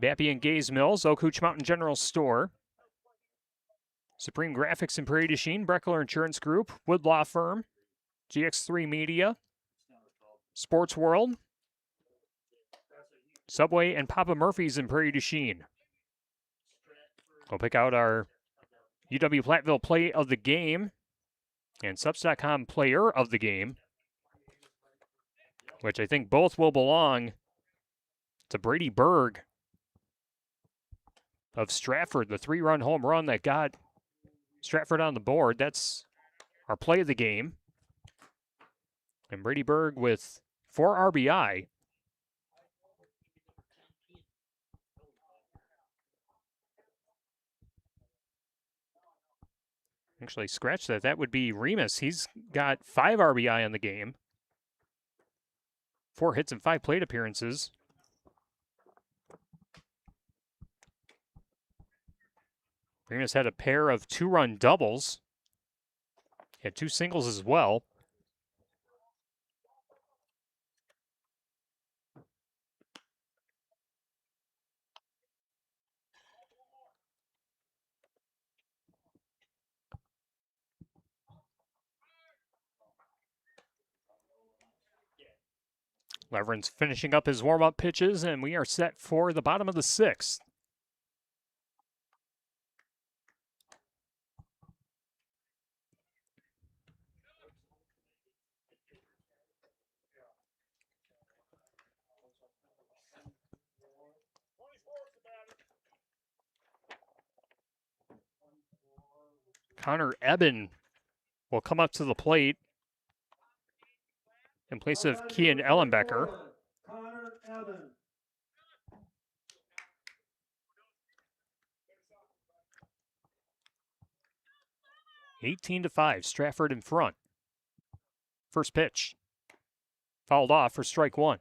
Speaker 1: Bappy and Gaze Mills, Oak Hooch Mountain General Store, Supreme Graphics in Prairie du Chien, Breckler Insurance Group, Wood Law Firm, GX3 Media, Sports World, Subway, and Papa Murphy's in Prairie du Chien. We'll pick out our UW Platteville Play of the Game and Subs.com Player of the Game, which I think both will belong to Brady Berg of Stratford, the 3-run home run that got Stratford on the board. That's our Play of the Game. And Brady Berg with 4 RBI. Actually, scratch that. That would be Remus. He's got 5 RBI on the game. 4 hits and 5 plate appearances. Remus had a pair of 2-run doubles. He had 2 singles as well. Leveren's finishing up his warm-up pitches, and we are set for the bottom of the 6th. Connor Eben will come up to the plate in place of Kian Ellenbecker.
Speaker 2: Connor Eben.
Speaker 1: (18-5), Stratford in front. First pitch. Fouled off for strike 1.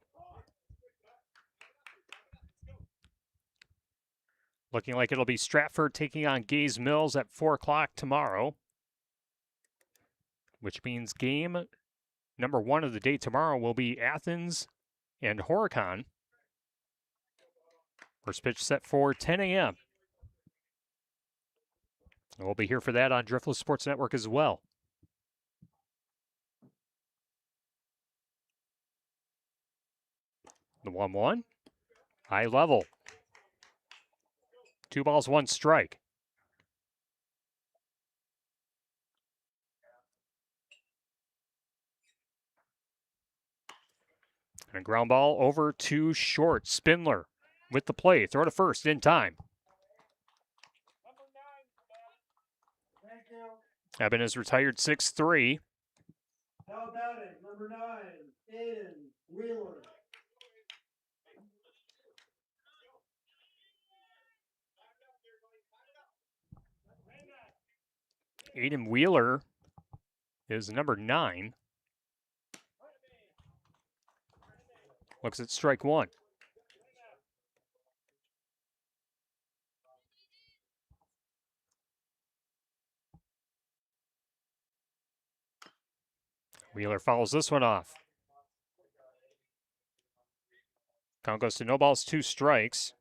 Speaker 1: Looking like it'll be Stratford taking on Gaze Mills at 4 o'clock tomorrow, which means game number 1 of the day tomorrow will be Athens and Horicon. First pitch set for 10 a.m. And we'll be here for that on Driftless Sports Network as well. The 1-1, high level. 2 balls, 1 strike. And a ground ball over to short. Spindler with the play. Throw to first in time.
Speaker 2: Thank you.
Speaker 1: Eben is retired 6-3.
Speaker 2: How about it? Number 9, Aiden Wheeler.
Speaker 1: Aiden Wheeler is number 9. Looks at strike 1. Wheeler fouls this one off. Count goes to no balls, 2 strikes.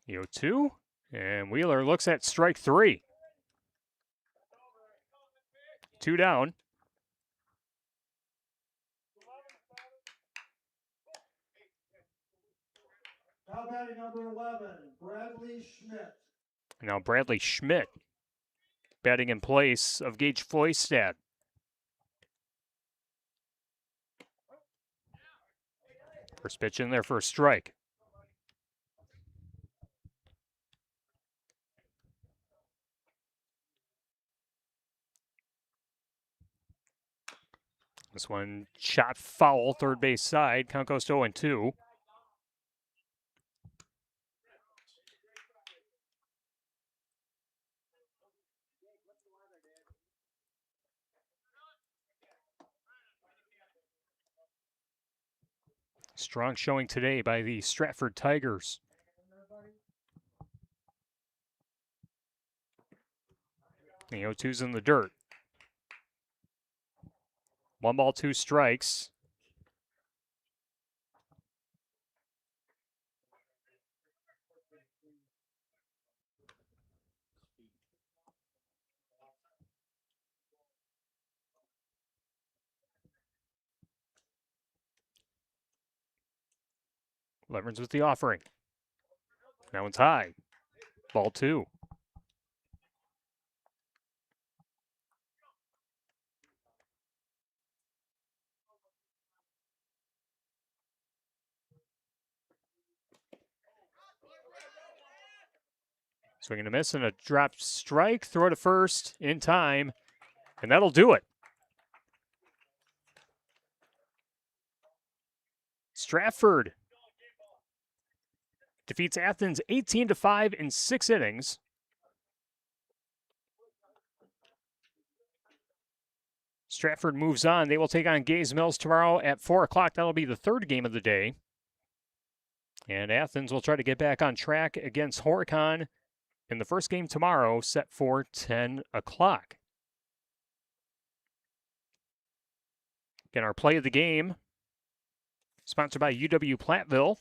Speaker 1: The 0-2. And Wheeler looks at strike 3. 2 down.
Speaker 2: Now batting number 11, Bradley Schmidt.
Speaker 1: Now Bradley Schmidt batting in place of Gage Foystad. First pitch in there for a strike. This one shot foul, third base side. Count goes to 0-2. Strong showing today by the Stratford Tigers. The 0-2's in the dirt. 1 ball, 2 strikes. Leverns with the offering. That one's high. Ball 2. Swing and a miss and a drop strike. Throw to first in time, and that'll do it. Stratford defeats Athens 18-5 in 6 innings. Stratford moves on. They will take on Gaze Mills tomorrow at 4 o'clock. That'll be the 3rd game of the day. And Athens will try to get back on track against Horicon in the first game tomorrow, set for 10 o'clock. Again, our play of the game, sponsored by UW Platteville.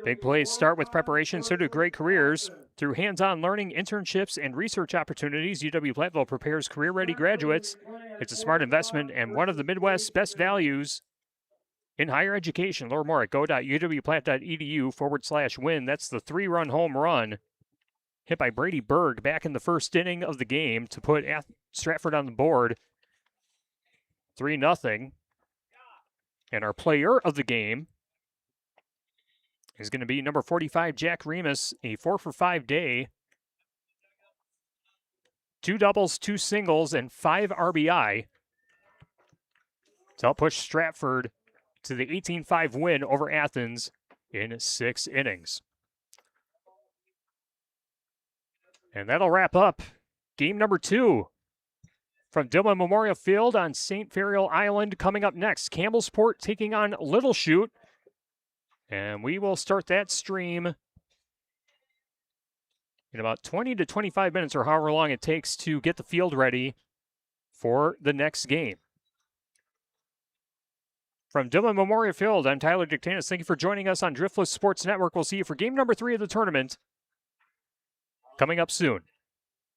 Speaker 1: Big plays start with preparation, so do great careers. Through hands-on learning, internships, and research opportunities, UW Platteville prepares career-ready graduates. It's a smart investment and one of the Midwest's best values in higher education. Learn more at go.uwplatt.edu/win. That's the 3-run home run hit by Brady Berg back in the first inning of the game to put Stratford on the board 3-0. And our player of the game is going to be number 45, Jack Remus, a 4-for-5 day. 2 doubles, 2 singles, and 5 RBI to help push Stratford to the 18-5 win over Athens in 6 innings. And that'll wrap up game number 2 from Dillman Memorial Field on St. Ferial Island. Coming up next, Campbellsport taking on Little Chute. And we will start that stream in about 20 to 25 minutes or however long it takes to get the field ready for the next game. From Dillman Memorial Field, I'm Tyler Dictanis. Thank you for joining us on Driftless Sports Network. We'll see you for game number 3 of the tournament coming up soon.